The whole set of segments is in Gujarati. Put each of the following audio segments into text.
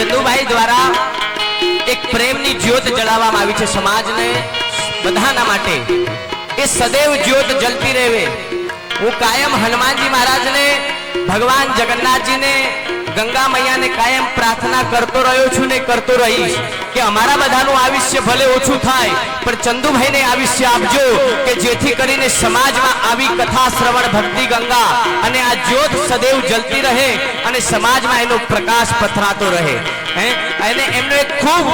ચંદુભાઈ દ્વારા એક પ્રેમની જ્યોત જલાવવામાં આવી છે સમાજને બધાના માટે। એ સदैव જ્યોત જલતી રહે। હું કાયમ હનુમાનજી મહારાજને, ભગવાન જગન્નાથજીને, ગંગા મૈયાને કાયમ પ્રાર્થના કરતો રહ્યો છું ને કરતો રહીશ કે અમારા બધાનું આયુષ્ય ભલે ઓછું થાય પણ ચંદુભાઈને આયુષ્ય આપજો કે જેથી કરીને સમાજમાં આવી કથા શ્રવણ ભક્તિ ગંગા અને આ જ્યોત સदैव જલતી રહે અને સમાજમાં એનો પ્રકાશ પથરાતો રહે। અને એમનો એક ખૂબ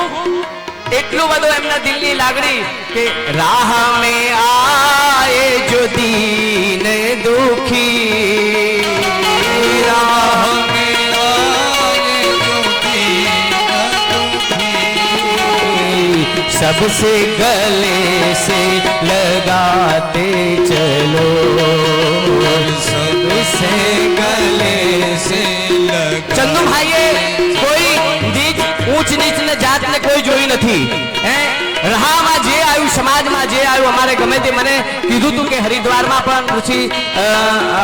એટલું બધું એમના દિલની લાગણી કે રાહ મેં આએ જો દીન દુખી, રાહ મેં આए जो दीन दुखी, सबसे गले से लगाते चलो, सबसे गले से लगा। चंदू भाई कोई ऊंच नीच ने जात ने कोई जोई नहीं है। रहाમાં જે આવ્યું સમાજમાં જે આવ્યું અમારે ગમે તે મને કીધું તું કે હરિદ્વારમાં પણ ઋષિ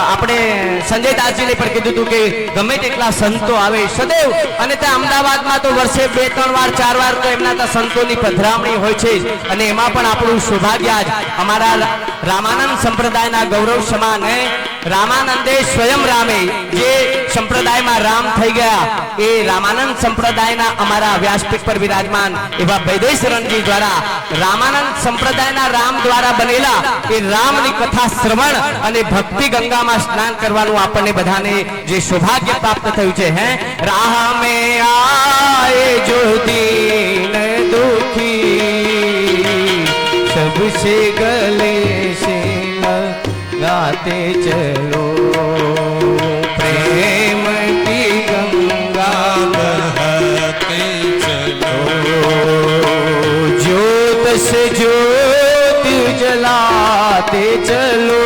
આપણે સંજય દાસજીને પણ કીધું તું કે ગમે તેટલા સંતો આવે સदैव અને ત્યાં અમદાવાદમાં તો વર્ષે 2-3 વાર 4 વાર તો એમના ત્યાં સંતોની પધરામણી હોય છે અને એમાં પણ આપણું સૌભાગ્ય આજ અમારા રામાનંદ સંપ્રદાયના ગૌરવ સમાન હે। રામાનંદે સ્વયં રામે જે સંપ્રદાયમાં રામ થઈ ગયા એ રામાનંદ સંપ્રદાયના અમારા વ્યાસપીઠ પર વિરાજમાન એવા વૈદેશ રણજી દ્વારા રામાનંદ સંપ્રદાયના રામ દ્વારા બનેલા એ રામની કથા શ્રવણ અને ભક્તિ ગંગામાં સ્નાન કરવાનું આપણને બધાને જે સૌભાગ્ય પ્રાપ્ત થયું છે હે। રાહ મેં આए जो दीन दुखी, सबसे गले से लगाते चलो, प्रेम की गंगा बहाते चलो, ज्योत से ज्योत जलाते चलो,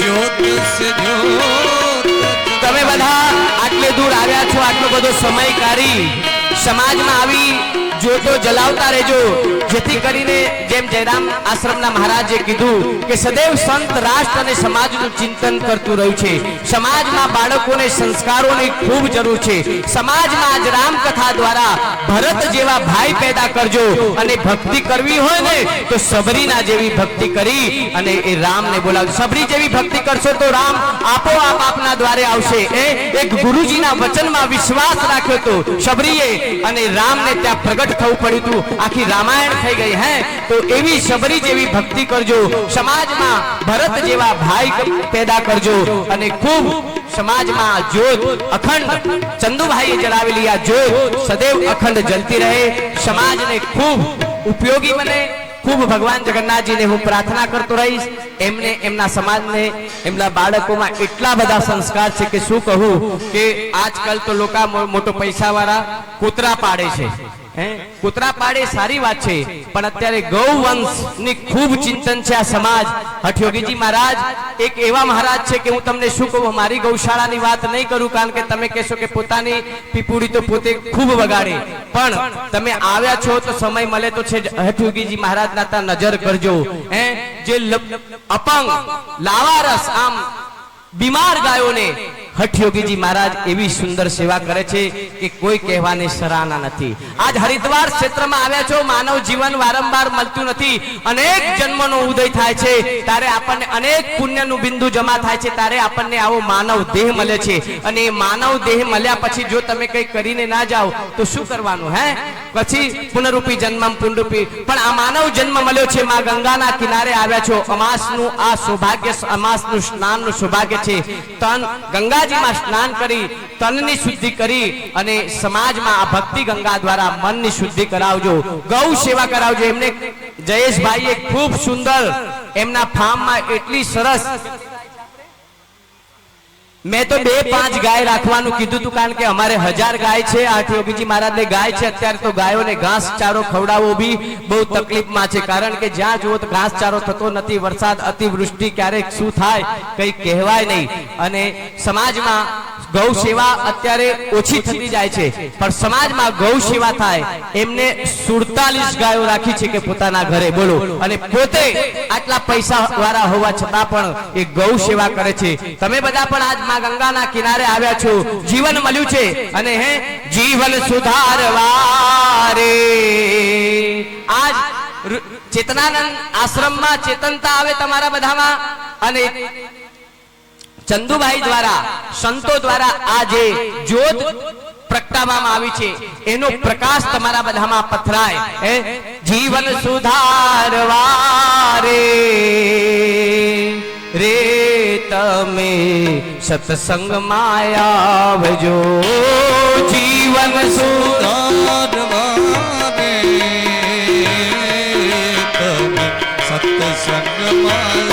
ज्योत से ज्योत। તમે બધા આટલે દૂર આવ્યા છો, આટલો બધો સમય કાઢી સમાજમાં આવી જ્યોતો જલાવતા રહેજો જેથી કરીને જેમ જયરામ આશ્રમના મહારાજે કીધું કે સदैव સંત રાષ્ટ્ર અને સમાજનું ચિંતન કરતું રહ્યું છે। સમાજમાં બાળકોને સંસ્કારોની ખૂબ જરૂર છે। સમાજમાં આજ રામ કથા દ્વારા ભરત જેવા ભાઈ પેદા કરજો અને ભક્તિ કરવી હોય ને તો સબરીના જેવી ભક્તિ કરી અને એ રામને બોલાવજો। સબરી જેવી ભક્તિ કરશો તો રામ આપોઆપ આપના દ્વારે આવશે। એક ગુરુજીના વચનમાં વિશ્વાસ રાખ્યો તો સબરીએ અને રામને ત્યાં પ્રગટ થવું પડ્યું હતું, આખી રામાયણ થઈ ગઈ હે। તો એવી સબરી જેવી ભક્તિ કરજો, સમાજમાં ભરત જેવા ભાઈ પેદા કરજો અને ખૂબ સમાજમાં જ્યોત અખંડ ચંદુભાઈએ જલાવેલી આ જ્યોત સदैव અખંડ જલતી રહે, સમાજને ખૂબ ઉપયોગી બને। ખૂબ ભગવાન જગન્નાથજીને હું પ્રાર્થના કરતો રહીશ એમને એમના સમાજને એમના બાળકોમાં એટલા બધા સંસ્કાર છે કે શું કહું કે આજકાલ તો લોકો મોટો પૈસાવાળા કૂતરા પાડે છે કૂતરા પાડે સારી વાત છે પણ અત્યારે ગૌવંશની ખૂબ ચિંતન છે આ સમાજ। હઠયોગીજી મહારાજ એક એવા મહારાજ છે કે હું તમને શું કહું, મારી ગૌશાળાની વાત નહીં કરું કારણ કે તમે કહેશો કે પોતાની પીપુડી તો પોતે ખૂબ વગાડે પણ તમે આવ્યા છો તો સમય મળે તો છે હઠયોગીજી મહારાજના ત્યાં નજર કરજો। જે અપંગ લાવારસ આમ બીમાર ગાયોને હઠયોગીજી મહારાજ એવી સુંદર સેવા કરે છે કે કોઈ કહેવાની સરાહના નથી। આજ હરિદ્વાર ક્ષેત્રમાં આવ્યા છો, માનવ જીવન વારંવાર મળતું નથી, અનેક જન્મનો ઉદય થાય છે ત્યારે આપણને અનેક પુણ્યનું બિંદુ જમા થાય છે ત્યારે આપણને આવો માનવ દેહ મળે છે અને એ માનવ દેહ મળ્યા પછી જો તમે કંઈ કરીને ના જાઓ તો શું કરવાનું હે? પછી પુનરૂપી જન્મમ પુનરૂપી। પણ આ માનવ જન્મ મળ્યો છે, માં ગંગાના કિનારે આવ્યા છો, અમાસનું આ સૌભાગ્ય, અમાસનું સ્નાનનું સૌભાગ્ય છે। તન ગંગાજીમાં સ્નાન કરી તનની શુદ્ધિ કરી અને સમાજમાં આ ભક્તિ ગંગા દ્વારા મનની શુદ્ધિ કરાવજો, ગૌ સેવા કરાવજો। એમને જયેશભાઈએ ખૂબ સુંદર એમના ફાર્મમાં એટલી સરસ, मैं तो 2-5 गाय રાખવાનું કીધું હતું કારણ કે અમારે 1000 ગાય છે। હઠયોગીજી મહારાજને ગાય છે, અત્યારે તો ગાયોને ઘાસ ચારો ખવડાવવો બી બહુ તકલીફમાં છે કારણ કે જ્યાં જુઓ તો ઘાસ ચારો થતો નથી, વરસાદ અતિવૃષ્ટિ ક્યારેક શું થાય કંઈ કહેવાય નહીં અને સમાજમાં ગૌ સેવા અત્યારે ઓછી થતી જાય છે, પણ સમાજમાં ગૌ સેવા થાય એમને 47 ગાયો રાખી છે કે પોતાના ઘરે, બોલો, અને પોતે આટલા પૈસા વાળા હોવા છતાં પણ એ ગૌ સેવા કરે છે। તમે બધા પણ આજ માં ગંગાના કિનારે આવ્યા છો, જીવન મળ્યું છે અને હે જીવન સુધારવા રે આજ ચેતનાનંદ આશ્રમમાં ચેતનતા આવે તમારા બધામાં, અને ચંદુભાઈ દ્વારા સંતો દ્વારા આ જે જ્યોત પ્રગટાવવામાં આવી છે એનો પ્રકાશ તમારા બધામાં પથરાય, જીવન સુધારવા રે રે તમે સત્સંગમાં આવજો, જીવન સુધારવા રે તમે સત્સંગમાં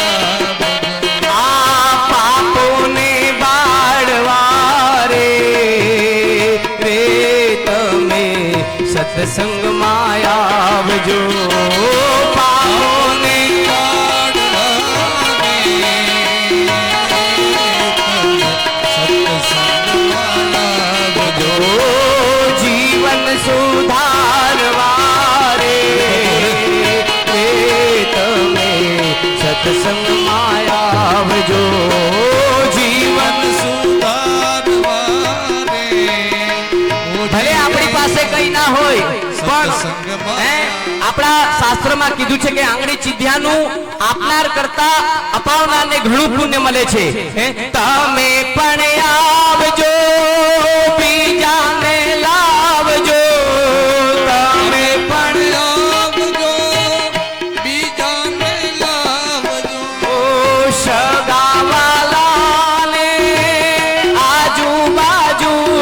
સત્સંગમાં આવજો, પાપોને સત્સંગમાં આવજો, જીવન સુધારવા રે તમે સત્સંગમાં આવજો, જીવન સુધારવા રે ભલે આપણી પાસે કઈ ના હોય પણ આપણા શાસ્ત્રમાં કીધું છે કે આંગળી ચીધ્યાનું આપનાર કરતા અપાવનારને ઘણું પુણ્ય મળે છે। તમે પણ આવજો, બીજાને લાવજો, તમે પણ આવજો, બીજાને લાવજો, ઓ સગાવાલાને આજુબાજુના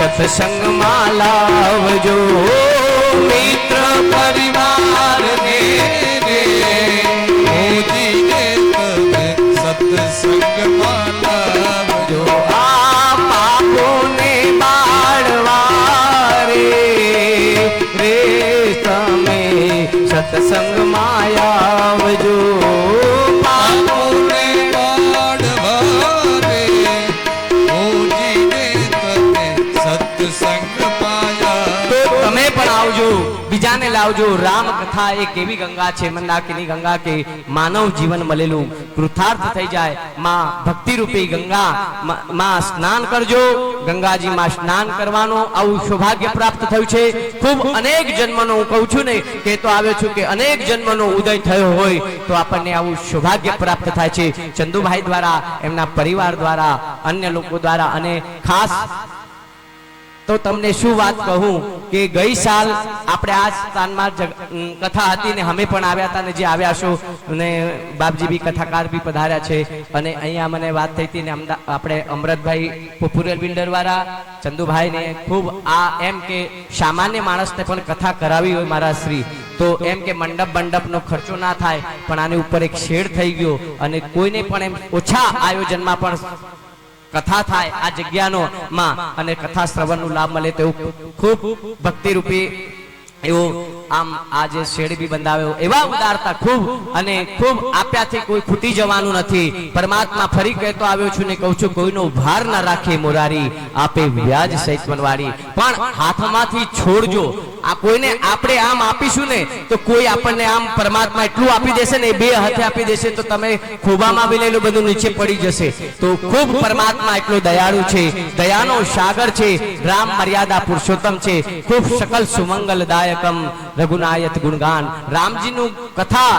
સત્સંગમાં લાવજો, મિત્ર પરિવારને મોજીને તમે સત્સંગમાં લાવજો, આ પાપોને બાળવા રે તમે સત્સંગમાં આવજો, પાપોને બાળવા રે મોજીને તમે પણ આવજો, બીજાને લાવજો। રામ કથા એક એવી ગંગા છે, મંદાકિની ગંગા કે માનવ જીવન મળેલું કૃતાર્થ થઈ જાય। માં ભક્તિ રૂપી ગંગા માં સ્નાન કરજો, ગંગાજીમાં સ્નાન કરવાનું આવું સૌભાગ્ય પ્રાપ્ત થયું છે। ખૂબ અનેક જન્મનો હું કહું છું ને, કહેતો આવ્યો છું કે અનેક જન્મનો ઉદય થયો હોય તો આપણને આવું સૌભાગ્ય પ્રાપ્ત થાય છે, ચંદુભાઈ દ્વારા, એમના પરિવાર દ્વારા, અન્ય લોકો દ્વારા। અને ખાસ તો તમને શું વાત કહું કે ગઈ સાલ આપણે આ સ્થાનમાં કથા હતી ને અમે પણ આવ્યા હતા, ને જે આવ્યા છો ને બાપજી બી કથાકાર બી પધાર્યા છે, અને અહીંયા મને વાત થઈ હતી ને આપણે અમૃતભાઈ પોપુલર બિલ્ડર વાળા ચંદુભાઈ ને ખૂબ આ એમ કે સામાન્ય માણસને પણ કથા કરાવી હોય મારા શ્રી, તો એમ કે મંડપનો ખર્ચો ના થાય પણ આની ઉપર એક શેડ થઈ ગયો, અને કોઈને પણ એમ ઓછા આયોજનમાં પણ કથા થાય આ જગ્યાનો માં, અને કથા શ્રવણનો લાભ મળે તો ખૂબ ભક્તિ રૂપી એવો આમ આજે શેડ બી બંધાવ્યો, એવા ઉદારતા ખૂબ, અને ખૂબ આપ્યાથી કોઈ ખૂટી જવાનું નથી। પરમાત્મા ફરી કહેતો આવ્યો છું ને કહું છું, કોઈનો ભાર ના રાખે મોરારી, આપે વ્યાજ સહિત બનવાડી, પણ હાથમાંથી છોડજો। આ કોઈને આપણે આમ આપીશું ને તો કોઈ આપણને આમ પરમાત્મા એટલું આપી દેશે ને, બે હાથે આપી દેશે તો તમે ખોબામાં બનેલું બધું નીચે પડી જશે। તો ખૂબ પરમાત્મા એટલો દયાળુ છે, દયાનો સાગર છે, રામ મર્યાદા પુરુષોત્તમ છે, ખૂબ સકલ સુમંગલદાયકમ રઘુનાયક ગુણગાન। રામજીનું કથા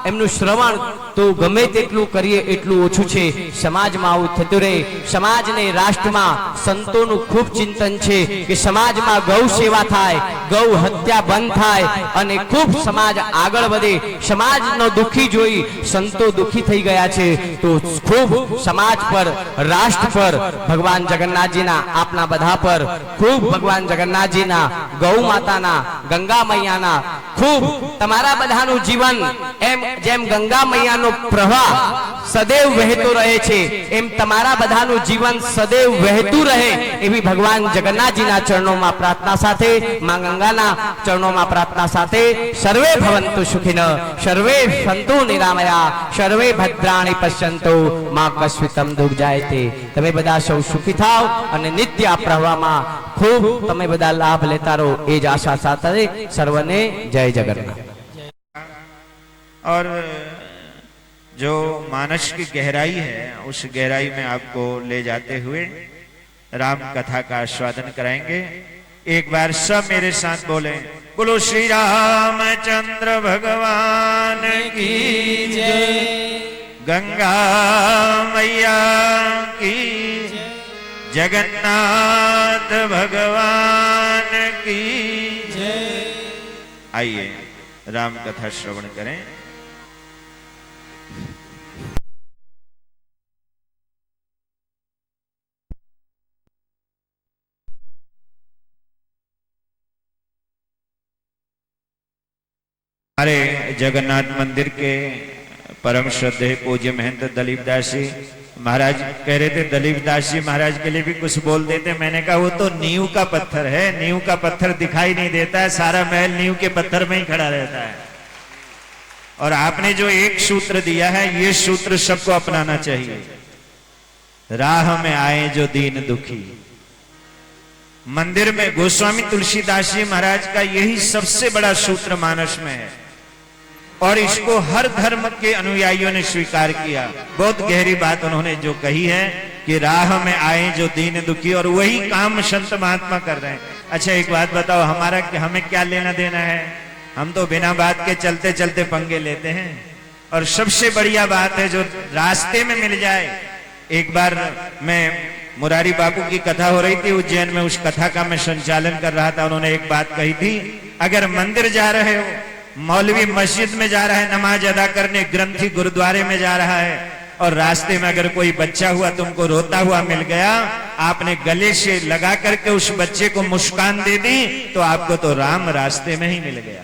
એમનું શ્રવણ તો ગમે તેટલું કરીએ એટલું ઓછું છે। સમાજમાં આવું થતું રહે, સમાજને રાષ્ટ્રમાં સંતોનું ખૂબ ચિંતન છે કે સમાજમાં ગૌ સેવા થાય, ગૌ હત્યા બંધ થાય, અને ખૂબ સમાજ આગળ વધે। સમાજનો દુખી જોઈ સંતો દુખી થઈ ગયા છે, તો ખૂબ સમાજ પર, રાષ્ટ્ર પર, ભગવાન જગન્નાથજીના આપના બધા પર ખૂબ ભગવાન જગન્નાથજીના, ગૌ માતાના, ગંગા મૈયાના ગંગાના ખૂબ તમારા બધાનું જીવન એમ જેમ ગંગા મૈયાનો પ્રવાહ સदैव વહેતો રહે છે એમ તમારા બધાનું જીવન સदैव વહેતું રહે એવી ભગવાન જગન્નાથજીના ચરણોમાં પ્રાર્થના સાથે માં ગંગાના ચરણોમાં પ્રાર્થના સાથે સર્વે ભવંતુ સુખિન સર્વે સંતુ નિરામયા સર્વે ભદ્રાણી પશ્યંતુ માં કસ્મિતમ દુઃખ જાયતે તમે બધા સૌ સુખી થાવ અને નિત્ય આ પ્રવાહમાં खूब તમે બધા લાભ લેતા રહો એ જ આશા સાથે સર્વને જય જગન્નાથ। और जो मानस की गहराई है उस गहराई में आपको ले जाते हुए राम कथा का आस्वादन कराएंगे। एक बार सब मेरे साथ बोले, बोलो श्री रामचंद्र भगवान की जय, गंगा मैया की, जगन्नाथ भगवान की जय। आइए राम कथा श्रवण करें। हमारे जगन्नाथ मंदिर के परम श्रद्धेय पूज्य महंत दलीप दास जी महाराज कह रहे थे, दलीप दास जी महाराज के लिए भी कुछ बोल देते। मैंने कहा वो तो नींव का पत्थर है, नींव का पत्थर दिखाई नहीं देता है, सारा महल नींव के पत्थर में ही खड़ा रहता है। और आपने जो एक सूत्र दिया है ये सूत्र सबको अपनाना चाहिए, राह में आए जो दीन दुखी। मंदिर में गोस्वामी तुलसीदास जी महाराज का यही सबसे बड़ा सूत्र मानस में है और इसको हर धर्म के अनुयायियों ने स्वीकार किया। बहुत गहरी बात उन्होंने जो कही है कि राह में आए जो दीन दुखी, और वही काम संत महात्मा कर रहे हैं। अच्छा एक बात बताओ, हमें क्या लेना देना है? हम तो बिना बात के चलते चलते पंगे लेते हैं। और सबसे बढ़िया बात है जो रास्ते में मिल जाए। एक बार मैं मुरारी बापू की कथा हो रही थी उज्जैन में, उस कथा का मैं संचालन कर रहा था। उन्होंने एक बात कही थी, अगर मंदिर जा रहे हो, मौलवी मस्जिद में जा रहा है नमाज अदा करने, ग्रंथी गुरुद्वारे में जा रहा है, और रास्ते में अगर कोई बच्चा हुआ तुमको रोता हुआ मिल गया, आपने गले से लगा करके उस बच्चे को मुस्कान दे दी तो आपको तो राम रास्ते में ही मिल गया।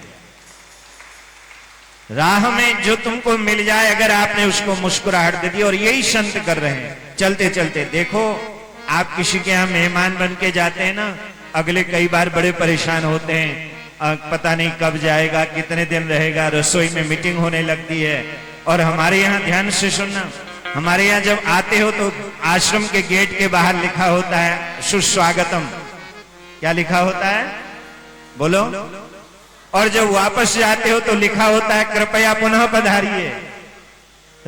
राह में जो तुमको मिल जाए अगर आपने उसको मुस्कुराहट दे दी, और यही संत कर रहे हैं। चलते चलते देखो, आप किसी के यहाँ मेहमान बन के जाते हैं ना, अगले कई बार बड़े परेशान होते हैं, पता नहीं कब जाएगा, कितने दिन रहेगा, रसोई में मीटिंग होने लगती है। और हमारे यहाँ ध्यान से सुनना, हमारे यहाँ जब आते हो तो आश्रम के गेट के बाहर लिखा होता है सुस्वागतम। क्या लिखा होता है बोलो? और जब वापस जाते हो तो लिखा होता है कृपया पुनः पधारिए।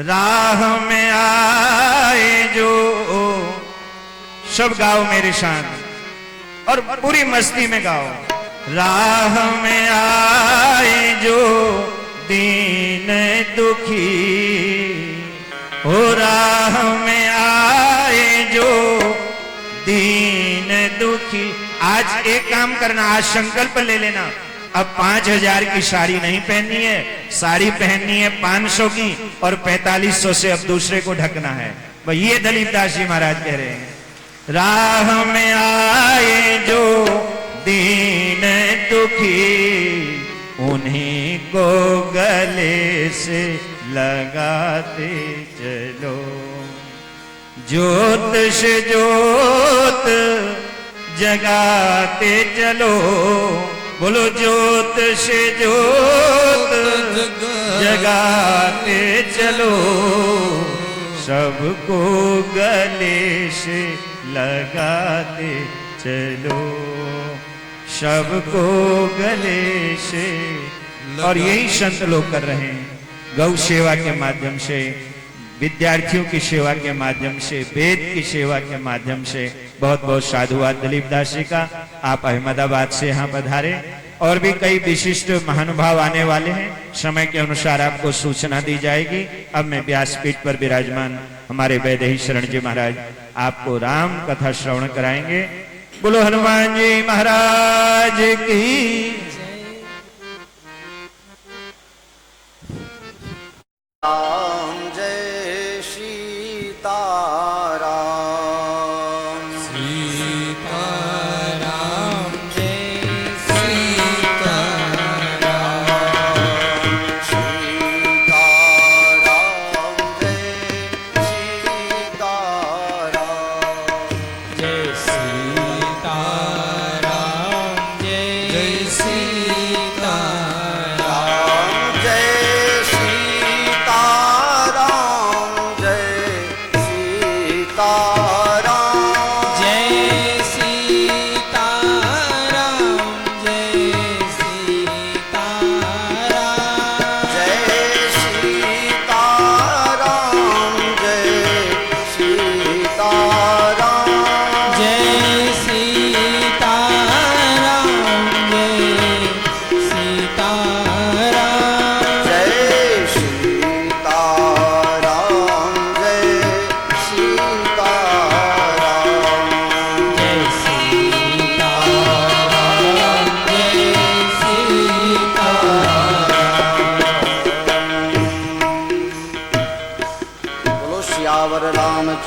राह में आए जो, सब गाओ मेरे साथ और पूरी मस्ती में गाओ। राह में आए जो दीन दुखी, हो राह में आए जो दीन दुखी। आज एक काम करना, आज संकल्प ले लेना, अब 5000 की साड़ी नहीं पहननी है, साड़ी पहननी है 500 की, और 4500 से अब दूसरे को ढकना है। भाई ये दलीप दास जी महाराज कह रहे हैं, राह में आए जो दीन दुखी, उन्हीं को गले से लगाते चलो। ज्योत से ज्योत जगाते चलो, बोलो ज्योत से ज्योत जगाते चलो। सबको गले से लगाते चलो, सबको गले से। और यही संत लोग कर रहे हैं, गौ सेवा के माध्यम से, विद्यार्थियों की सेवा के माध्यम से, वेद की सेवा के माध्यम से। बहुत बहुत साधुवाद दलीप दास जी का, आप अहमदाबाद से यहाँ पधारे। और भी कई विशिष्ट महानुभाव आने वाले हैं, समय के अनुसार आपको सूचना दी जाएगी। अब मैं व्यासपीठ पर विराजमान हमारे वैदेही शरण जी महाराज आपको राम कथा श्रवण कराएंगे। बोलो हनुमान जी महाराज की। राम जय सीताराम, सीताराम जय सीताराम,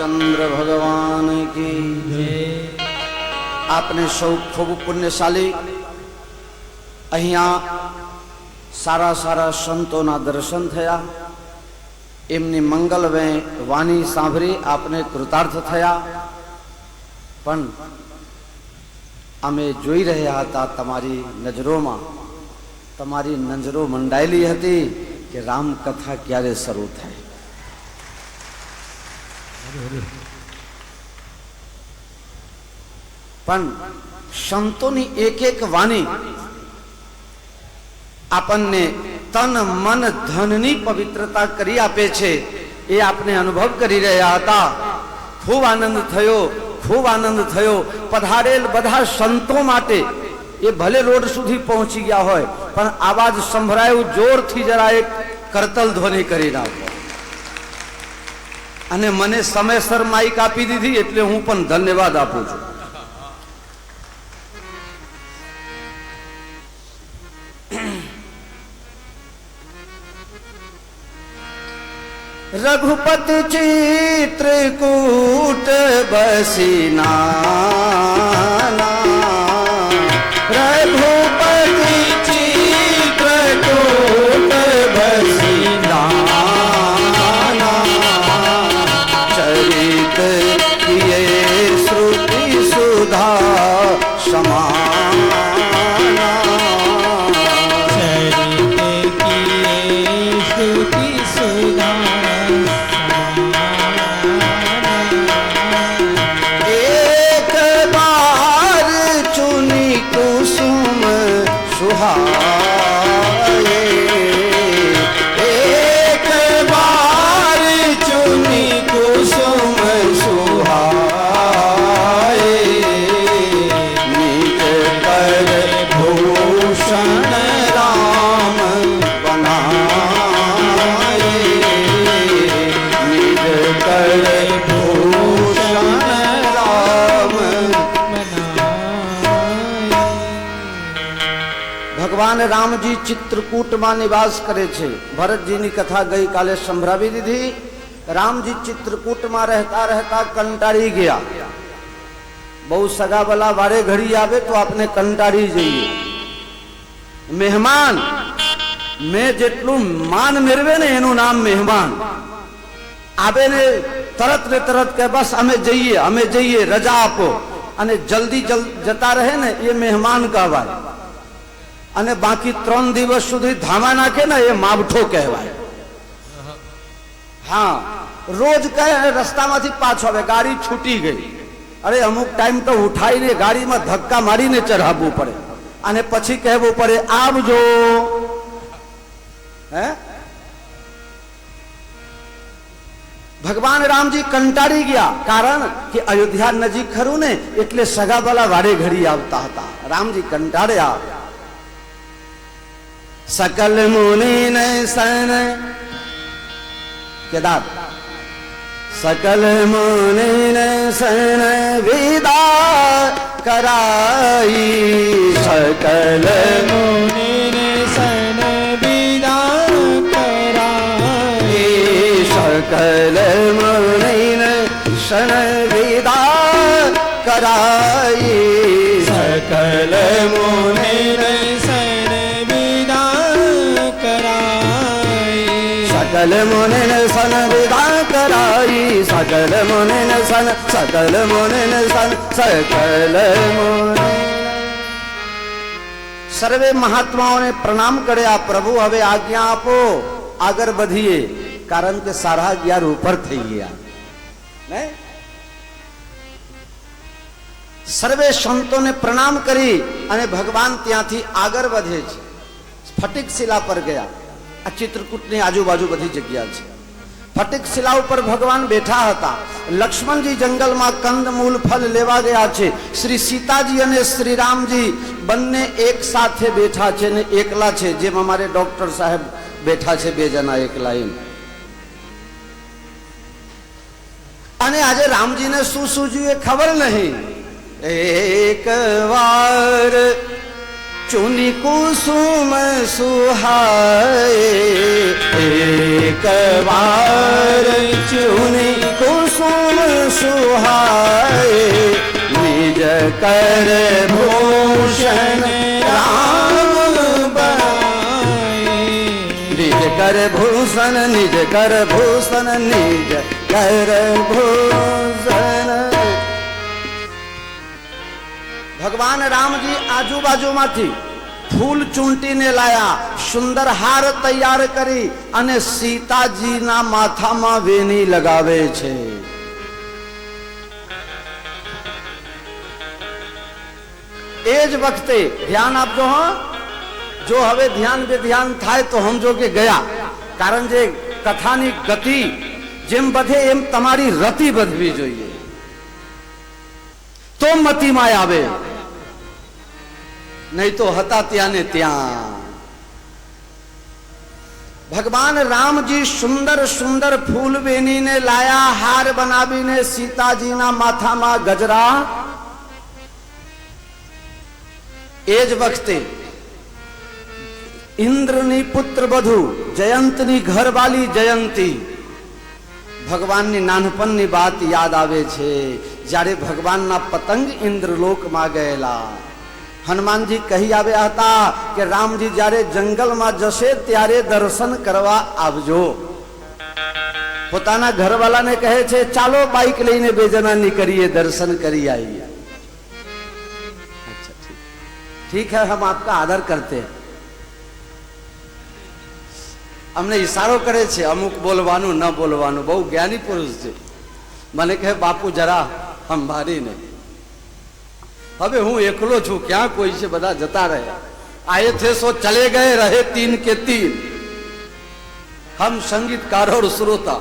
रामचंद्र भगवान की आपने सौ खूब पुण्यशाली અહીંયા સારા સારા સંતોના દર્શન થયા, એમની મંગલમય વાણી સાંભળી આપને કૃતાર્થ થયા. પણ અમે જોઈ રહ્યા હતા તમારી નજરોમાં, તમારી નજરો મંડાયેલી હતી કે રામ કથા ક્યારે શરૂ થાય. પણ સંતોની એક એક વાણી આપણને તન મન ધનની પવિત્રતા કરી આપે છે. એ આપણે અનુભવ કરી રહ્યા હતા. ખૂબ આનંદ થયો, ખૂબ આનંદ થયો. પધારેલ બધા સંતો માટે એ ભલે રોડ સુધી પહોંચી ગયા હોય પણ આવાજ સંભળાયું જોરથી જરા એક કરતલ ધ્વનિ કરી નાખો. અને મને સમયસર માઇક આપી દીધી એટલે હું પણ ધન્યવાદ આપું છું. रघुपति चित्रकूट बसिना, रघुपति चित्रकूट बसिना, चरित किए श्रुति सुधा समाना, चरित किए श्रुति सुधा एक बार चुनी कुसुम सुहाए, निज कर भूषण राम बनाए, निज कर भूषण राम ભગવાન રામજી ચિત્રકૂટમાં નિવાસ કરે છે. ભરતજીની કથા ગઈકાલે સંભળાવી દીધી. રામજી ચિત્રકૂટમાં રહેતા રહેતા કંટાળી ગયા. બહુ સગાવલા વારે ઘડી આવે તો આપણે કંટાળી જઈએ. મહેમાન મેં જેટલું માન મેળવે ને એનું નામ મહેમાન. આવે ને તરત કે બસ અમે જઈએ રજા આપો, અને જલ્દી જતા રહે ને એ મહેમાન કહેવાય. અને બાકી 3 દિવસ સુધી ધામા નાખે ને એ માવઠો કહેવાય. હા, રોજ કહે રસ્તામાંથી પાછો આવે, ગાડી છૂટી ગઈ. અરે અમુક ટાઈમ તો ઉઠાઈને ગાડીમાં ધક્કા મારીને ચઢાવવું પડે અને પછી કહેવું પડે આવજો. હે, ભગવાન રામજી કંટાળી ગયા. કારણ કે અયોધ્યા નજીક ખરું ને એટલે સગાવાલા વારે ઘડી આવતા હતા. રામજી કંટાળ્યા. सकल मुनि ने सन केदार, सकल मुनि ने सन विदा कराई, सकल मुनि ने सन विदा कराई, सकल मुनि ने सन विदा कराई, सकल मुनि ने सकल मुनि ने सन विदा कराई, सकल मुनि ने सन, सकल मुनि ने सन, सकल मुनि. સર્વે મહાત્માઓને પ્રણામ કર્યા. પ્રભુ હવે આજ્ઞા આપો, આગળ વધીએ. કારણ કે 11:30 ઉપર થઈ ગયા. ને સર્વે સંતોને પ્રણામ કરી અને ભગવાન ત્યાંથી આગળ વધે છે. ફટિક શિલા પર ગયા. આ ચિત્રકૂટની આજુબાજુ બધી જગ્યા છે. ફટિક શિલા ઉપર ભગવાન બેઠા હતા. લક્ષ્મણજી જંગલમાં કંદમૂલ ફળ લેવા ગયા છે. શ્રી સીતાજી અને શ્રી રામજી બંને એક સાથે બેઠા છે ને એકલા છે. જેમ અમારે ડોક્ટર સાહેબ બેઠા છે 2 જણા એકલા એમ. અને આજે રામજીને શું સૂઝ્યું એ ખબર નહીં. એક વાર चुनी कुसुम सुहाए, एक बार चुनी कुसुम सुहाए निज कर भूषण राम बनाए निज कर भूषण निज कर भूषण निज कर भूषण। ભગવાન રામજી આજુબાજુમાંથી ફૂલ ચૂંટીને લાયા, સુંદર હાર તૈયાર કરી અને સીતાજીના માથામાં વેણી લગાવે છે। એ જ વખતે ધ્યાન આપજો હો, જો હવે ધ્યાન બે ધ્યાન થાય તો સમજો કે ગયા, કારણ જે કથાની ગતિ જેમ વધે એમ તમારી રતિ વધવી જોઈએ, તો મતિમાં આવે, नहीं तो हता त्याने त्या। भगवान राम जी सुंदर सुंदर फूल बेनी ने लाया, हार बनावी ने सीताजी ना माथा मा गजरा। एज वक्ते इंद्रनी पुत्र बधु जयंतनी घरवाली जयंती भगवान ની નાનપણની વાત યાદ આવે છે, જ્યારે ભગવાનના પતંગ ઇન્દ્રલોક માં ગયેલા। હનુમાનજી કહી આવ્યા હતા કે રામજી જ્યારે જંગલમાં જશે ત્યારે દર્શન કરવા આવજો। પોતાના ઘરવાળાને કહે છે ચાલો બાઇક લઈને બે જણા નીકળીએ, દર્શન કરી આવીએ। अच्छा ठीक है, हम आपका आदर करते हैं। અમને ઈશારો કરે છે અમુક બોલવાનું ન બોલવાનું, બહુ જ્ઞાની પુરુષ છે। મને કહે બાપુ જરા સંભાળીને, હવે હું એકલો છું, ક્યાં કોઈ છે, બધા જતા રહ્યા। आए थे सो चले गए, रहे तीन के तीन, हम संगीतकार और श्रोता।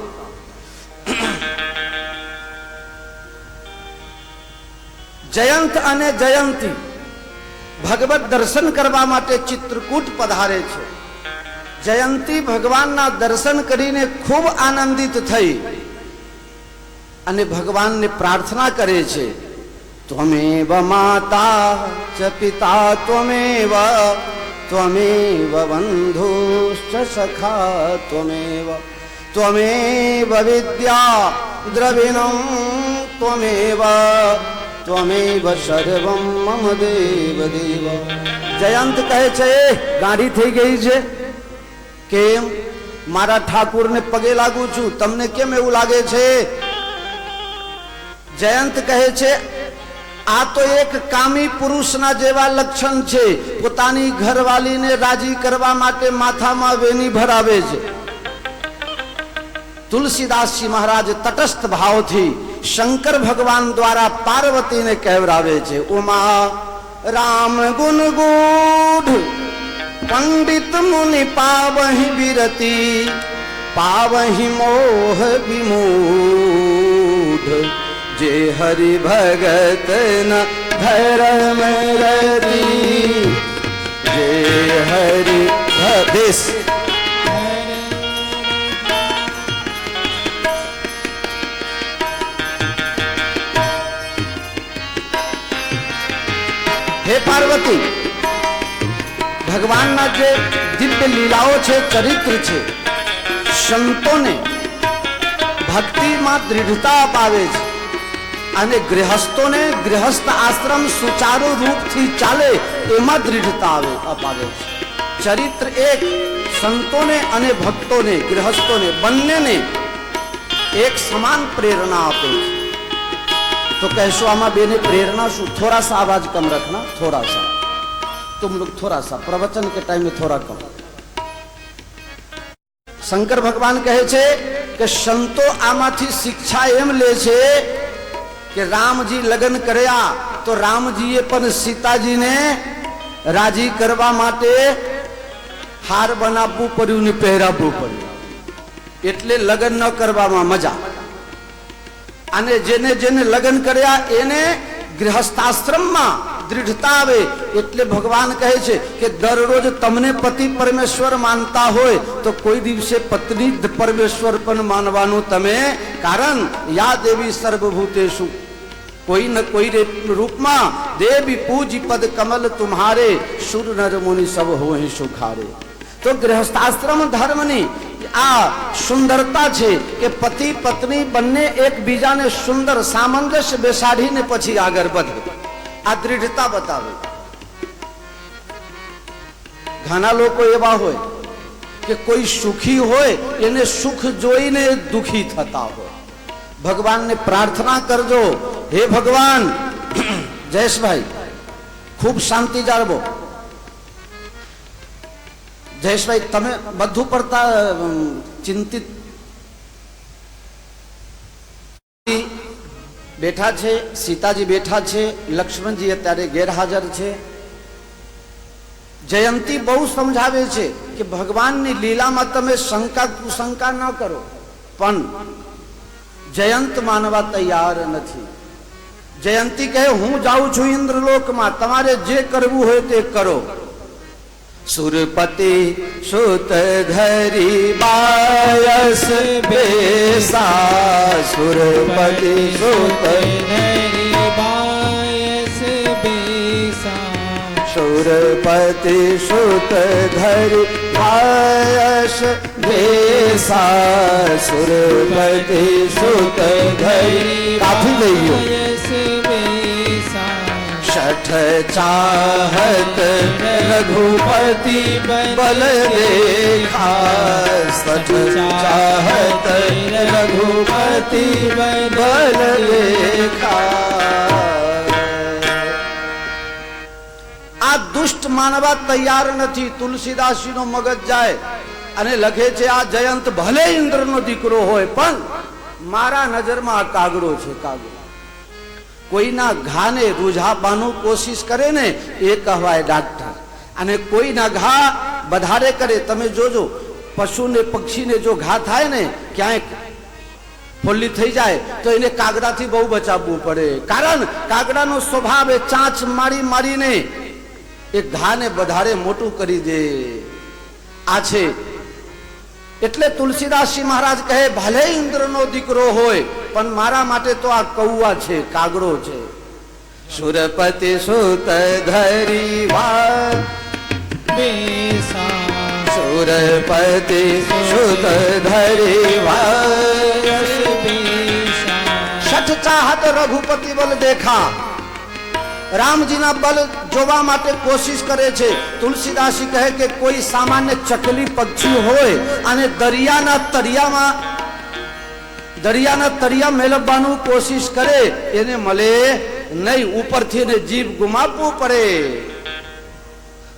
जयंत अने जयंती भगवत दर्शन करवा माटे चित्रकूट पधारे छे। जयंती भगवानना दर्शन करीने खूब आनंदित थई अने भगवान ने प्रार्थना करे छे, त्वमेव माता च पिता त्वमेव, त्वमेव बन्धुश्च सखा त्वमेव, त्वमेव विद्या द्रविणं त्वमेव, त्वमेव सर्वं मम देव देव। जयंत कहे छे गाड़ी थई गई छे, केम मारा ठाकुर ने पगे लागू छू, तमने केम एवुं लागे छे? जयंत कहे छे आ तो एक कामी पुरुषना जेवा लक्षण छे, पोतानी घरवाली ने राजी करवा माटे माथामां वेणी भरावे छे। तुलसीदास जी महाराज तटस्थ भावथी शंकर भगवान द्वारा पार्वती ने कहवरावे छे, उमा राम गुण गूढ़ पंडित मुनि पावहि विरति, पावहि मोह विमूढ़, जे हरि भगत न धर्म रति, जे हरि भदेश। हे पार्वती, भगवान ना जे दिव्य लीलाओं छे, चरित्र छे, संतों ने भक्ति में दृढ़ता अपावे छे અને ગૃહસ્થોને ગૃહસ્થ આશ્રમ સુચારુ રૂપથી ચાલે એમાં દૃઢતા અપાવે છે। ચરિત્ર એક સંતોને અને ભક્તોને, ગૃહસ્થોને બંનેને એક સમાન પ્રેરણા આપે છે। तो कहशो आमा बेने प्रेरणा शू? थोड़ा सा आवाज कम रखना, थोड़ा सा, तुम लोग थोड़ा सा, प्रवचन के टाइम में थोड़ा कम। शंकर भगवान कहे छे कि संतो आमाथी शिक्षा एम ले छे कि रामजी लग्न कर्या तो रामजीए पण सीताजीने राजी करवा माटे हार बनावવું પડ્યું ને પહેરાવવું પડ્યું, એટલે લગ્ન ન કરવામાં મજા। અને જેને જેને લગ્ન કર્યા એને ગૃહસ્થાશ્રમમાં દૃઢતા આવે। એટલે ભગવાન કહે છે કે દરરોજ તમને પતિ પરમેશ્વર માનતા હોય તો કોઈ દિવસે પત્ની પરમેશ્વર પણ માનવાનું તમે, કારણ યા દેવી સર્વભૂતેષુ, कोई न कोई रूप में देवी पूज पद कमल तुम्हारे, सुर नर मुनि सब हो सुखारे। तो गृहस्थाश्रम धर्म ने આ સુંદરતા છે કે પતિ પત્ની બંને એકબીજાને સુંદર સામંજસ્ય બેસાડીને પછી આગળ વધે, આ દૃઢતા બતાવે. ઘણા લોકો એવા હોય કે કોઈ સુખી હોય એને સુખ જોઈને દુખી થતા હોય. ભગવાનને પ્રાર્થના કરજો, હે ભગવાન, જયેશભાઈ ખૂબ શાંતિ જાળવો. જયેશભાઈ તમે બધું પડતા ચિંતિત બેઠા છે, સીતાજી બેઠા છે, લક્ષ્મણજી અત્યારે ગેરહાજર છે. જયંતી બહુ સમજાવે છે કે ભગવાનની લીલામાં તમે શંકા કુશંકા ન કરો, પણ જયંત માનવા તૈયાર નથી. જયંતી કહે હું જાઉં છું ઇન્દ્રલોકમાં, તમારે જે કરવું હોય તે કરો. સુરપતિ સુત ધરી બાયસ બેસા, સુરપતિ સુત ધરી બાયસ બેસા, સુરપતિ સુત ધરી બાયસ બેસા, સુરપતિ સુત ધરી કાફી લઈ ગયો. छठ चाहत रघुपति बल देखा, छठ चाहत रघुपति बल देखा. આ દુષ્ટ માનવા તૈયાર નથી. તુલસીદાસજી નો મગજ જાય અને લખે છે આ જયંત ભલે ઇન્દ્રનો દીકરો હોય પણ મારા નજરમાં આ કાગડો છે. કાગડો કોઈના ઘાને રૂઝાવવાનું કોશિશ કરે ને એ કહેવાય ડાક્ટર, અને કોઈના ઘા વધારે કરે. તમે જોજો પશુને પક્ષીને જો ઘા થાય ને ક્યાંક ફોલ્લી થઈ જાય તો એને કાગડાથી બહુ બચાવવું પડે, કારણ કાગડાનો સ્વભાવ એ ચાંચ મારી મારીને એ ઘાને વધારે મોટું કરી દે. આ છે એટલે તુલસીદાસજી મહારાજ કહે ભલે ઇન્દ્રનો દીકરો હોય પણ મારા માટે તો આ કૌવા છે, કાગડો છે. સુરપતિ સુત ધરી વાર બેસા, સુરપતિ સુત ધરી વાર બેસા, છઠ ચાહત રઘુપતિ બલ દેખા. રામજીના બલ જોવા માટે કોશિશ કરે છે. તુલસીદાસજી કહે કે કોઈ સામાન્ય ચકલી પક્ષી હોય અને દરિયાના તરિયા મેળવવાનું કોશિશ કરે, એને મળે નહીં, ઉપરથી એને જીભ ગુમાવવું પડે.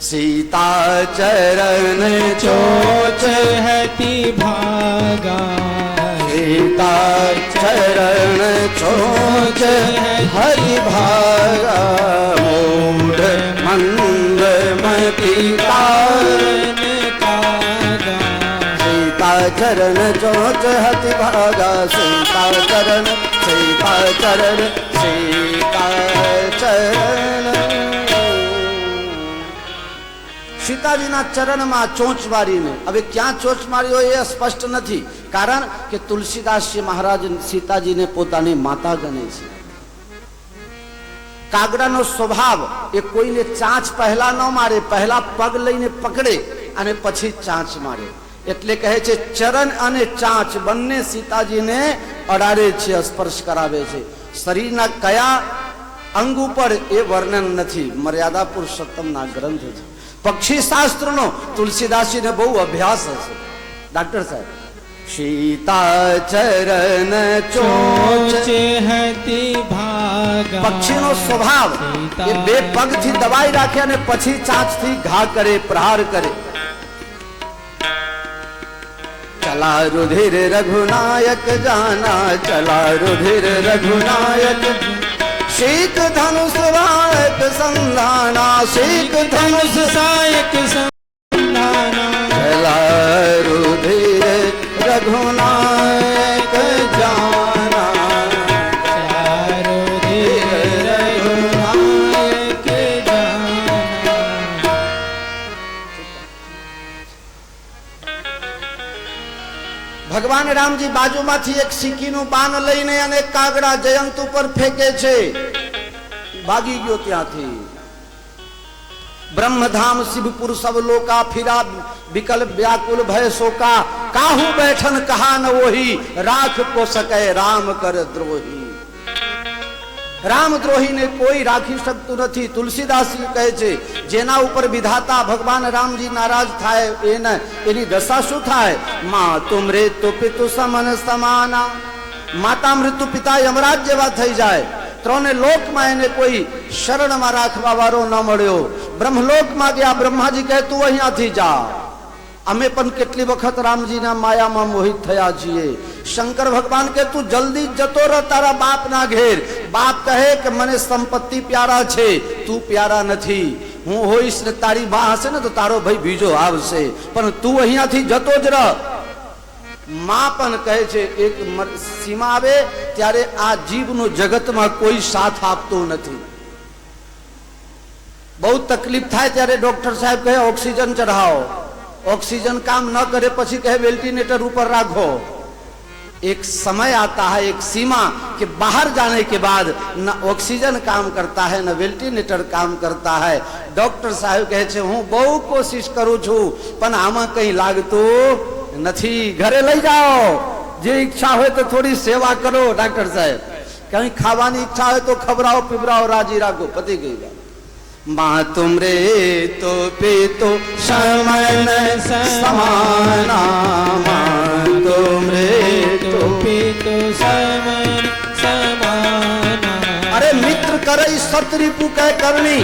સીતા ચરણ ચોચ હતી ભાગા, સીતા ચરણ ચોચ હરિ ભાગા, મૂઢ મંદ મતી સીતા ચરણ ચોચ હતિ ભાગા, સીતા ચરણ સીતા ચરણ સીતા ચરણ. સીતાજીના ચરણમાં ચોંચ મારીને, હવે ક્યાં ચોંચ માર્યો એ સ્પષ્ટ નથી, કારણ કે તુલસીદાસજી મહારાજ સીતાજીને પોતાની માતા ગણે છે. કાગડાનો સ્વભાવ એ કોઈને ચાંચ પહેલા ન મારે, પહેલા પગ લઈને પકડે અને પછી ચાંચ મારે. એટલે કહે છે ચરણ અને ચાંચ બંને સીતાજીને અડાડે છે, સ્પર્શ કરાવે છે. શરીરના કયા અંગ ઉપર એ વર્ણન નથી, મર્યાદા પુરુષોત્તમના ગ્રંથ છે. પક્ષી શાસ્ત્રનો તુલસીદાસજીને બહુ અભ્યાસ હશે. ડોક્ટર સાહેબ, સીતા ચરણ ચોચ હતી ભાગા, પક્ષીનો સ્વભાવ એ બે પગથી દબાઈ રાખે અને પછી ચાંચથી ઘા કરે, પ્રહાર કરે. ચલા રુધિર રઘુનાયક જાના, ચલા રુધિર રઘુનાયક, શીખ ધનુષ વાયક સંધાના, શીખ ધનુષ સાયક સંધાના, ચલા રુધિર રઘુનાયક જાના, ચારો ધીર રઘુનાયક જાના. ભગવાન રામજી બાજુમાંથી એક સિક્કીનું બાણ લઈને અને કાગડા જયંત ઉપર ફેંકે છે, ભાગી ગયો ત્યાંથી. ब्रह्मधाम शिवपुर सब लोका फिरा विकल व्याकुल भय शोका काहू बैठन कहा न वही राख को सके राम कर द्रोही रामद्रोही ने कोई राखी શકતું નથી તુલસીદાસ કહે છે જેના ઉપર વિધાતા ભગવાન રામજી નારાજ થાય એની દશા શું થાય માં તુમ રે તો પિતુ સમન સમાના માતા મૃત્યુ પિતા યમરાજ જેવા થઈ જાય ત્રણે લોકમાં એને કોઈ શરણમાં રાખવા વાળો ન મળ્યો બ્રહ્મલોકમાં ગયા બ્રહ્માજી કહે તું અહીંયાથી જા અમે પણ કેટલી વખત રામજીના માયામાં મોહિત થયા છીએ શંકર ભગવાન કે તું જલ્દી જતો રહ તારા બાપના ઘેર બાપ કહે કે મને સંપત્તિ પ્યારા છે તું પ્યારા નથી હું હોઈશ ને તારી બા હશે ને તો તારો ભાઈ બીજો આવશે પણ તું અહીંયાથી જતો જ રહ માં પણ કહે છે એક સીમા આવે ત્યારે આ જીવનું જગતમાં કોઈ સાથ આપતો નથી બહુ તકલીફ થાય ત્યારે ડોક્ટર સાહેબ કહે ઓક્સિજન ચઢાવો ऑक्सीजन काम न करे पछी कहे वेंटिलेटर ऊपर राखो एक समय आता है एक सीमा कि बाहर जाने के बाद न ऑक्सीजन काम करता है न वेंटिलेटर काम करता है डॉक्टर साहब कहे छे हूँ बहु कोशिश करूँ छू पण आमा कहीं लागतो नहीं घरे लई जाओ जे इच्छा हो तो थोड़ी सेवा करो डॉक्टर साहब कहीं खावानी इच्छा हो तो खबराओ पिबराओ राजी राखो पति गई बात माँ तुम रे तो पे तो समन समाना माँ तुम रे तो पे तो समन समाना अरे मित्र करे सतरीपु कह करनी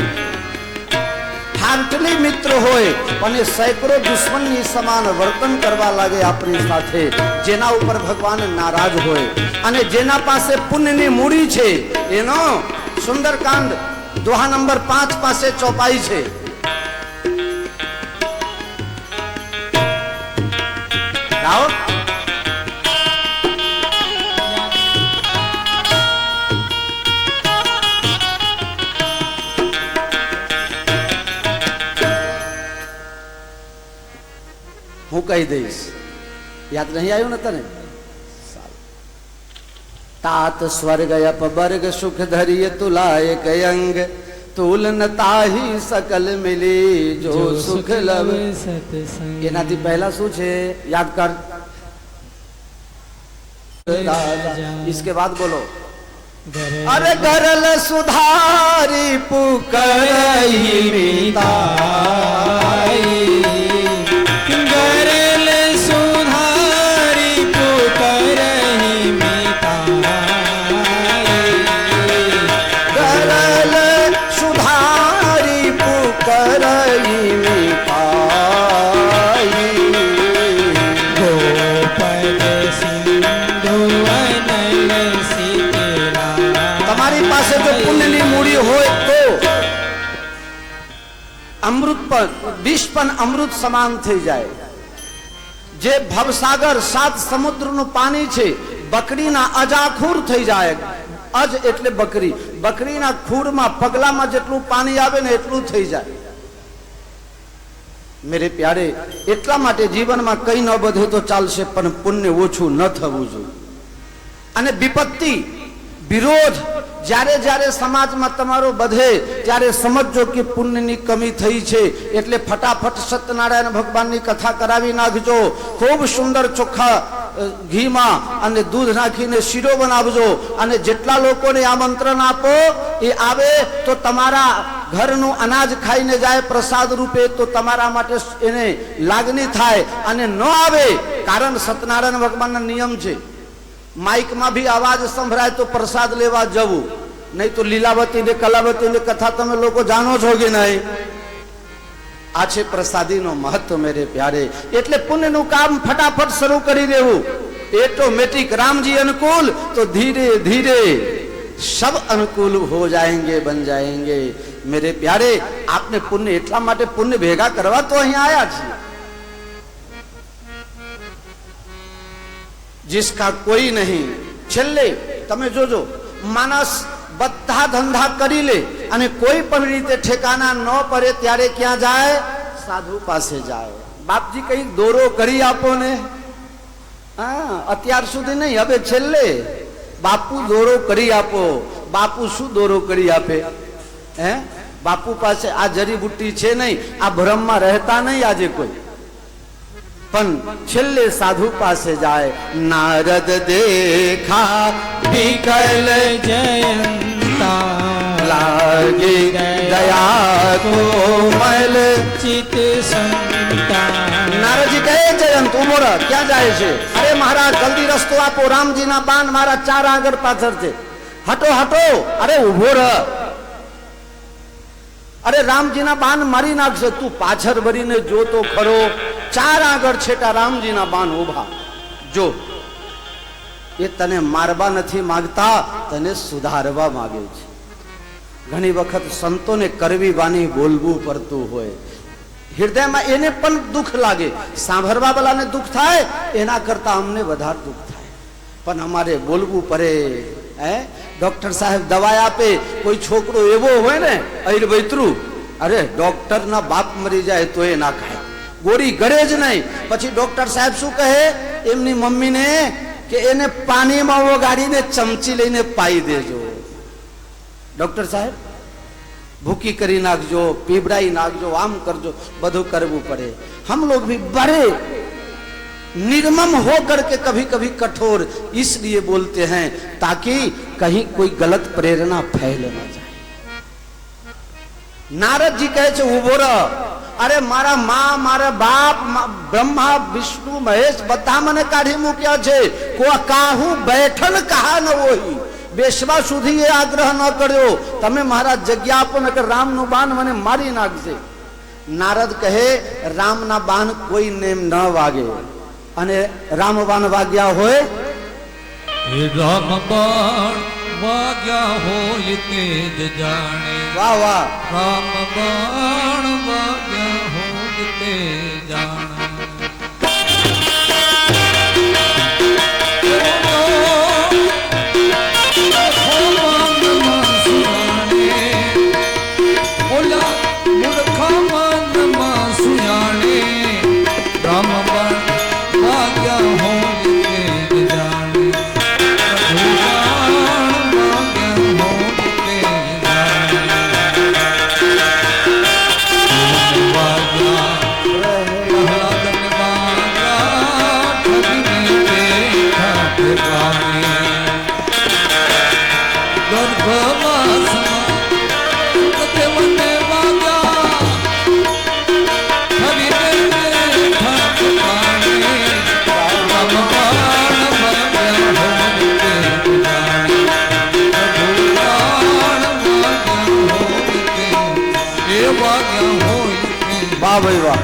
हार्टली मित्र होय पण सैकड़ों दुश्मनी समान वर्तन करवा लागे अपनी साथे जेना ऊपर भगवान नाराज होय अने जेना पासे पुण्य ની મૂડી છે એનો સુંદરકાંડ दोहा नंबर 5 पासे चौपाई छे लाओ हूँ कही दईश याद नहीं आयु न तने तात स्वर्ग अपवर्ग सुख धरिय तुलाय कयंग तुलन ताही सकल मिली जो सुख लब सत्संग एनाथी पहला शू छे याद कर इसके बाद बोलो अरे गरल सुधारी पुकरई मीताई गरल सुधारी पुकरई गरल सुधारी पुकरई मीताई गोपद सिंधु अनल सीतेरा તમારી પાસે જો પુણ્યની મૂડી હોય તો અમૃત પણ વિષ પણ અમૃત સમાન થઈ જાય જે ભવસાગર 7 સમુદ્રનું પાણી છે બકરીના અજાખૂર થઈ જાય અજ એટલે બકરી બકરીના ખૂરમાં પગલામાં જેટલું પાણી આવે ને એટલું થઈ જાય મેરે પ્યારે એટલા માટે જીવનમાં કંઈ ન બધે તો ચાલશે પણ પુણ્ય ઓછું ન થવું જોઈએ અને વિપત્તિ વિરોધ જ્યારે જ્યારે સમાજમાં તમારો બધે ત્યારે સમજો કે પુણ્યની કમી થઈ છે એટલે ફટાફટ સત્યનારાયણ ભગવાનની કથા કરાવી નાખજો ખૂબ સુંદર ચોખ્ખા ઘીમાં અને દૂધ નાખીને શીરો બનાવજો અને જેટલા લોકોને આમંત્રણ આપો એ આવે તો તમારા ઘરનું અનાજ ખાઈને જાય પ્રસાદ રૂપે તો તમારા માટે એને લાગણી થાય અને ન આવે કારણ સત્યનારાયણ ભગવાનનો નિયમ છે માઇકમાં भी आवाज संभળાય तो प्रसाद लेवा जવું नहीं तो लीलावती ने कलावती ने कथा તમે લોકો જાણો છો કે નહીં આ છે પ્રસાદીનો મહત્વ મેરે પ્યારે એટલે પુણ્યનું કામ ફટાફટ શરૂ કરી દેવું ऑटोमेटिक राम जी अनुकूल तो धीरे धीरे सब अनुकूल हो जाएंगे बन जाएंगे मेरे प्यारे आपने पुण्य એટલા માટે પુण्य ભેગા કરવા તો અહીં આયા છીએ जिसका कोई नहीं छेल्ले तमे जोजो मानस बधा धंधा करी ले अने कोई पण रीते ठेकाना न पड़े त्यारे क्या जाए साधु पासे जाए बापजी कई दोरो करी आपो ने हाँ अत्यार सुधी नहीं हवे छेल्ले बापू दोरो करी आपो बापू शू दोरो करी आपे हैं બાપુ પાસે આ જડીબુટ્ટી છે નહીં, આ ભ્રમમાં રહેતા નહીં આજે કોઈ. પણ છેલ્લે સાધુ પાસે જાય. નારદ દેખા વિકલ જયંતા લાગે દયા કોમલ. ચિત સંતા નારદજી કહે જયંત ઉભો રહ, ક્યાં જાય છે? અરે મહારાજ જલ્દી રસ્તો આપો, રામજીના બાણ મારા ચાર આગળ પાછળ છે. હટો હટો, અરે ઉભો રહ, અરે રામજીના બાણ મારી નાખશે. તું પાછળ વળીને જો તો ખરો, ચાર આગળ છેટા રામજીના બાણ ઉભા. જો એ તને મારવા નથી માંગતા, તને સુધારવા માંગે છે. ઘણી વખત સંતોને કરવી વાણી બોલવું પડતું હોય, હૃદયમાં એને પણ દુઃખ લાગે, સાંભળવા વાળાને દુઃખ થાય, એના કરતા અમને વધારે દુઃખ થાય, પણ અમારે બોલવું પડે. હે ડોક્ટર સાહેબ દવા આપે, કોઈ છોકરો એવો હોય ને અઈરવૈતરું, અરે ડોક્ટર ના બાપ મરી જાય તો એ ના ખાય, ગોળી ગળે જ નહીં. પછી ડોક્ટર સાહેબ શું કહે એમની મમ્મીને કે એને પાણીમાં ઓગાળીને ચમચી લઈને પાઈ દેજો. ડોક્ટર સાહેબ ભૂકી કરી નાખજો, પીબડાઈ નાખજો, આમ કરજો, બધું કરવું પડે. हम लोग भी बड़े निर्मम होकर के कभी कभी कठोर इसलिए बोलते हैं ताकि कहीं कोई गलत प्रेरणा फैल ना जाए. नारद जी कहे छे उभो रह, अरे मारा माँ मारा बाप ब्रह्मा विष्णु महेश बधा मने काढ़ी मूक्या छे, को काहू बैठन कहा न वही बेसवा सुधी ये आग्रह न कर्यो, तमे महाराज जग्या आपो नकर राम नु बाण मने मारी नाखशे. नारद कहे राम ना बाण कोई नेम न वागे, अने राम बाण वाग्या होय, राम बाण वाग्या होय तेज जाने. वाह वाह, राम बाण वाग्या होय तेज जाने. वाह भाई वाह,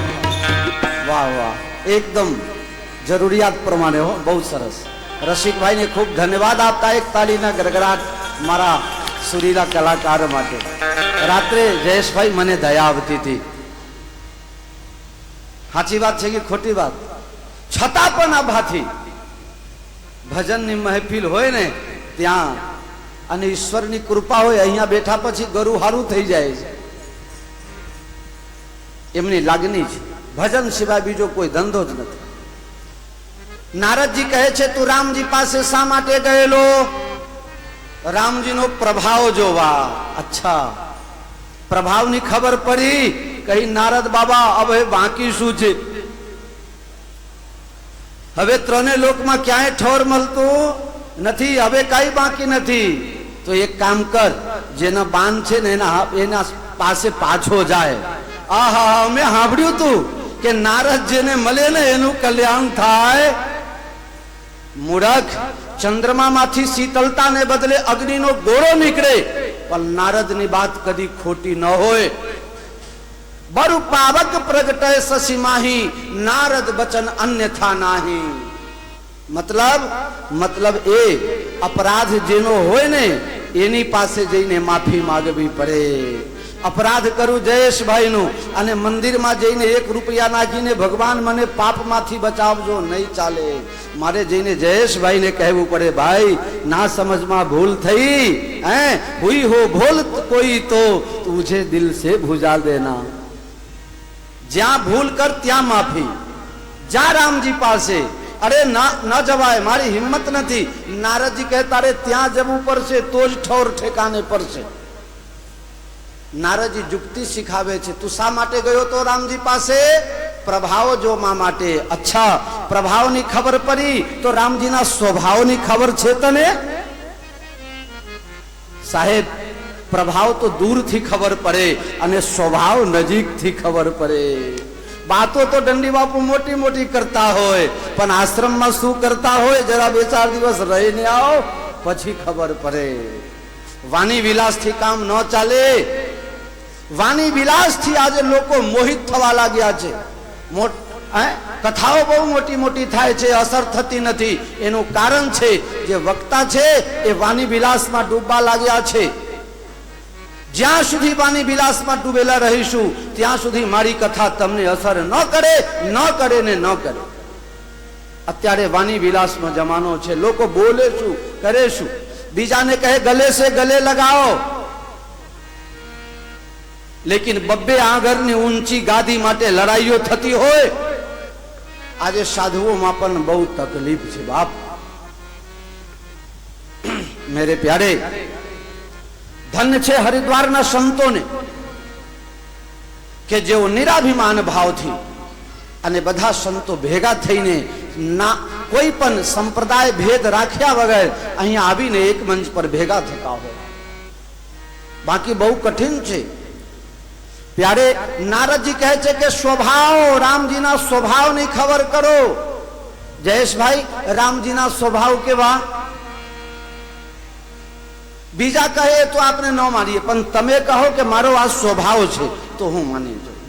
वाह वाह, एकदम જરૂરિયાત પ્રમાણે હો, બહુ સરસ. રસિકભાઈ ને ખૂબ ધન્યવાદ આપતા એક તાળીના ગરગડાટ મારા સુરીલા કલાકાર માટે. રાત્રે જયેશભાઈ મને દયા આવતી હતી, સાચી વાત છે કે ખોટી વાત, છતાં પણ આ ભાથી ભજનની મહેફિલ હોય ને ત્યાં અને ઈશ્વરની કૃપા હોય, અહીંયા બેઠા પછી ગરુ હારું થઈ જાય છે, એમની લાગણી છે. ભજન સિવાય બીજો કોઈ ધંધો જ નથી. નારદજી કહે છે તું રામજી પાસે શા માટે ગયેલો? રામજીનો પ્રભાવ જોવા. અચ્છા, પ્રભાવની ખબર પડી, કહી નારદ બાબા હવે બાકી શું છે? હવે ત્રણે લોકમાં ક્યાંય ઠોર મળતું નથી, હવે કઈ બાકી નથી. તો એક કામ કર, જેના બાન છે ને એના પાસે પાછો જાય. આહા, અમે સાંભળ્યું તું કે નારદ જેને મળે ને એનું કલ્યાણ થાય. મૂર્ખ, ચંદ્રમામાંથી શીતળતાને બદલે અગ્નિનો ગોળો નીકળે, પણ નારદની વાત કદી ખોટી ન હોય. બરુ પાવક પ્રગટે શશી માહી, નારદ બચન અન્યથા નાહી. મતલબ એ અપરાધ જેનો હોય ને એની પાસે જઈને માફી માંગવી પડે. અપરાધ કરું જયેશભાઈ નું અને મંદિરમાં જઈને 1 રૂપિયા નાખીને ભગવાન મને પાપમાંથી બચાવજો, નહીં ચાલે. મારે જઈને જયેશભાઈને કહેવું પડે, ભાઈ ના સમજમાં ભૂલ થઈ, હે હુઈ હો ભૂલ કોઈ તો તુझे દિલ સે ભુજા દેના. જ્યાં ભૂલ કર ત્યાં માફી. જા રામજી પાસે. અરે ન જવાય, મારી હિંમત નથી. નારદજી કહે તારે ત્યાં જવું પડશે તો જ ઠોર ઠેકાને પડશે. નારદજી યુક્તિ શીખાવે છે. તું શા માટે ગયો તો રામજી પાસે? પ્રભાવ જોવા માટે. અચ્છા, પ્રભાવની ખબર પડી તો રામજીના સ્વભાવની ખબર છે તને? સાહેબ, પ્રભાવ તો દૂરથી ખબર પડે અને સ્વભાવ નજીકથી ખબર પડે. વાતો તો દંડી બાપુ મોટી મોટી કરતા હોય, પણ આશ્રમમાં શું કરતા હોય જરા 2-4 દિવસ રહીને આવો પછી ખબર પડે. વાણી વિલાસથી કામ ન ચાલે. વાણી વિલાસથી આજે લોકો મોહિત થવા લાગ્યા છે. કથાઓ બહુ મોટી મોટી થાય છે, અસર થતી નથી. એનું કારણ છે જે વક્તા છે એ વાણી વિલાસમાં ડૂબવા લાગ્યા છે. જ્યાં સુધી વાણી વિલાસમાં ડૂબેલા રહીશું ત્યાં સુધી મારી કથા તમને અસર ન કરે ને ન કરે. અત્યારે વાણી વિલાસનો જમાનો છે. લોકો બોલે શું, કરે શું? બીજાને કહે ગલે સે ગલે લગાઓ, લેકિન બબ્બે આંગરની ઊંચી ગાદી માટે લડાઈઓ થતી હોય. આજે સાધુઓમાં પણ બહુ તકલીફ છે બાપ. મેરે પ્યારે, ધન્ય છે હરિદ્વારના સંતોને કે જેઓ નિરાભિમાન ભાવથી અને બધા સંતો ભેગા થઈને ના કોઈ પણ સંપ્રદાય ભેદ રાખ્યા વગર અહીંયા આવીને એક મંચ પર ભેગા થતા હોય. બાકી બહુ કઠિન છે. प्यारे नारद जी कहे छे के स्वभाव, रामजी ना स्वभाव नहीं खबर करो. जयेश भाई, रामजी ना स्वभाव केवा? बीजा कहे तो आपने न मानिए, पण तमे कहो के मारो आ स्वभाव छे तो हूँ मानी जाऊं.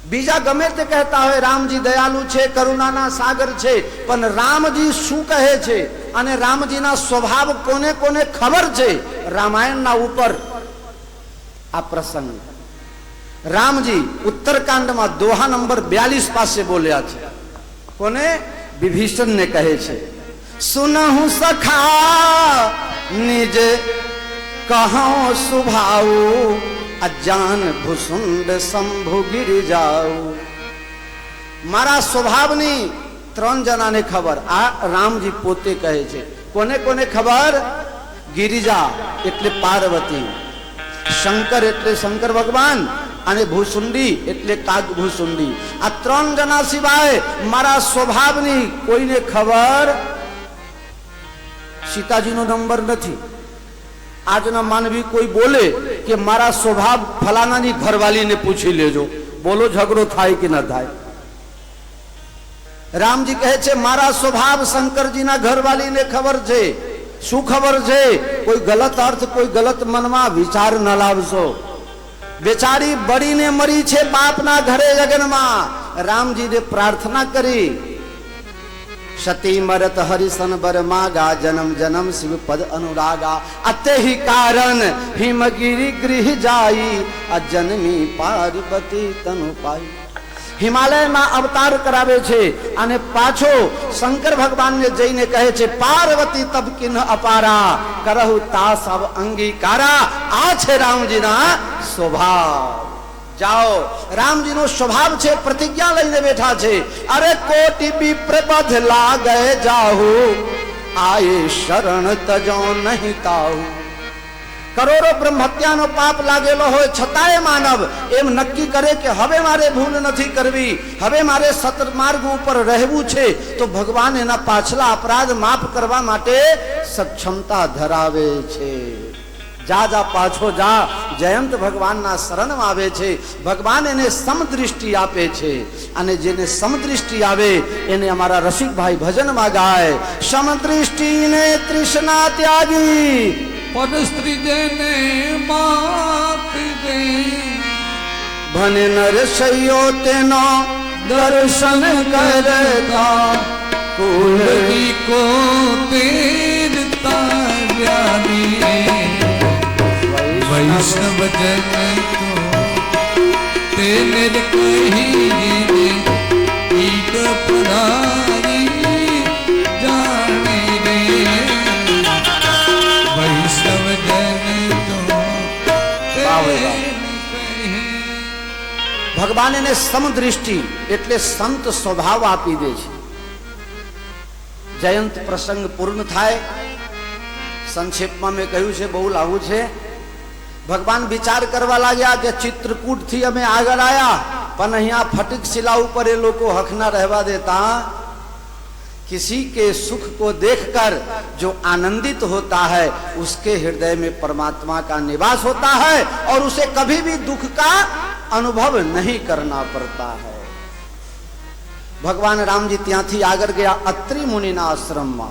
बीजा गमे ते कहता है रामजी दयालु छे, करुणाना सागर छे, पण रामजी शू कहे छे अने रामजी ना स्वभाव कोने कोने खबर छे? रामायण ना ऊपर आ प्रसंग. रामजी उत्तरकांड में दोहा नंबर 42 पासे बोल्या छे. कोने? विभीषण ने कहे छे, सुनहु सखा निज कहो सुभाव, अजान भुसुंड शंभु गिरि जाऊ. मारा स्वभावनी 3 जनाने खबर. आ रामजी पोते कहे छे. कोने कोने खबर? गिरिजा एटले पार्वती, शंकर एटले शंकर भगवान અને ભૂસુંડી એટલે કાગ ભૂસુંડી. આ 3 જણા સિવાય મારા સ્વભાવની કોઈને ખબર. સીતાજીનો નંબર નથી. આજના માનવી કોઈ બોલે કે મારા સ્વભાવ ફલાનાની ઘરવાલીને પૂછી લેજો, બોલો ઝઘડો થાય કે ન થાય. રામજી કહે છે મારા સ્વભાવ શંકરજીના ઘરવાલીને ખબર છે. શું ખબર છે? કોઈ ગલત અર્થ, કોઈ ગલત મનમાં વિચાર ન લાવશો. बेचारी बड़ी ने मरी छे बाप ना घरे जगन में. रामजी ने प्रार्थना करी, सती मरत हरिसन बर मागा, जन्म जन्म शिव पद अनुरागा. अते ही कारण हिमगिरी गृह जाई, अजन्मी पार्वती तनु पाई. हिमालय में अवतार करावे छे अने पाछो शंकर भगवान ने जईने कहे छे पार्वती तब किन अपारा, करहु तास अब अंगीकारा. आ छे रामजी ना स्वभाव. जाओ, रामजी नो स्वभाव छे. प्रतिज्ञा लईने बैठा छे. अरे कोटि विप्र पद लागे जाहू, आए शरण तजो नहीं ताऊ. करोड़ो ब्रह्महत्यानो पाप लागेलो होय छतांय मानव एम नक्की करे के हवे मारे भूल नहीं करवी, हवे मारे सतमार्ग ऊपर रहेवू छे, तो भगवान एना पाछला अपराध माफ करवा माटे सक्षमता धरावे छे. जा जा पाछो जा. जयंत भगवान ना शरण में आवे छे. भगवान एने समदृष्टि आपे छे अने जेने समदृष्टि आवे एने अमारा रसिक भाई भजन में गाय. समदृष्टि ने तृष्णा त्यागी, पद स्त्री देने मात दे, भने नर सयो तेनो दर्शन करता, कुलगी को तीरता ज्ञानी, वैष्णव जन को तेरे कही ईट पुरानी जाने रे. वैष्णव जन को तेरे कही. भगवान ने समदृष्टि एटले संत स्वभाव आपी दे छे. जयंत प्रसंग पूर्ण थाय. संक्षेप में मैं कहूं छे, बहु लावू छे. ભગવાન વિચાર કરવા લાગ્યા કે ચિત્રકૂટ થી અમે આગળ આયા, પણ અહીંયા ફટિક शिला ऊपर ये लोग को हक ना रहवा देता। किसी के सुख को देखकर जो आनंदित होता है उसके हृदय में परमात्मा का निवास होता है और उसे कभी भी दुख का अनुभव नहीं करना पड़ता है। भगवान राम जी ત્યાંથી આગળ ગયા અત્રિ મુનિના આશ્રમમાં।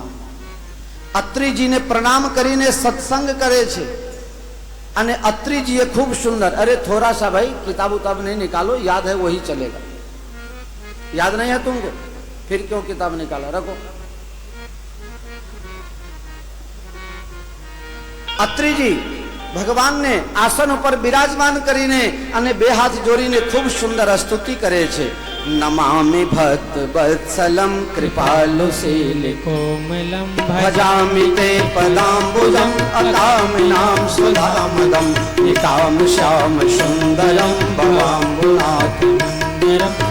અત્રિજીને પ્રણામ કરીને સત્સંગ કરે છે અને અત્રિજીએ ખૂબ સુંદર, अरे थोड़ा सा भाई किताब उताब नहीं निकालो, याद है वही चलेगा। याद नहीं है तुमको, फिर क्यों किताब निकाला, रखो। અત્રિજી ભગવાનને આસન ઉપર બિરાજમાન કરીને અને બે હાથ જોડીને ખૂબ સુંદર સ્તુતિ કરે છે। नमामि भक्त वत्सलम कृपालु शील कोमलम भजामि ते पदाम्बुजम अकामिनां सुधामदम निकाम श्याम सुंदरम भवाम्बुनाथं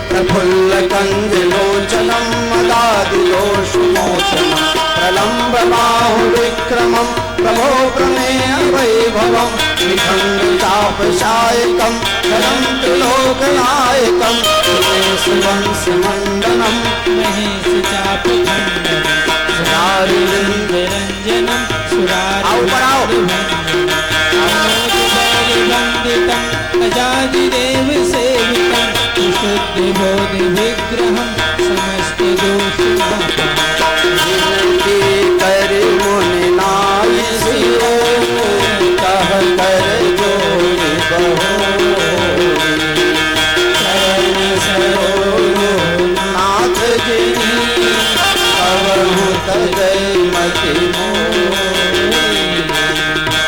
प्रफुल्ल कंजलोचनम मदादिदोषमोचनम प्रलम्ब बाहु विक्रमम प्रभो प्रमेय वैभवम निखंडितापशायकम करम त्रिलोकनायकम वंशमंडनम महेश चाप खंडनम सुरारिरंजनम वंदितम अजादिदेव सेवितम शुद्ध बोधि विग्रहम समस्त दोष विनती कर मुनि नाय सिरो कह कर जोड़ चरण सरोज नाथ जी कवहु तजय मति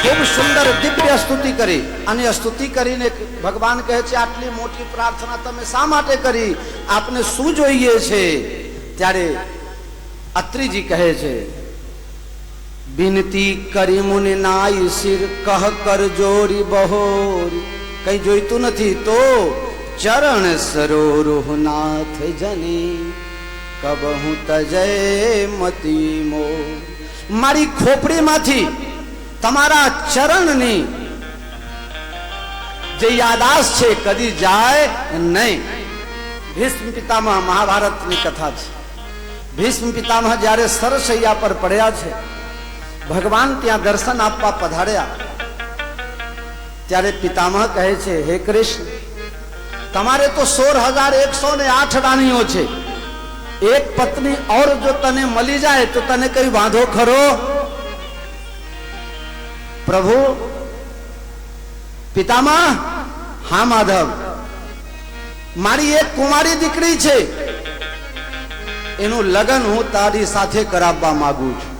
खूब सुंदर दिव्य स्तुति કરી અને સ્તુતિ કરીને ભગવાન કહે છે આટલી મોટી પ્રાર્થના તમે શા માટે કરી, આપને શું જોઈએ છે? ત્યારે અત્રિજી કહે છે વિનતી કરી મુનિ નાય શિર કહ કર જોરી બહોરી, કઈ જોઈતું નથી તો ચરણ સરોરુહ નાથ જની કબહુ તજય મતિ મો। મારી ખોપડીમાંથી તમારા ચરણની જે યાદાશ છે કદી જાય નહીં। ભીષ્મ પિતામહ મહાભારતની કથા છે। ભીષ્મ પિતામહ જ્યારે સરસૈયા પર પડ્યા છે, ભગવાન ત્યાં દર્શન આપવા પધાર્યા, ત્યારે પિતામહ કહે છે હે કૃષ્ણ, તમારે તો 16,108 રાણીઓ છે, એક પત્ની और જો તને મળી જાય તો તને કઈ વાંધો ખરો? પ્રભુ પિતામહ, હા માધવ, મારી એક કુમારી દીકરી છે, એનું લગ્ન હું તારી સાથે કરાવવા માંગુ છું।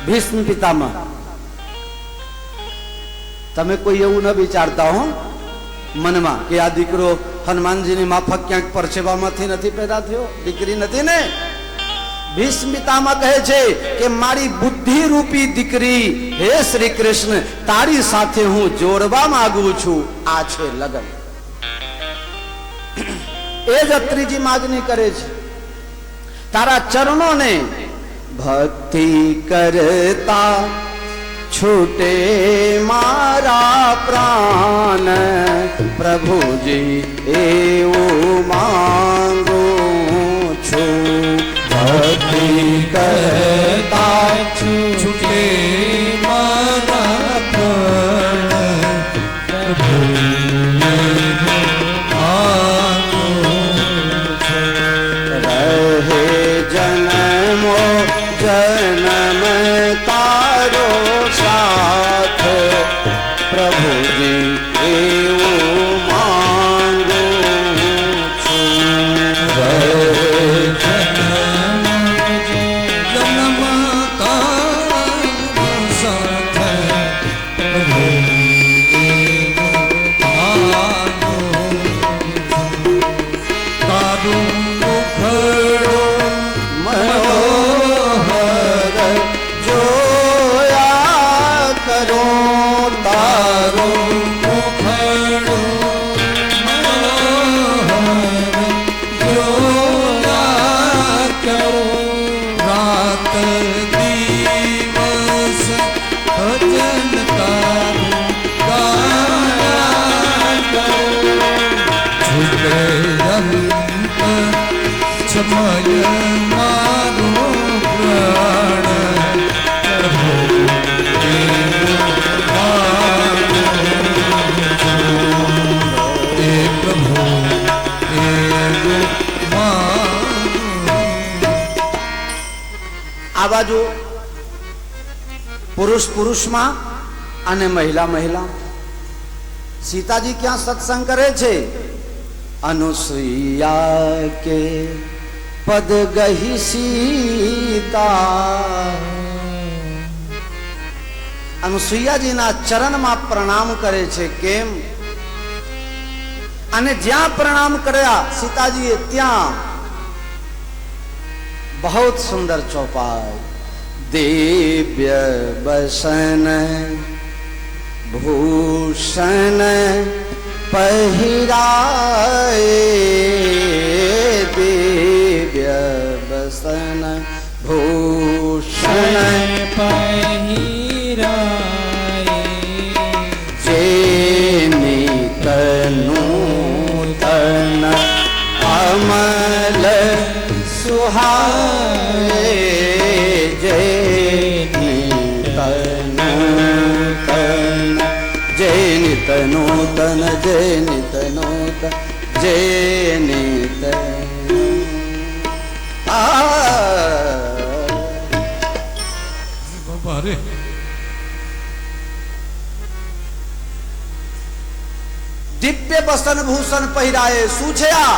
ભીષ્મ પિતામહ, તમે કોઈ એવું ન વિચારતા હો મનમાં કે આ દીકરો હનુમાનજીની માફક ક્યાંક પરસેવામાંથી નથી પેદા થયો, દીકરી નથી ને। ભીષ્મ પિતામહ કહે છે કે મારી બુદ્ધિ રૂપી દીકરી હે શ્રી કૃષ્ણ તારી સાથે હું જોડવા માંગુ છું, આ છે લગ્ન। એ જ અત્રિજી માગણી કરે છે તારા ચરણોને ભક્તિ કરતા छूटे मारा प्राण प्रभुजी एवं मांगो छू भक्ति करता छूटे मारा प्राण प्रभु रहे जन्मो जन्म तारो साथ प्रभु जी एवं मांगो छू जन्म तारो મારો પ્રાણ પ્રભુ એ પ્રભુ આ બાજુ પુરુષ પુરુષમાં અને મહિલા મહિલા. સીતાજી ક્યાં સત્સંગ કરે છે? अनुसुईया के पद गही सीता. अनुसुईयाजीના ચરણમાં પ્રણામ કરે છે. કેમ? અને જ્યાં પ્રણામ કર્યા સીતાજીએ ત્યાં बहुत सुंदर चौपाई. दिव्य बसन भूषण पहिराए, दिव्य बसन भूषण पहिराए, जेनि तनूतन अमल सुहाए, जेनि तनूतन, जेनि तनूतन, जेनि तनूतन, जेनि બાપા રે દિવ્ય બસન ભૂષણ પહેરાય. શું છે આ?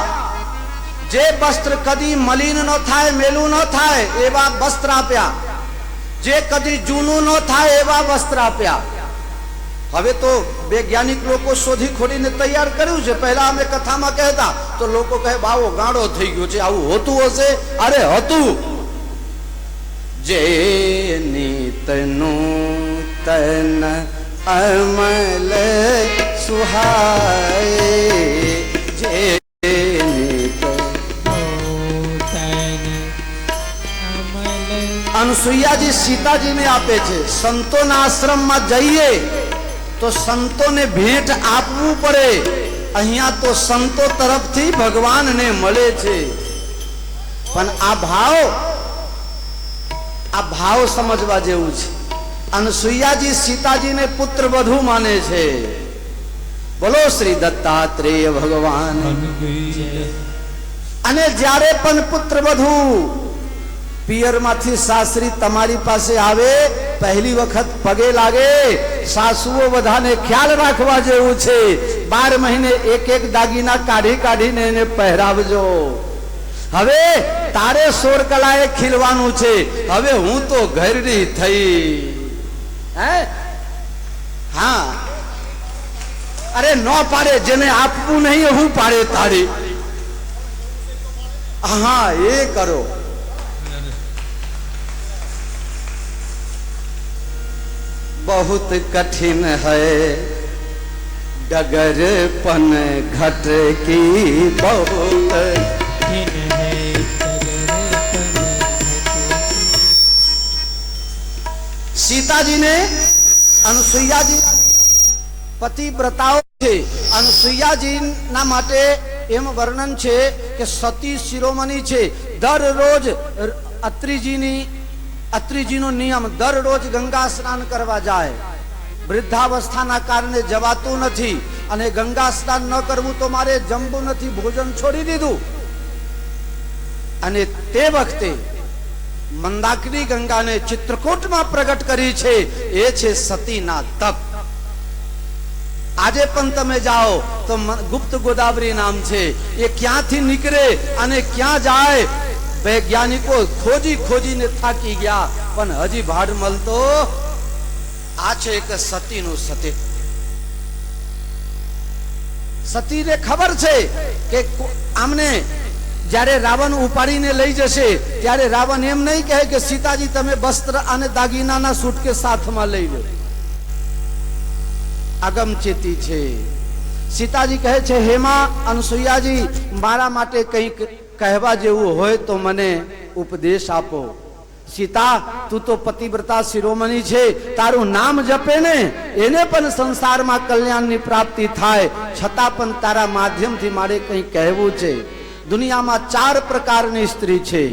જે વસ્ત્ર કદી મલિન ન થાય, મેલું ન થાય એવા વસ્ત્ર આપ્યા. જે કદી જૂનું ન થાય એવા વસ્ત્ર આપ્યા. હવે તો વૈજ્ઞાનિક લોકો શોધી ખોડીને તૈયાર કર્યું છે. પહેલા અમે કથામાં કહેતા તો લોકો કહે બાવો ગાંડો થઈ ગયો છે, આવું હોતું હશે? અરે હતું. જે નિતનું તન અમલ સુહાય, જે અનસુઈયાજી સીતાજીને આપે છે. સંતોના આશ્રમમાં જઈએ તો સંતોને ભેટ આપવું પડે. અહીંયા તો સંતો તરફથી ભગવાનને મળે છે. પણ આ ભાવ સમજવા જેવું છે. અનસુઈયાજી સીતાજીને પુત્ર વધુ માને છે. બોલો શ્રી દત્તાત્રેય ભગવાન. અને જ્યારે પણ પુત્ર વધુ પિયરમાંથી સાસરી તમારી પાસે આવે, પહેલી વખત પગે લાગે. સાસુઓ બધાને ખ્યાલ રાખવા જેવું છે. 12 મહિને એક એક દાગીના કાઢી કાઢીને એને પહેરાવજો. હવે તારે 16 કલાએ ખીલવાનું છે. હવે હું તો ઘરડી થઈ. હે હા, અરે ન પાડે જેને આપવું નહીં હું પાડે તારી. હા એ કરો. बहुत कठिन है डगर पन घट की, बहुत सीताजी ने अनुसुईयाजी પતિવ્રતાઓ છે. અનસુઈયાજી ના માટે એમ વર્ણન છે કે સતી શિરોમણી છે. દરરોજ અત્રિજીનો નિયમ, દરરોજ ગંગા સ્નાન કરવા જાય. વૃદ્ધાવસ્થાના કારણે જવાતું નથી અને ગંગા સ્નાન ન કરવું તો મારે જમવું નથી, ભોજન છોડી દીધું. અને તે વખતે મંદાકિની ગંગાને ચિત્રકૂટમાં પ્રગટ કરી છે. એ છે સતીના તપ. આજે પણ તમે જાઓ તો ગુપ્ત ગોદાવરી નામ છે. એ ક્યાંથી નીકળે અને ક્યાં જાય વૈજ્ઞાનિકો ખોજી ખોજીને થાકી ગયા, પણ હજી ભાડ મળતો. આ છે એક સતીનું સતી. સતીને ખબર છે કે આમને જ્યારે રાવણ ઉપાડીને લઈ જશે ત્યારે રાવણ એમ નહીં કહે કે સીતાજી તમે વસ્ત્ર અને દાગીનાના સુટકેસ સાથમાં લઈ લો. અગમચેતી છે. સીતાજી કહે છે હેમા અનસુઈયાજી, મારા માટે કંઈક કહેવા જેવું હોય તો મને ઉપદેશ આપો. સીતા, તું તો પતિવ્રતા શિરોમણી છે, તારું નામ જપે ને એને પણ સંસારમાં કલ્યાણની પ્રાપ્તિ થાય. છતાં પણ તારા માધ્યમથી મારે કંઈ કહેવું છે. દુનિયામાં 4 પ્રકારની સ્ત્રી છે.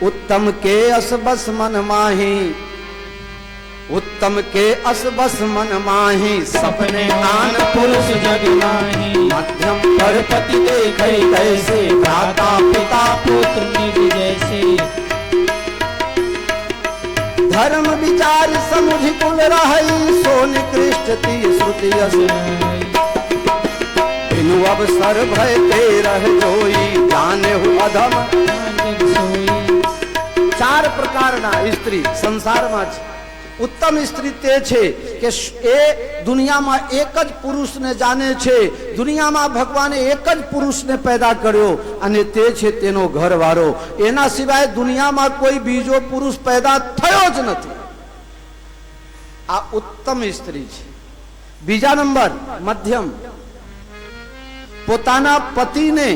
ઉત્તમ કે અસબસ મન માહી, उत्तम के असबस मन माही, सपने आन पुरुष जग माही. मध्यम पर पति देखे कैसे, भ्राता पिता पुत्र निज जैसे. धर्म विचार समुझ कुल रही, सो निकृष्ट ती श्रुति अस. बिनु अवसर भय ते रह जोई, जाने हु अधम. 4 પ્રકારના સ્ત્રી સંસારમાં છે. ઉત્તમ સ્ત્રી તે છે કે એ દુનિયામાં એક જ પુરુષને જાણે છે. દુનિયામાં ભગવાને એક જ પુરુષને પેદા કર્યો અને તે છે તેનો ઘરવાળો. એના સિવાય દુનિયામાં કોઈ બીજો પુરુષ પેદા થયો જ નથી. આ ઉત્તમ સ્ત્રી છે. બીજા નંબર મધ્યમ, પોતાના પતિને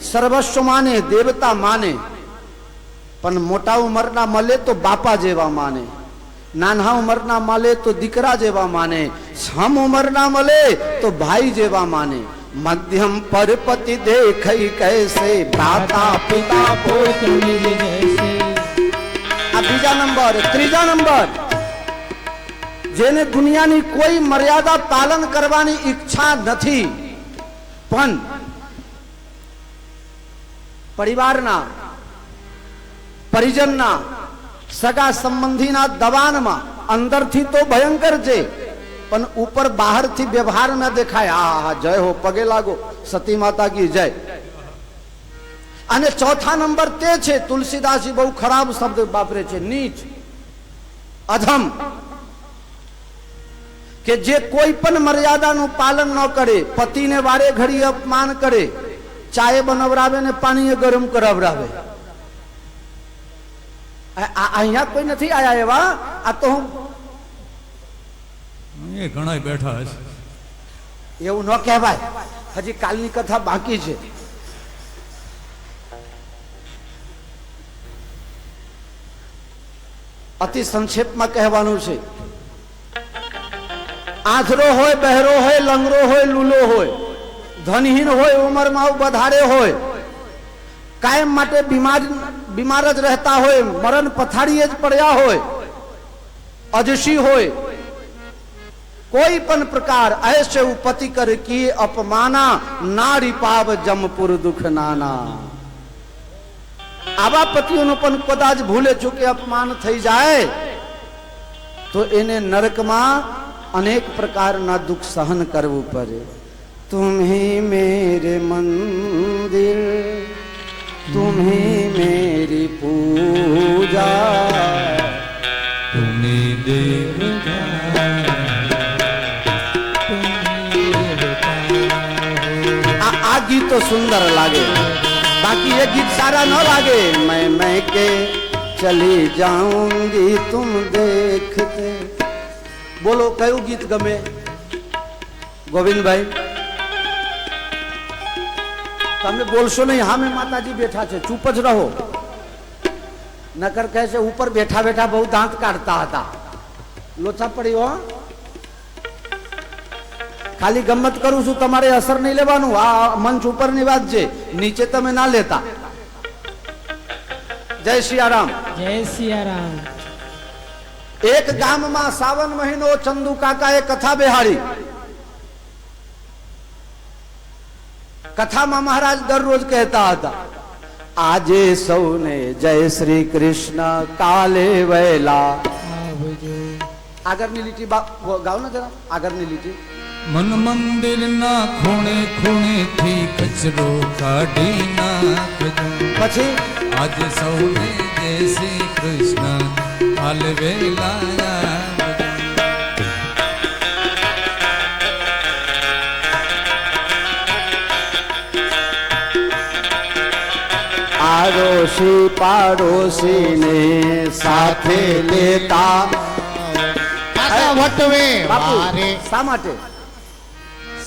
સર્વસ્વ માને, દેવતા માને, પણ મોટા ઉંમરના મળે તો બાપા જેવા માને, નાના ઉંમરના મળે તો દીકરા જેવા માને, સમ ઉંમરના મળે તો ભાઈ જેવા માને. મધ્યમ પર પતિ દેખઈ કૈસે, ભ્રાતા પિતા પુત્ર નિજ જૈસે. આ બીજા નંબર. ત્રીજા નંબર, જેને દુનિયાની કોઈ મર્યાદા પાલન કરવાની ઈચ્છા નથી, પણ પરિવારના, પરિજનના, સગા સંબંધીના દબાણમાં અંદરથી તો ભયંકર છે, પણ ઉપર બહારથી વ્યવહારમાં દેખાય આ જય હો, પગે લાગો, સતી માતા કી જય. અને ચોથા નંબર તે છે, તુલસીદાસજી બહુ ખરાબ શબ્દ વાપરે છે, નીચ, અધમ, કે જે કોઈ પણ મર્યાદાનું પાલન ન કરે, પતિને વારે ઘડી અપમાન કરે, ચાય બનાવરાવે ને પાણી ગરમ કરાવરાવે. અહીંયા કોઈ નથી આયા એવા. આ તો એ ઘણા બેઠા હશે. એવું ન કહેવાય, હજી કાલની કથા બાકી છે. અતિ સંક્ષેપમાં કહેવાનું છે. આંધળો હોય, બહેરો હોય, લંગડો હોય, લૂલો હોય, ધનહીન હોય, ઉંમરમાં વધારે હોય, કાયમ માટે બીમાર જ રહેતા હોય, મરણ પથારીએ જ પડ્યા હોય, અજસી હોય, કોઈ પણ પ્રકાર ऐसे उपति कर किए अपमाना, नारी पाव जमपुर दुख नाना. આવા પતિઓનો પણ કદાચ ભૂલે ચૂકે અપમાન થઈ જાય તો એને નરકમાં અનેક પ્રકારના દુઃખ સહન કરવું પડે. તુમ્હી મેરે મંદિર, तुम्ही मेरी पूजा, तुम्ही देवता, આ ગીત તો સુંદર લાગે, બાકી ये गीत सारा न लागे. मैं के चली जाऊंगी तुम देखते. बोलो કયું ગીત ગમે ગોવિંદભાઈ? તમે બોલશો નહીં, હા મેં માતાજી બેઠા છે, ચૂપ જ રહો. નકર કહે છે ઉપર બેઠા બેઠા બહુ દાંત કાઢતા હતા. લોચા પડી હો. ખાલી ગમત કરું છું, તમારે અસર નહીં લેવાનું. આ મંચ ઉપરની વાત છે, નીચે તમે ના લેતા. જય સિયારામ. જય સિયારામ. એક ગામમાં સાવન મહિનો ચંદુ કાકાએ કથા બેહાડી. કથામાં મહારાજ દરરોજ કહેતા હતા, આજે સૌને જય શ્રી કૃષ્ણ, કાલે વહેલા આવજો. આગળની લીટી ગાઓ ને જરા, આગળની લીટી. મન મંદિર ના ખૂણે ખૂણે થી કચરો કાઢી નાખજો. પછી આજે સૌને જય શ્રી કૃષ્ણ, કાલ વેલા આડોશી પાડોશી ને સાથે લેતા. વટવે બાપુ, વારે શા માટે,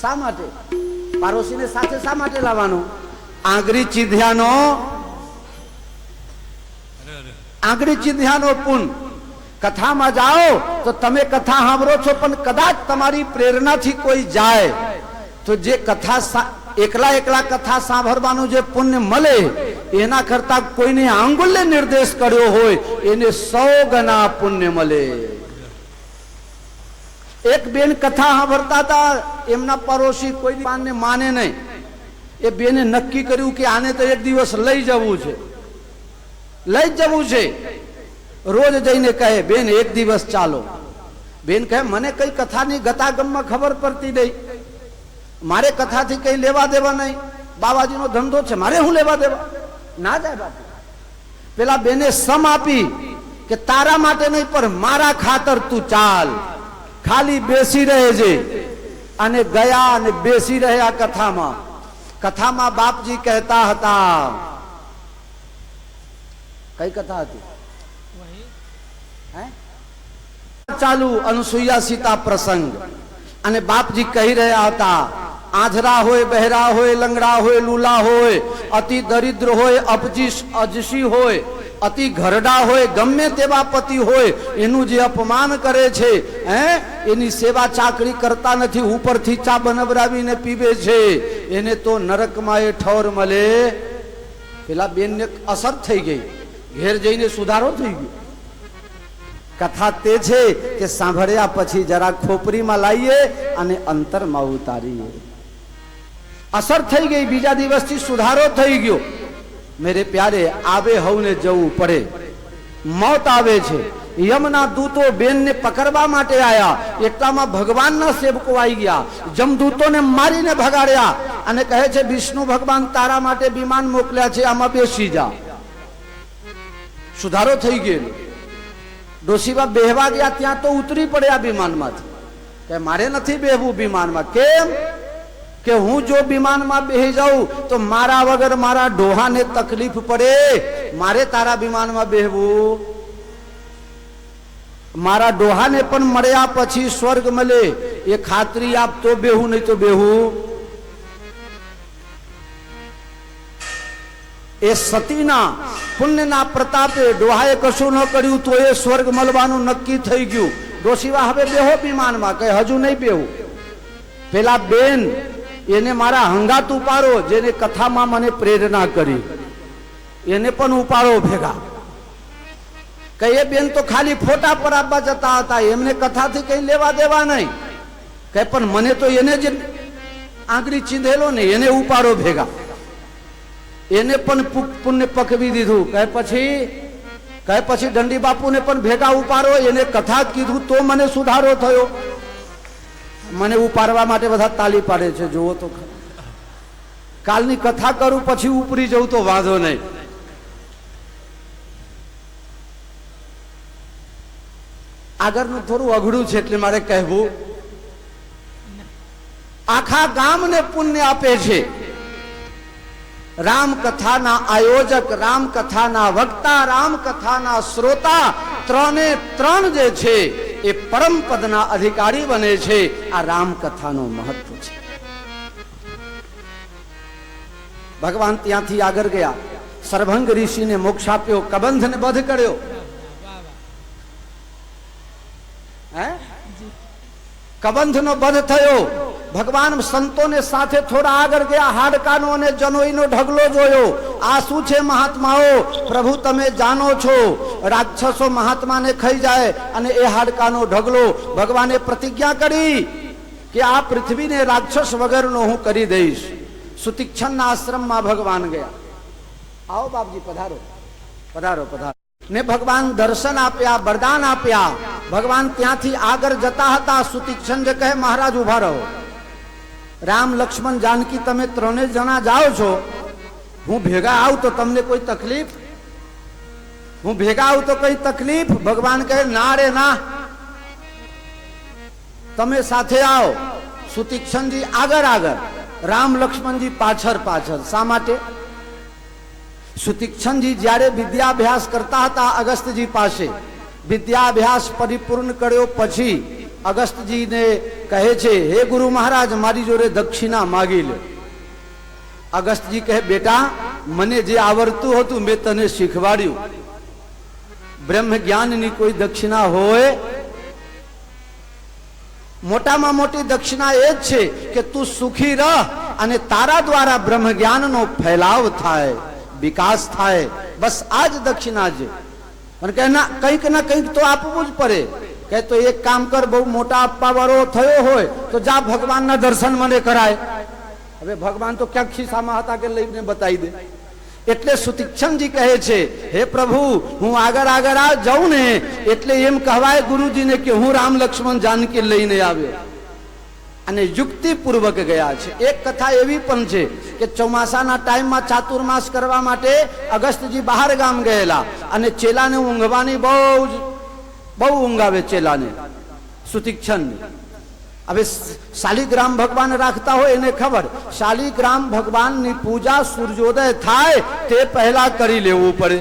શા માટે પાડોશીને સાથે શા માટે લાવવાનું? આંગળી ચીધ્યાનો, આંગળી ચીધ્યાનો પુન. કથામાં જાઓ તો તમે કથા સાંભળો છો, પણ કદાચ તમારી પ્રેરણાથી કોઈ જાય તો જે કથા એકલા એકલા કથા સાંભળવાનું જે પુણ્ય મળે એના કરતા કોઈને આંગુલ્ય નિર્દેશ કર્યો હોય એને 100 ગણા પુણ્ય મળે. એક બેન કથા સાંભળતા હતા, એમના પડોશી કોઈ વાતને માને નહીં. એ બેને નક્કી કર્યું કે આને તો એક દિવસ લઈ જવું છે, લઈ જવું છે. રોજ જઈને કહે બેન એક દિવસ ચાલો. બેન કહે મને કઈ કથાની ગતાગમમાં ખબર પડતી નહીં, મારે કથાથી કઈ લેવા દેવા નહીં, બાબાજીનો ધંધો છે, મારે શું લેવા દેવા. ના જાય બાપુ. પેલા બેને સમ આપી કે તારા માટે નહીં પણ મારા ખાતર તું ચાલ, ખાલી બેસી રહે છે. અને ગયા અને બેસી રહ્યા કથામાં. કથામાં બાપજી કહેતા હતા, કઈ કથા હતી ચાલુ અનસુયા સીતા પ્રસંગ. અને બાપજી કહી રહ્યા હતા આંધળા હોય, બહેરા હોય, લંગડા હોય, લૂલા હોય, અતિ દરિદ્ર હોય, અજસી હોય, અતિ ઘરડા હોય, ગમે તેવા પતિ હોય, એનું જે અપમાન કરે છે એની સેવા ચાકરી કરતા નથી, ઉપરથી ચા બનાવરાવીને પીવે છે, એને તો નરકમાં એ ઠોર મળે. પેલા બેનને અસર થઈ ગઈ, ઘેર જઈને સુધારો થઈ ગયો. કથા તે છે કે સાંભળ્યા પછી જરા ખોપરીમાં લાવીએ અને અંતરમાં ઉતારીએ. અસર થઈ ગઈ, બીજા દિવસથી સુધારો થઈ ગયો. મેરે પ્યારે આવે હવને જવું પડે, મોત આવે છે. યમના દૂતો બેનને પકડવા માટે આયા, એટલામાં ભગવાનના સેવકો આવી ગયા, જમદૂતોને મારીને ભગાડ્યા અને કહે છે વિષ્ણુ ભગવાન તારા માટે વિમાન મોકલ્યા છે, આમાં બેસી જા. સુધારો થઈ ગયેલો. ડોશીબા બેહવા ગયા ત્યાં તો ઉતરી પડ્યા વિમાનમાંથી કે મારે નથી બેહવું વિમાનમાં. કેમ કે હું જો વિમાનમાં બેહી જાઉં તો મારા વગર મારા ડોહાને તકલીફ પડે, મારે તારા વિમાનમાં બેહવું. મારા ડોહાને પણ મળ્યા પછી સ્વર્ગ મળે એ ખાતરી આપ તો બેહું, નહીં તો બેહું. એ સતીના પુણ્યના પ્રતાપે ડોહાએ કશું ન કર્યું તો એ સ્વર્ગ મળવાનું નક્કી થઈ ગયું. ડોશીવા હવે બેહો વિમાનમાં, કઈ હજુ નહીં બેહું. પેલા બેન એને મારા હંગાત ઉપાડો, જેને કથામાં મને પ્રેરણા કરી, એને પણ ઉપાડો ભેગા. કઈ બેન તો ખાલી ફોટા પર આપવા જતા હતા, એમને કથાથી કઈ લેવા દેવા નહીં. કઈ પણ મને તો એને જ આંગળી ચીંધેલો ને એને ઉપાડો ભેગા. એને પણ પુણ્ય પકવી દીધું. કહે પછી દંડી બાપુને પણ ભેગા ઉપાડો, એને કથા કીધું તો મને સુધારો થયો. મને ઉપાડવા માટે બધા તાલી પાડે છે, જુઓ તો. કાલની કથા કરું પછી ઉપરી જવું તો વાંધો નહીં. આગળનું થોડું અઘડું છે એટલે મારે કહેવું. આખા ગામને પુણ્ય આપે છે. રામકથાના આયોજક, રામકથાના વક્તા, રામકથાના શ્રોતા, ત્રણે ત્રણ જે છે એ પરમ પદના અધિકારી બને છે. આ રામકથાનો મહત્વ છે. ભગવાન ત્યાંથી આગળ ગયા, સરભંગ ઋષિને મોક્ષ આપ્યો, કબંધને વધ કર્યો. કબંધનો વધ થયો. ભગવાન સંતોને સાથે થોડા આગળ ગયા, હાડકાનો અને જનોઈનો ઢગલો જોયો. આ શું છે મહાત્માઓ? પ્રભુ તમે જાણો છો, રાક્ષસો મહાત્માને ખાઈ જાય અને એ હાડકાનો ઢગલો. ભગવાને પ્રતિજ્ઞા કરી કે આ પૃથ્વીને રાક્ષસ વગરનો હું કરી દઈશ. સુતિક્ષણના આશ્રમમાં ભગવાન ગયા. આવો બાપજી, પધારો પધારો પધારો. ને ભગવાન દર્શન આપ્યા, વરદાન આપ્યા. ભગવાન ત્યાંથી આગળ જતા હતા. સુતિક્ષણ જે કહે મહારાજ ઉભા રહો, રામ લક્ષ્મણ જાનકી તમે ત્રણે જણા જાઓ છો, હું ભેગા આવું તો તમને કોઈ તકલીફ? હું ભેગા આવું તો કઈ તકલીફ? ભગવાન કહે ના રે ના, તમે સાથે આવો. સુતિક્ષણજી આગળ આગળ, રામ લક્ષ્મણજી પાછળ પાછળ. શા માટે? સુતિક્ષણજી જ્યારે વિદ્યાભ્યાસ કરતા હતા અગસ્ત્યજી પાસે, વિદ્યાભ્યાસ પરિપૂર્ણ કર્યો પછી અગસ્ત્યજીને કહે છે હે ગુરુ મહારાજ મારી જોડે દક્ષિણા માગી લે. અગસ્ત્યજી કહે બેટા મને જે આવડતું હતું મેં તને શીખવાડ્યું. બ્રહ્મ જ્ઞાનની કોઈ દક્ષિણા હોય? મોટામાં મોટી દક્ષિણા એ જ છે કે તું સુખી રહ અને તારા દ્વારા બ્રહ્મ જ્ઞાનનો ફેલાવ થાય, વિકાસ થાય. બસ આ જ દક્ષિણા છે. પણ કે ના કંઈક તો આપવું જ પડે. કે તો એક કામ કર, બહુ મોટા આપવા વાળો થયો હોય તો જા ભગવાનના દર્શન મને કરાય. હવે ભગવાન તો ક્યાંક ખિસ્સામાં હતા કે લઈને બતાવી દે. એટલે સુતીક્ષણજી કહે છે, હે પ્રભુ, હું આગળ આ જાઉં ને એટલે એમ કહેવાય ગુરુજીને કે હું રામ લક્ષ્મણ જાનકી લઈને આવ્યો. અને યુક્તિપૂર્વક ગયા છે. એક કથા એવી પણ છે કે ચોમાસાના ટાઈમમાં ચાતુર્માસ કરવા માટે અગસ્ત્યજી બહાર ગામ ગયેલા અને ચેલાને ઊંઘવાની બહુ ઊંઘ આવે ચેલાને, સુતીક્ષણ. હવે શાલિગ્રામ ભગવાન રાખતા હોય એને ખબર, શાલિગ્રામ ભગવાનની પૂજા સૂર્યોદય થાય તે પહેલા કરી લેવું પડે.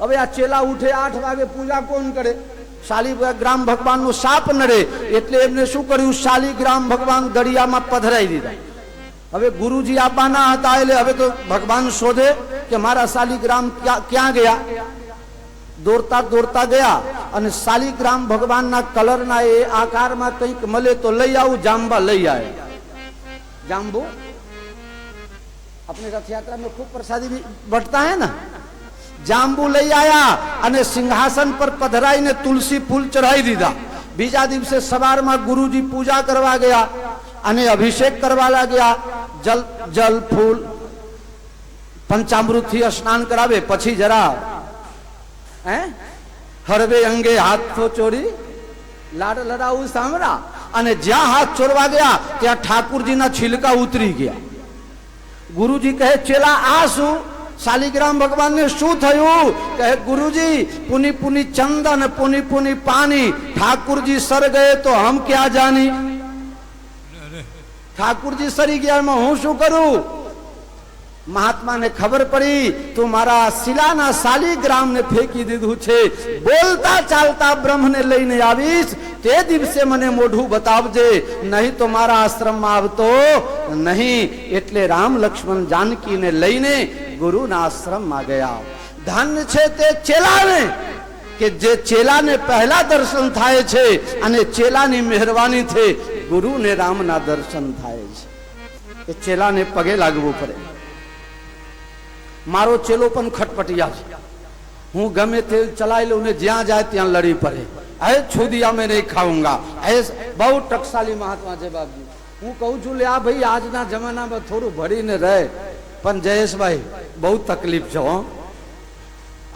હવે આ ચેલા ઉઠે 8 વાગે, પૂજા કોણ કરે? શાલિગ્રામ ભગવાનનો શાપ નડે એટલે એમને શું કર્યું, શાલિગ્રામ ભગવાન દરિયામાં પધરાઈ દીધા. હવે ગુરુજી આપવાના હતા એટલે હવે તો ભગવાન શોધે કે મારા શાલિગ્રામ ક્યાં ગયા. દોડતા ગયા અને શાલિગ્રામ ભગવાનના કલરના એ આકારમાં કંઈક મળે તો લઈ આવું. જાંબા લઈ આવે. જાંબુ अपने रथ यात्रा में खूब प्रसादी भी बंटता है ना. जांबू लई आया અને સિંહાસન પર પધરાઈને તુલસી ફૂલ ચઢાવી દીધા. બીજા દિવસે સવારમાં ગુરુજી પૂજા કરવા ગયા અને અભિષેક કરવા લાગ્યા. જલ ફૂલ પંચામૃત થી સ્નાન કરાવે, પછી જરા હળવે અંગે હાથ તો ચોરી લાડ લડાવું સાંભળા. અને જ્યાં હાથ ચોરવા ગયા ત્યાં ઠાકુરજીના छिलका ઉતરી ગયા. ગુરુજી કહે, ચેલા આ શું? શાલિગ્રામ ભગવાનને શું થયું? કહે, ગુરુજી પુની પુની ચંદન પુની પુની પાनी, ઠાकुर सर गए तो हम क्या जानी. ઠાकुर सरी ગયા એમાં હું શું કરું? મહાત્માને ખબર પડી તું મારા શિલાના શાલિગ્રામને ફેંકી દીધું છે. બોલતા ચાલતા બ્રહ્મને લઈને આવીશ તે દિવસે મને મોઢું બતાવજે, નહીં તો મારા આશ્રમમાં આવતો નહીં. એટલે રામ લક્ષ્મણ જાનકીને લઈને ગુરુના આશ્રમમાં ગયા. ધન્ય છે તે ચેલાને કે જે ચેલાને પહેલા દર્શન થાય છે અને ચેલાની મહેરબાની છે ગુરુને રામના દર્શન થાય છે. એ ચેલાને પગે લાગવું પડે. મારો ચેલો પણ ખટપટિયા છે. હું ગમે તે ચલાવી લઉં ને જ્યાં જાય ત્યાં લડી પડે. હે છુદિયા મેં નહીં ખાઉંગા. હે બહુ ટકસાલી મહાત્મા છે બાપજી. હું કહું છું લે આ ભાઈ આજના જમાનામાં થોડું ભરીને રહે, પણ જયેશભાઈ બહુ તકલીફ છે હો.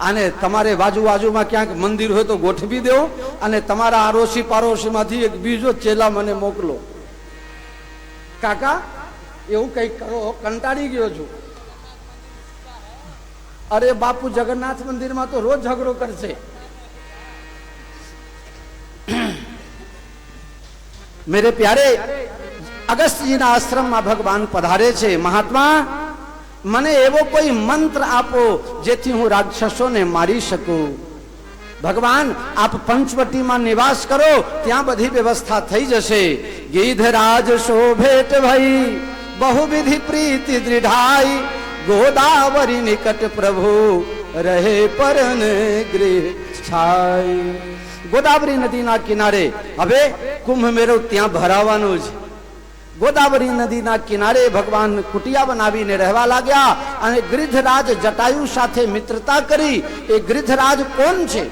આને તમારે બાજુમાં ક્યાંક મંદિર હોય તો ગોઠવી દો અને તમારા આરોસી પાડોશીમાંથી એક બીજો ચેલા મને મોકલો. કાકા એવું કંઈક કરો, કંટાળી ગયો છું. अरे बापू जगन्नाथ मंदिर में तो रोज झगड़ो करछे. मेरे प्यारे अगस्त जी ना आश्रम में भगवान पधारे छे. महात्मा मने एवो कोई मंत्र आपो जेथी हूँ राक्षसों ने मारी सकूं. भगवान आप पंचवटी में निवास करो, त्या बधी व्यवस्था थई जशे. गिधराज शोभेट भई बहुविधि प्रीति दृढ़ाई, गोदावरी निकट प्रभु रहे परन गृह छाई. गोदावरी नदीना किनारे હવે કુંભ મેળો ત્યાં ભરાવાનો છે. ગોદાવરી નદીના કિનારે ભગવાન કુટિયા બનાવીને રહેવા લાગ્યા અને ગિરિધરાજ જટાયુ સાથે મિત્રતા કરી. એ ગિરિધરાજ કોણ છે?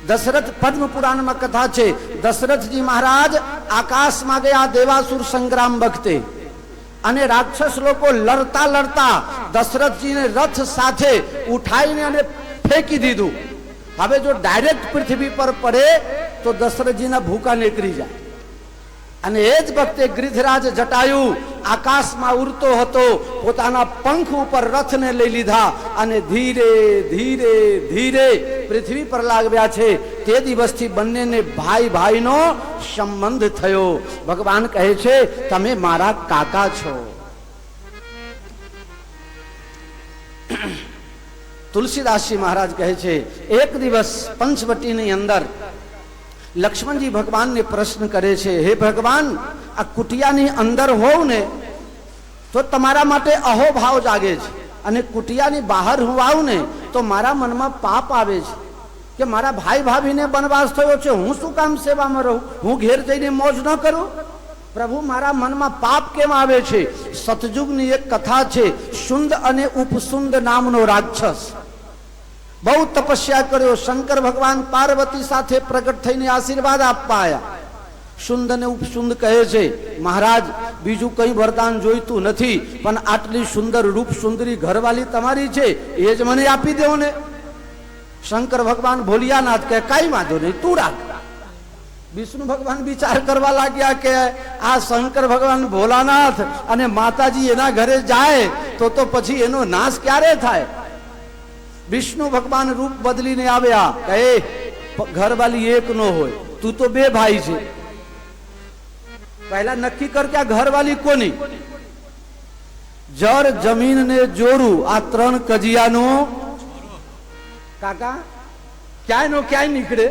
દશરથ પદ્મ પુરાણમાં કથા છે. દશરથજી મહારાજ આકાશમાં ગયા દેવાસુર સંગ્રામ વખતે અને રાક્ષસ લોકો લડતા દશરથજીને રથ સાથે ઉઠાઈને અને ફેંકી દીધું. હવે જો ડાયરેક્ટ પૃથ્વી પર પડે તો દશરથજીના ભૂકા નીકળી જાય. અને એ જ વખતે ગિરિધરાજ જટાયુ આકાશમાં ઉડતો હતો, પોતાના પંખ ઉપર રથને લઈ લીધા અને ધીરે ધીરે ધીરે પૃથ્વી પર લાગ્યા છે. તે દિવસથી બંનેને ભાઈ ભાઈનો સંબંધ થયો. ભગવાન કહે છે તમે મારા કાકા છો. તુલસીદાસજી મહારાજ કહે છે એક દિવસ પંચવટીની અંદર લક્ષ્મણજી ભગવાનને પ્રશ્ન કરે છે, હે ભગવાન આ કુટિયાની અંદર હોવ ને તો તમારા માટે અહોભાવ જાગે છે અને કુટિયાની બહાર હું આવું ને તો મારા મનમાં પાપ આવે છે કે મારા ભાઈ ભાભીને વનવાસ થયો છે, હું શું કામ સેવામાં રહું? હું ઘેર જઈને મોજ ન કરું? પ્રભુ મારા મનમાં પાપ કેમ આવે છે? સતયુગની એક કથા છે, શુંદ અને ઉપસુંદ નામનો રાક્ષસ બહુ તપસ્યા કર્યો. શંકર ભગવાન પાર્વતી સાથે પ્રગટ થઈને આશીર્વાદ આપવા આવ્યા. શુંદ અને ઉપસુંદ કહે છે, મહારાજ બીજું કઈ વરદાન જોઈતું નથી, પણ આટલી સુંદર રૂપ સુંદરી ઘરવાળી તમારી છે એ જ મને આપી દો ને. શંકર ભગવાન ભોલિયાનાથ કહે કઈ વાંધો નહીં, તું રાખ. વિષ્ણુ ભગવાન વિચાર કરવા લાગ્યા કે આ શંકર ભગવાન ભોલાનાથ અને માતાજી એના ઘરે જાય તો પછી એનો નાશ ક્યારે થાય? વિષ્ણુ ભગવાન રૂપ બદલીને આવ્યા, કહે ઘરવાળી એક નો હોય, તું તો બે ભાઈ છે, પહેલા નક્કી કર કે આ ઘરવાળી કોની? જળ જમીન ને જોરું આ ત્રણ કજિયાનો કાકા ક્યાંય નો ક્યાંય નીકળે.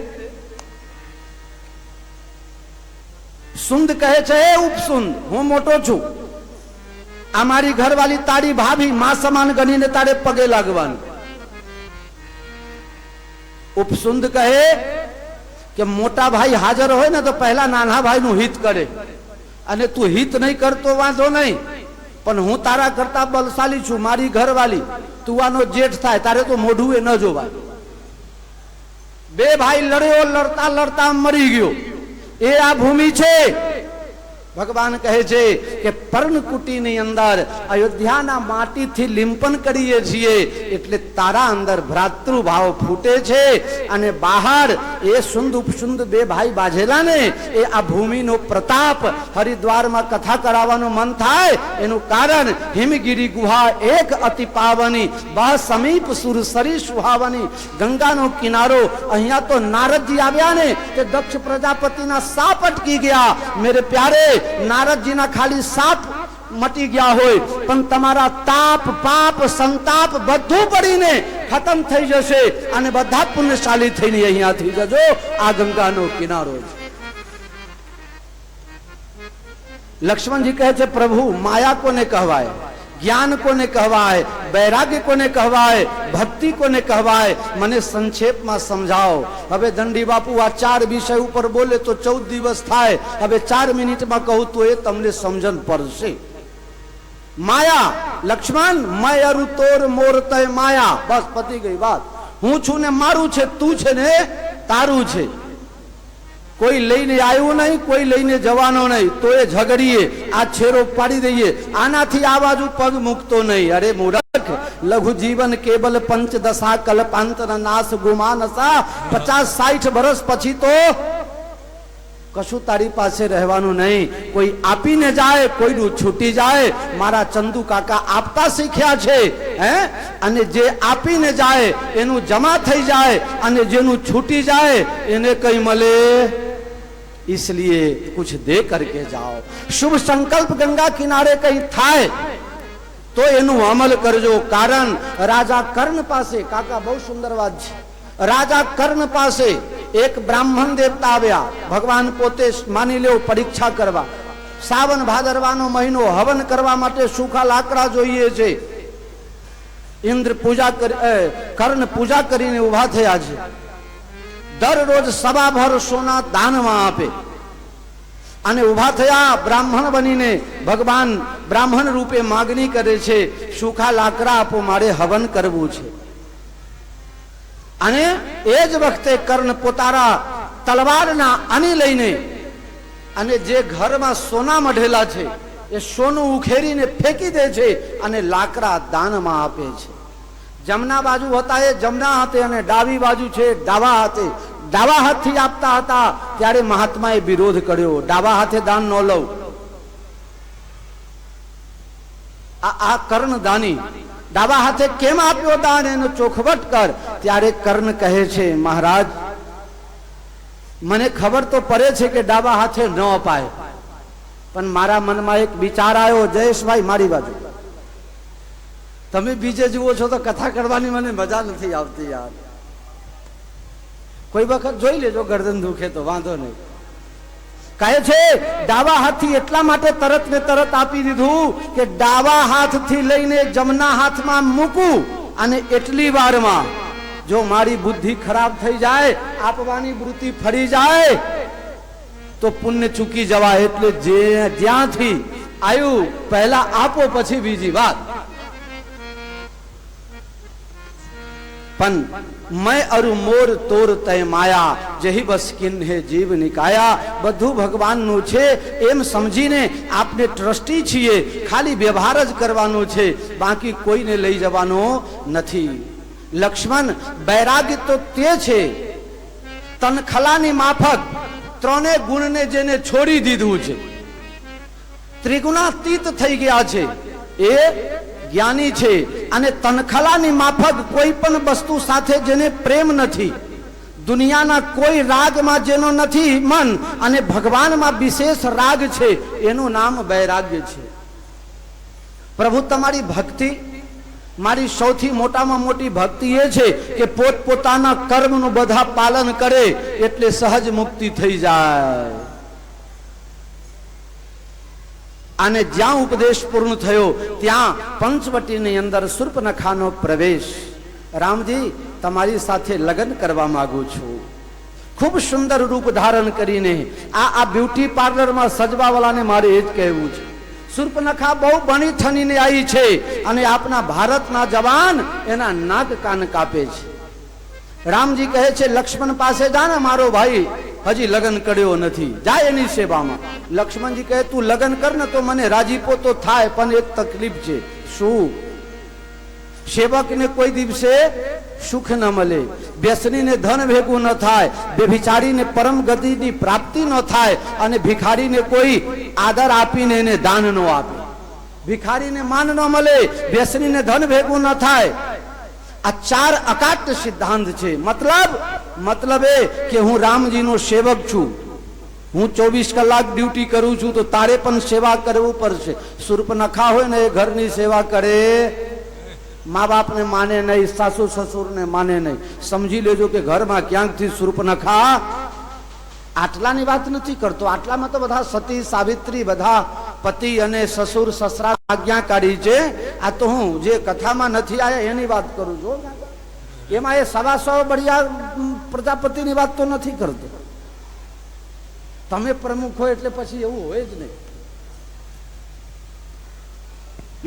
સુંદ કહે છે, હે ઉપસુંદ, હું મોટો છું, આ મારી ઘરવાળી તારી ભાભી માં સમાન ગણીને તારે પગે લાગવાનું. ઉપસુંદ કહે કે મોટા ભાઈ હાજર હોય ને તો પહેલા નાના ભાઈ નું હિત કરે, અને તું હિત નહીં કરતો વાંધો નહીં, પણ હું તારા કરતા બલશાલી છું, મારી ઘરવાળી, તું આનો જેઠ થાય, તારે તો મોઢું એ ન જોવાય. બે ભાઈ લડ્યો, લડતા લડતા મરી ગયો. એ આ ભૂમિ છે. ભગવાન કહે છે કે પર્ણકુટીની અંદર અયોધ્યાના માટીથી લિંપન કરીએ છીએ એટલે તારા અંદર ભ્રાતૃભાવ ફૂટે છે, અને બહાર એ સુંદ ઉપસુંદ બે ભાઈ બાજેલા ને એ આ ભૂમિનો પ્રતાપ. હરિદ્વારમાં કથા કરાવવાનું મન થાય એનું કારણ હિમગીરી ગુહા એક અતિ પાવની, બહ સમીપ સુરસરી સુહાવની. ગંગાનો કિનારો. અહીંયા તો નારદજી આવ્યા ને તે દક્ષ પ્રજાપતિના સાપ અટકી ગયા. મેરે પ્યારે નારદજીના ખાલી સાપ મટી ગયા હોય, પણ તમારા તાપ પાપ સંતાપ બધું પડીને ખતમ થઈ જશે, અને બધા પુણ્યશાળી થઈને અહીંયાથી જજો. આ ગંગાનો કિનારો છે. લક્ષ્મણજી કહે છે, પ્રભુ માયા કોને કહેવાય? જ્ઞાન કોને કહેવાય? વૈરાગ્ય કોને કહેવાય? ભક્તિ કોને કહેવાય? મને સંક્ષેપમાં સમજાવો. હવે દંડી બાપુ આ 4 વિષય ઉપર બોલે તો 14 દિવસ થાય. હવે 4 મિનિટમાં કહું તો એ તમને સમજણ પડશે. માયા, લક્ષ્મણ, મય અરુ તોર મોર તય માયા. બસ પતી ગઈ વાત. હું છું ને મારું છે, તું છે ને તારું છે. કોઈ લઈને આવ્યું નહીં, કોઈ લઈને જવાનો નહીં, તો એ ઝઘડીએ, આ છેરો પાડી દઈએ, આનાથી આ બાજુ પગ મૂકતો નહીં. અરે મૂર્ખ, લઘુ જીવન કેવલ પંચદશા કલ્પાંતર નાશ ગુમાનસા. 50-60 વર્ષ પછી તો કશું તારી પાસે રહેવાનું નહીં. કોઈ આપીને જાય, કોઈનું છૂટી જાય. મારા ચંદુ કાકા આપતા શીખ્યા છે, હે, અને જે આપીને જાય એનું જમા થઈ જાય, અને જેનું છૂટી જાય એને કઈ મળે. इसलिए कुछ दे करके जाओ. शुभ संकल्प गंगा किनारे कहीं थाय तो एनु अमल करजो. कारण राजा कर्ण पासे, काका बहुत सुंदर बात है, राजा कर्ण पासे एक ब्राह्मण देवता આવ્યા. ભગવાન પોતે માની લો પરીક્ષા કરવા. સાવન ભાદરવાનો મહિનો, હવન કરવા માટે સૂખા લાકડા જોઈએ છે. ઇન્દ્ર પૂજા કર્ણ પૂજા કરીને ઉભા થયા છે. દરરોજ સવાભર સોના દાનમાં આપે, અને ઉભા થયા બ્રાહ્મણ બનીને. ભગવાન બ્રાહ્મણ રૂપે માગણી કરે છે, સૂખા લાકડા આપો, મારે હવન કરવું છે. અને એ જ વખતે કર્ણ પોતાના તલવારના આની લઈને, અને જે ઘરમાં સોના મઢેલા છે એ સોનું ઉખેરીને ફેંકી દે છે, અને લાકડા દાનમાં આપે છે. જમણા બાજુ હતા એ જમણા હાથે, અને ડાબી બાજુ છે ડાબા હાથે. ડાબા હાથથી આપતા હતા ત્યારે મહાત્માએ વિરોધ કર્યો, ડાબા હાથે દાન ન લઉં. આ કર્ણ દાની ડાબા હાથે કેમ આપ્યો દાન, એનો ચોખવટ કર. ત્યારે કર્ણ કહે છે, મહારાજ મને ખબર તો પડે છે કે ડાબા હાથે ન અપાય, પણ મારા મનમાં એક વિચાર આવ્યો. જયેશભાઈ મારી બાજુ, તમે બીજે જુઓ છો તો કથા કરવાની મને મજા નથી આવતી યાર. કોઈ વખત જોઈ લેજો, ગરદન દુખે તો વાંધો નહીં. કહે છે ડાબા હાથથી એટલા માટે તરત ને તરત આપી દીધું કે ડાબા હાથથી લઈને જમણા હાથમાં મૂકું, અને એટલી વારમાં જો મારી બુદ્ધિ ખરાબ થઈ જાય, આપવાની વૃત્તિ ફરી જાય તો પુણ્ય ચૂકી જવાય. એટલે જે જ્યાંથી આવ્યું પહેલા આપો પછી બીજી વાત. પણ मैं अरु मोर तोर तय माया जही बस किन्हे जीव निकाया. બધું ભગવાનનું છે એમ સમજીને આપણે ટ્રસ્ટી છીએ, ખાલી વ્યવહાર જ કરવાનો છે, બાકી કોઈને લઈ જવાનો નથી. લક્ષ્મણ વૈરાગ્ય તો તે છે તનખલાની માફક ત્રણે ગુણને જેને છોડી દીધું છે, ત્રિગુણાતીત થઈ ગયા છે, એ જ્ઞાની છે. અને તનખલાની માફક કોઈ પણ વસ્તુ સાથે જેને પ્રેમ નથી, દુનિયાના કોઈ રાગમાં જેનો નથી મન, અને ભગવાનમાં વિશેષ રાગ છે, એનું નામ વૈરાગ્ય છે. પ્રભુ તમારી ભક્તિ, મારી સૌથી મોટામાં મોટી ભક્તિ એ છે કે પોતપોતાના કર્મનું બધા પાલન કરે એટલે સહજ મુક્તિ થઈ જાય. અને જ્યાં ઉપદેશ પૂર્ણ થયો ત્યાં પંચવટીની અંદર શૂર્પનખાનો પ્રવેશ. રામજી, તમારી સાથે લગ્ન કરવા માંગુ છું. ખૂબ સુંદર રૂપ ધારણ કરીને આ બ્યુટી પાર્લરમાં સજવાવાળાને મારે એ જ કહેવું છે. શૂર્પનખા બહુ બની થનીને આવી છે અને આપણા ભારતના જવાન એના નાક કાન કાપે છે. રામજી કહે છે લક્ષ્મણ પાસે જા ને, મારો ભાઈ હજી લગ્ન કર્યો નથી, જાય એની સેવામાં. લક્ષ્મણજી કહે તું લગ્ન કર ને તો મને રાજીપો તો થાય, પણ એક તકલીફ છે. શું? સેવકને કોઈ દિવસે સુખ ન મળે, વ્યસનીને ધન ભેગું ન થાય, બેભિચારીને પરમ ગતિની પ્રાપ્તિ ન થાય, અને ભિખારીને કોઈ આદર આપીને એને દાન ન આપે. ભિખારીને માન ન મળે, વ્યસનીને ધન ભેગું ન થાય. આ ચાર અકાટ સિદ્ધાંત છે. મતલબ એ કે હું રામજીનો સેવક છું, હું 24 કલાક ડ્યુટી કરું છું, તો તારે પણ સેવા કરવું પડશે. શૂર્પનખા હોય ને એ ઘરની સેવા કરે, મા બાપને માને નહીં, સાસુ સસુરને માને નહીં. સમજી લેજો કે ઘરમાં ક્યાંકથી શૂર્પનખા, આટલાની વાત નથી કરતો, આટલામાં તો બધા સતી સાવિત્રી બધા પતિ અને સસુર સસરા આજ્ઞાકારી છે. આ તો હું જે કથામાં નથી આયા એની વાત કરું છું. એમાં એ 125 બળિયા પ્રજાપતિની વાત તો નથી કરતો. તમે પ્રમુખ હોય એટલે પછી એવું હોય જ નહીં.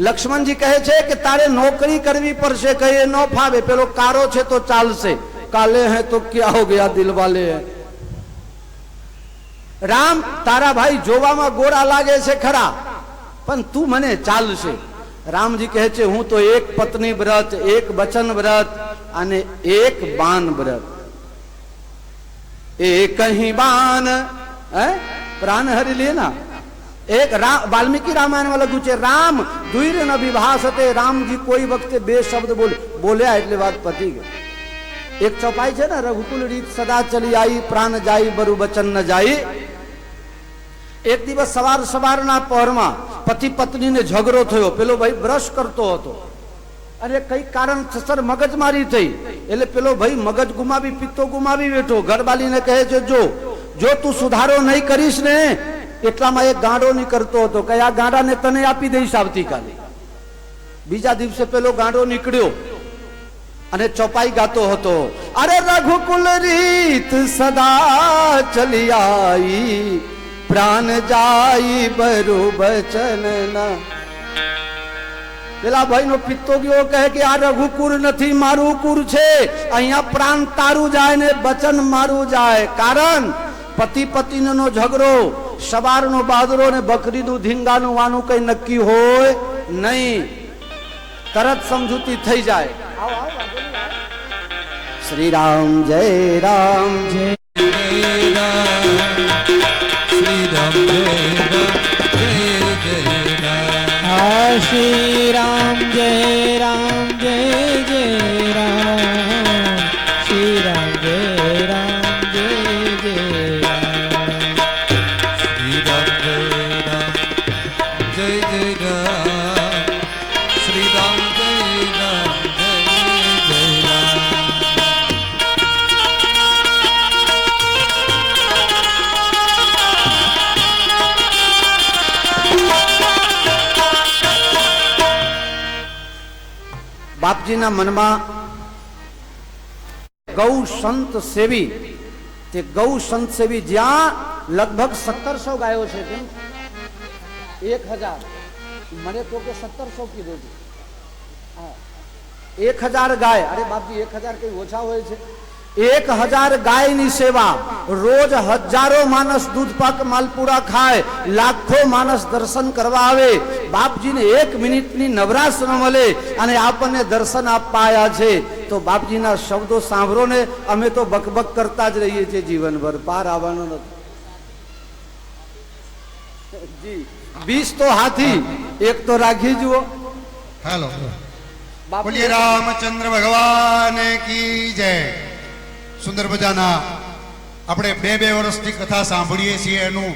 લક્ષ્મણજી કહે છે કે તારે નોકરી કરવી પડશે, કહે ન ફાવે, પેલો કારો છે તો ચાલશે, કાલે હે તો ક્યા હો ગયા દિલ વાલે હે. રામ, તારા ભાઈ જોવામાં ગોરા લાગે છે ખરા, પણ તું મને ચાલશે. રામજી કહે છે હું તો એક પત્ની વ્રત, એક વચન વ્રત અને એક બાન વ્રત. એક ही बान प्राण हरि लेना. एक वाल्मीकि रामायण में लख्યું છે રામ દ્વિર ન વિભાસતે. રામજી કોઈ વખતે બે શબ્દ બોલ્યા એટલે વાત પતી ગઈ. એક ચોપાઈ છે ને, રઘુકુલ રીત સદા ચલી आई, प्राण जाई बरु वचन न जाई. એક દિવસ સવારના પહોરમાં પતિ પત્નીને ઝઘડો થયો. પેલો ભાઈ બ્રશ કરતો હતો અને કઈ કારણસર મગજમારી થઈ, એટલે પેલો ભાઈ મગજ ગુમાવી, પિત્તો ગુમાવી બેઠો. ઘરવાલીને કહે છે જો તું સુધારો નહીં કરીશ ને, એટલામાં એક ગાંડો નીકળતો હતો, કે આ ગાંડાને તને આપી દઈશ આવતીકાલે. બીજા દિવસે પેલો ગાંડો નીકળ્યો અને ચોપાઈ ગાતો હતો, અરે રઘુકુલ રીત સદા ચલી आई, प्राण जाई बरु बचन ना. પેલા ભાઈ નો પિત્તો ગયો, કહે કે આ રઘુકુર નથી, મારું કુર છે. અહીંયા પ્રાણ તારું જાય ને વચન મારું જાય. કારણ પતિ પત્નીનો ઝઘડો, સવારનો બાદરો ને બકરીનું ધીંગાનું વાનું કઈ નક્કી હોય નહીં, તરત સમજૂતી થઈ જાય. શ્રી રામ જય રામ જય રામ, શ્રી રામ જય રામ જય જય રામ. श्री राम जय राम जय जय राम. श्री राम जय राम जय जय राम. श्री राम जय राम जय जय राम. श्री राम जय राम जय जय राम. બાપજીના મનમાં ગૌ સંત સેવી, તે ગૌ સંત સેવી જ્યાં લગભગ 1700 ગાયો છે કેમ 1000 મને તો કે 1700 કીધું છે હા 1000 ગાય અરે બાપજી 1000 કઈ ઓછા હોય છે 1000 ગાયની સેવા રોજ હજારો માણસ દૂધ પાક માલપુરા ખાય લાખો માણસ દર્શન કરવા આવે બાપજીને 1 મિનિટની નવરાશ ન મળે અને આપણને દર્શન આપવા આવ્યા છે તો બાપજીના શબ્દો સાંભળો ને અમે તો બકબક કરતા જ રહીએ છીએ જીવનભર પાર આવવાનો નથી જી 20 તો હાથી એક તો રાખી જુઓ हेलो बोलिए रामचंद्र भगवान की जय सुंदर मजाना આપણે બે વર્ષથી કથા સાંભળીએ છીએ એનું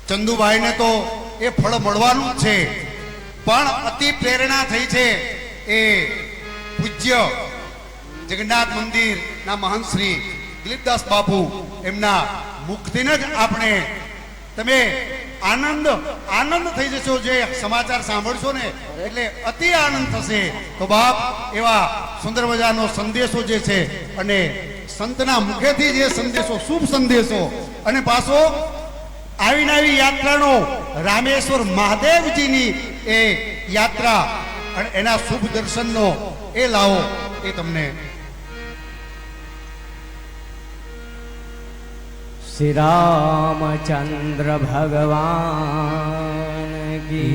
ચંદુભાઈને તો એ ફળ મળવાનું જ છે પણ અતિ પ્રેરણા થઈ છે એ પૂજ્ય જગન્નાથ મંદિરના મહંત શ્રી દિલીપદાસ બાપુ એમના મુખથી જ આપણે તમે આનંદ થઈ જશો જે સમાચાર સાંભળશો ને એટલે અતિ આનંદ થશે તો બાપ એવા સુંદર મજાનો સંદેશો જે છે અને સંતના મુખેથી જે સંદેશો શુભ સંદેશો અને પાછો આવીને આવી યાત્રાનો રામેશ્વર મહાદેવજીની એ યાત્રા અને એના શુભ દર્શનનો એ લાવો એ તમને श्री रामचंद्र भगवान की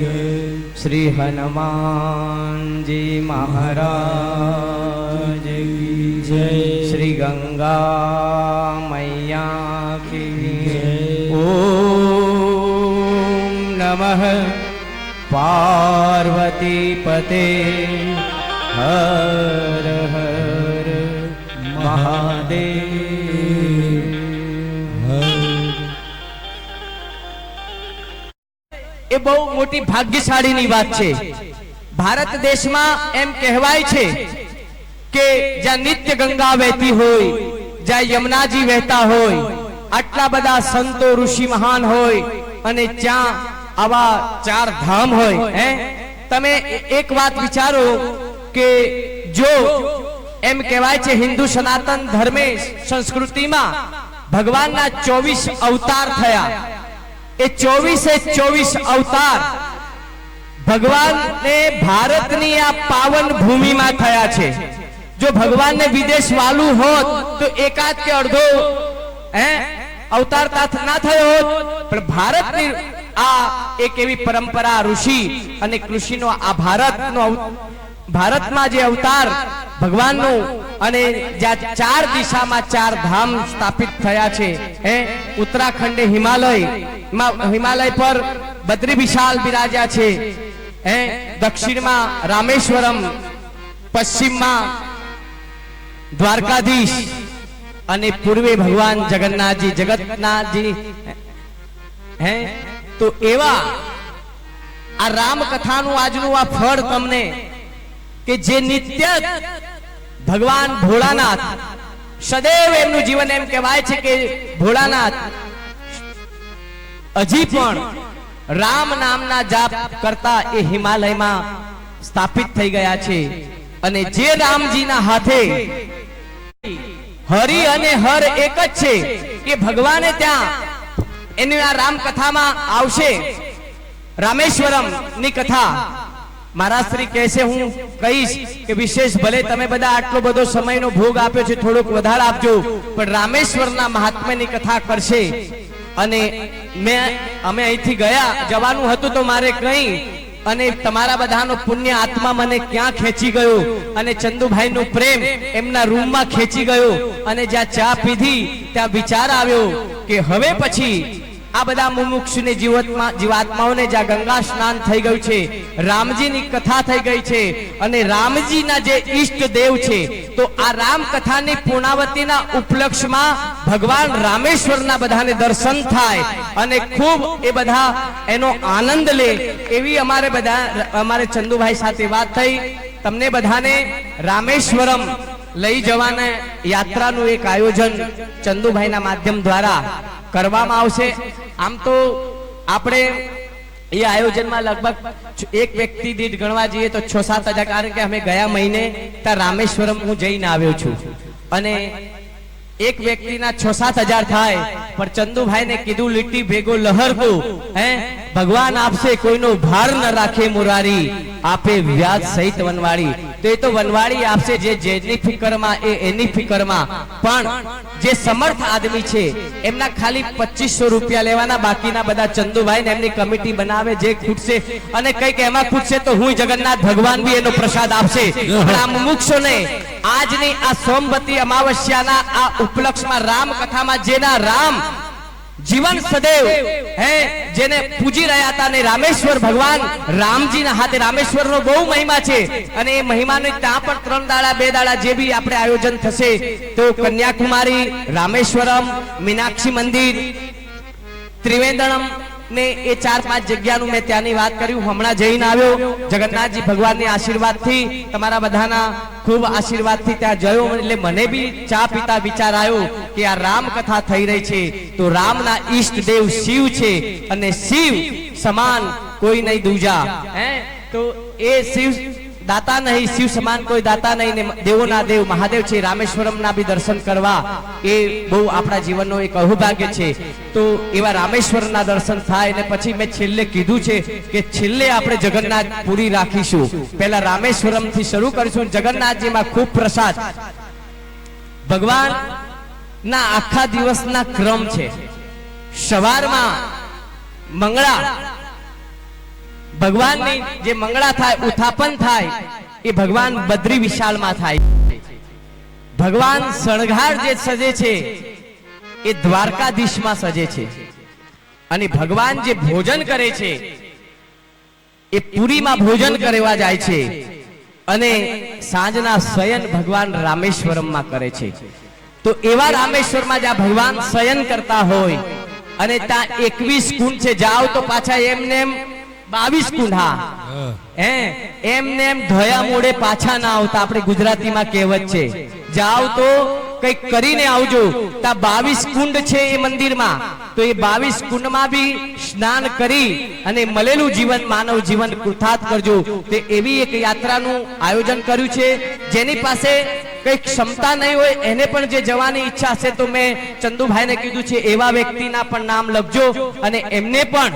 जय श्री हनुमान जी महाराज की जय श्री गंगा मैया की जय ओम नमः पार्वती पते हर हर महादेव એ બહુ મોટી ભાગ્યશાળીની વાત છે ભારત દેશમાં એમ કહેવાય છે કે જ્યાં નિત્ય ગંગા વહેતી હોય જ્યાં યમુનાજી વહેતા હોય આટલા બધા સંતો ઋષિ મહાન હોય અને જ્યાં આવા 4 ધામ હોય હે તમે એક વાત વિચારો કે જો એમ કહેવાય છે હિન્દુ સનાતન ધર્મે સંસ્કૃતિમાં ભગવાનના 24 અવતાર થયા એ 24 અવતાર ભગવાનને ભારતની આ પાવન ભૂમિમાં થયા છે જો ભગવાનને વિદેશ વાલું હોત તો એકાદ કે અડધો અવતાર ના થયો હોત પણ ભારતની આ એક એવી પરંપરા ઋષિ અને કૃષિનો આ ભારતમાં જે અવતાર ભગવાનનું અને જ્યાં 4 દિશામાં 4 ધામ સ્થાપિત થયા છે ઉત્તરાખંડે હિમાલય પર બદ્રી વિશાલ બિરાજ્યા છે દક્ષિણમાં રામેશ્વરમ પશ્ચિમમાં દ્વારકાધીશ અને પૂર્વે ભગવાન જગન્નાથજી તો એવા આ રામ કથાનું આજનું આ ફળ તમને કે જે નિત્ય ભગવાન ભોળાનાથ સદૈવ એમનું જીવન એમ કહેવાય છે કે ભોળાનાથ હજી પણ રામ નામના જાપ કરતા એ હિમાલયમાં સ્થાપિત થઈ ગયા છે અને જે રામજીના હાથે હરિ અને હર એક જ છે કે ભગવાને ત્યાં એની આ રામ કથામાં આવશે રામેશ્વરમ ની કથા મહારાજ શ્રી કહેશે હું કહીશ કે વિશેષ ભલે તમે બધા આટલો બધો સમયનો ભોગ આપ્યો છે થોડોક વધારે આપજો પણ રામેશ્વરના મહાત્મ્યની કથા કરશે અને અમે અહીંથી જવાનું હતું તો મારે કઈ અને તમારા બધાનો પુણ્ય આત્મા મને ક્યાં ખેંચી ગયો અને ચંદુભાઈનો પ્રેમ એમના રૂમમાં ખેંચી ગયો અને જ્યાં ચા પીધી ત્યાં વિચાર આવ્યો કે હવે પછી આ બધા મુમુક્ષુની જીવાત્માઓને જ્યાં ગંગા સ્નાન થઈ ગયું છે રામજીની કથા થઈ ગઈ છે અને રામજીના જે ઈષ્ટ દેવ છે તો આ રામ કથાની પૂર્ણાવતીના ઉપલક્ષમાં ભગવાન રામેશ્વરના બધાને દર્શન થાય અને ખૂબ એ બધા એનો આનંદ લે એવી અમારે ચંદુભાઈ સાથે વાત થઈ તમને બધાને રામેશ્વરમ લઈ જવાના યાત્રાનું એક આયોજન ચંદુભાઈના માધ્યમ દ્વારા કરવામાં આવશે આમ તો આપણે એ આયોજનમાં લગભગ એક વ્યક્તિ દીઠ ગણવા જઈએ તો 6-7 હજાર કારણ કે અમે ગયા મહિને ત્યાં રામેશ્વરમ હું જઈને આવ્યો છું અને એક વ્યક્તિના 6-7 હજાર થાય, પણ ચંદુભાઈ ને કીધું લીટી ભેગો લહરતું હે ભગવાન આપશે કોઈનો ભાર ન રાખે મુરારી, આપે વ્યાજ સહિત વનવાળી. તો એ તો વનવાળી આપશે જે જેની ફિકરમાં એની ફિકરમાં, પણ જે સમર્થ આદમી છે એમના ખાલી 2500 રૂપિયા લેવાના, બાકીના બધા ચંદુભાઈ ને એમની કમિટી બનાવે. જે ખૂટશે અને કઈક એમાં ખૂટશે તો હું જગન્નાથ ભગવાન બી એનો પ્રસાદ આપશે. પણ આ મુમુક્ષોને આજની આ સોમવતી અમાવસ્યાના આ ઉપલક્ષમાં રામ કથામાં જેના રામ જીવન સદૈવ હે જેને પૂજી રહ્યા હતા, ને રામેશ્વર ભગવાન રામજીના હાથે, રામેશ્વરનો બહુ મહિમા છે અને એ મહિમાને ત્યાં પણ 3 દાડા 2 દાડા જે બી આપણે આયોજન થશે તો કન્યાકુમારી, રામેશ્વરમ, મીનાક્ષી મંદિર, ત્રિવેન્દ્રમ ને એ 4-5 જગ્યાનું મેં ત્યાંની વાત કર્યું. હમણાં જઈને આવ્યો, જગન્નાથજી ભગવાનની આશીર્વાદથી, તમારા બધાના ખૂબ આશીર્વાદથી ત્યાં જયો. એટલે મને બી ચા પીતા વિચાર આવ્યો કે આ રામ કથા થઈ રહી છે તો રામના ઈષ્ટ દેવ શિવ છે અને શિવ સમાન કોઈ નહીં દૂજા. હે તો એ શિવ દાતા નહીં, શિવ સમાન કોઈ દાતા નહીં, ને દેવોના દેવ મહાદેવ છે. રામેશ્વરમના બી દર્શન કરવા એ બહુ આપણા જીવનનો એક અહોભાગ્ય છે. તો એવા રામેશ્વરના દર્શન થાય ને પછી મેં છેલ્લે કીધું છે કે છેલ્લે આપણે જગન્નાથ પૂરી રાખીશું. પહેલા રામેશ્વરમ થી શરૂ કરીશું. જગન્નાથજીમાં ખૂબ પ્રસાદ. ભગવાન ના આખા દિવસના ક્રમ છે. સવારમાં મંગળા, ભગવાનની જે મંગળા થાય, ઉત્થાપન થાય એ ભગવાન બદ્રી વિશાળમાં થાય. ભગવાન શણગાર જે સજે છે એ દ્વારકાધીશમાં સજે છે અને ભગવાન જે ભોજન કરે છે એ પુરીમાં ભોજન કરવા જાય છે અને સાંજના શયન ભગવાન રામેશ્વરમમાં કરે છે. તો એવા રામેશ્વરમાં જ્યાં ભગવાન શયન કરતા હોય અને ત્યાં 21 કુંડ છે, જાઓ તો પાછા એમને એમ 22 કુંડ. હા એમને એમ ધોયા મોડે પાછા ના આવતા, આપણે ગુજરાતીમાં કહેવત છે. જાઓ તો કઈક કરીને આવજો. ત્યાં 22 કુંડ છે એ મંદિરમાં, તો એ 22 કુંડમાં બી સ્નાન કરી અને મળેલું જીવન, માનવ જીવન કૃતાર્થ કરજો. તે એવી એક યાત્રાનું આયોજન કર્યું છે. જેની પાસે કઈ ક્ષમતા નહીં હોય એને પણ જે જવાની ઈચ્છા હશે તો મેં ચંદુભાઈને કીધું છે એવા વ્યક્તિના પણ નામ લખજો અને એમને પણ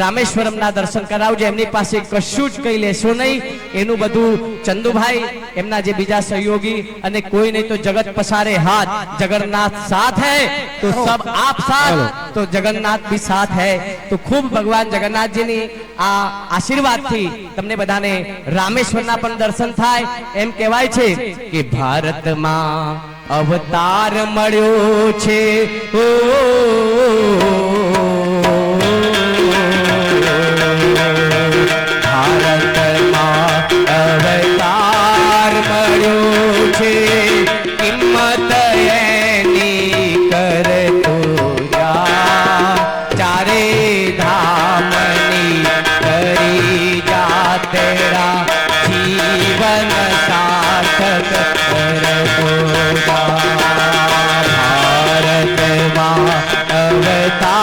રામેશ્વરમના દર્શન કરાવજો. એમની પાસે કશું જ કઈ લેશો નહીં, એનું બધું ચંદુભાઈ, એમના જે બીજા સહયોગી અને કોઈ નહીં તો જગત પસારે હાથ, જગન્નાથ સાથ હૈ તો સબ આપ સાથ, તો જગન્નાથ भी साथ है. तो खूब भगवान जगन्नाथजीની આ આશીર્વાદથી તમને બધાને રામેશ્વરના પણ દર્શન થાય. એમ કહેવાય છે કે ભારતમાં અવતાર મળ્યો છે, ઓ ભારતમાં અવતાર મળ્યો છે, કિંમત એની કરતો જા, ચારે ધામની કરી જા, તેરા જીવન સાર્થક કરતો જા. ભારતમાં અવતાર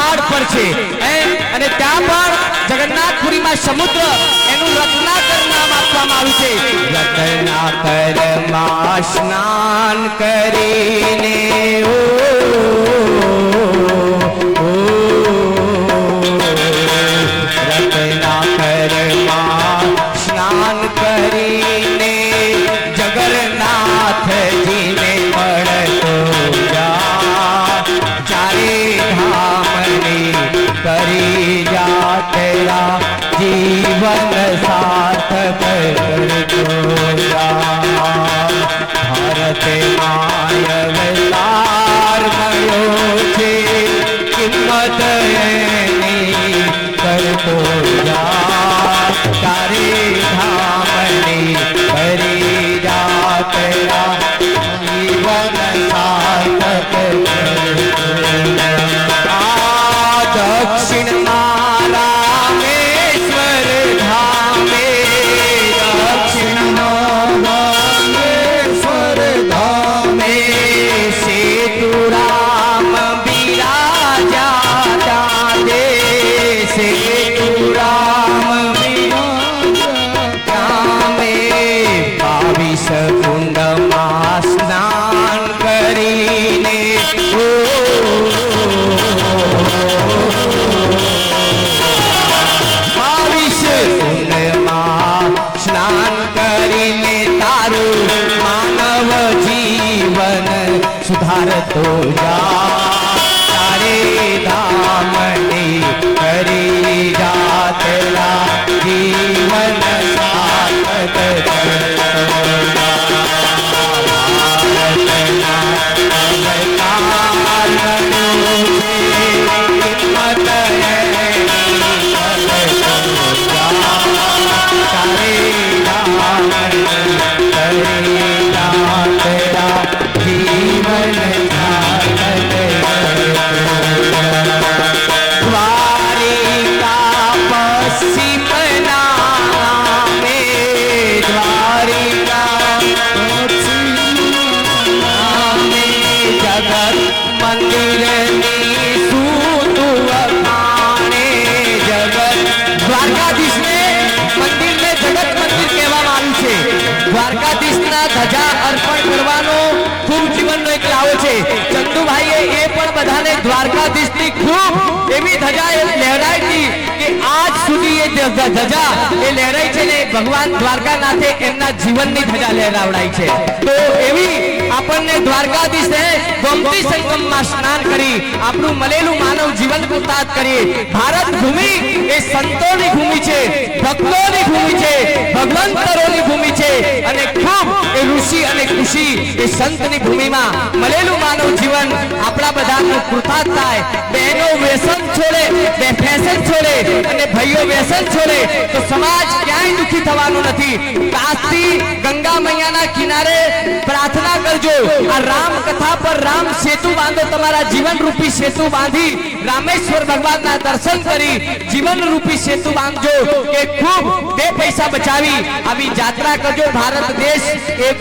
પહાડ પર છે અને ત્યાં પણ જગન્નાથપુરીમાં સમુદ્ર એનું રત્નાકર નામ આપવામાં આવ્યું છે. રત્નાકરમાં સ્નાન કરીને રત્નાકરમાં સ્નાન કરીને જગન્નાથજીને મળતો ચારે ધામની કરી જા તેરા જીવન સાર્થક કરતો ભારત માય અવતાર મળ્યો છે કિંમત એની કરતો ચારે ધામની કરી જા તેરા જીવન સાર્થક દક્ષિણ રામેશ્વર ધામે દક્ષિણ રામેશ્વર ધામે સેતુ રામ બિરાજા દે સેતુ રામ બિરામે 22 કુંડમાં સ્નાન કરીને સ્નાન કરીને તારું માનવ જીવન સુધારતો જા તારે ધામની કરી જા તેરા જીવન સાર્થક કરતો દ્વારકાધીશના ધજા અર્પણ કરવાનો ખૂબ જીવનનો એક લાવો છે. ચંદુભાઈએ એ પણ બધાને દ્વારકાધીશની ખૂબ એવી ધજા એ લહેરાઈ હતી કે આજ સુધી એ ધજા એ લહેરાઈ છે ને ભગવાન દ્વારકાનાથે એમના જીવનની ધજા લહેરાવડાઈ છે. તો એવી આપણને દ્વારકાધીશે ગોમતી સંગમમાં સ્નાન કરી આપણું મળેલું માનવ જીવન કૃતાર્થ કરીએ. ભારત ભૂમિ એ સંતોની ભૂમિ છે, ભક્તોની ભૂમિ છે, ભગવંતરોની ભૂમિ છે અને ખૂબ એ ઋષિ અને કૃષિ એ સંતની ભૂમિમાં મળેલું માનવ જીવન આપણા બધાનું કૃતાર્થ થાય. બહેનો વ્યસન છોડે, બે ફેશન છોડે અને ભાઈઓ વ્યસન છોડે તો સમાજ ક્યાંય દુખી થવાનું નથી. કાશી ગંગા મૈયાના કિનારે પ્રાર્થના કરજો. આ રામ કથા પર રામ સેતુ બાંધો. તમારા જીવન રૂપી સેતુ બાંધી રામેશ્વર ભગવાનના દર્શન કરી જીવન રૂપી સેતુ બાંધજો કે ખૂબ બે પૈસા બચાવી આવી યાત્રા કરજો. ભારત દેશ એક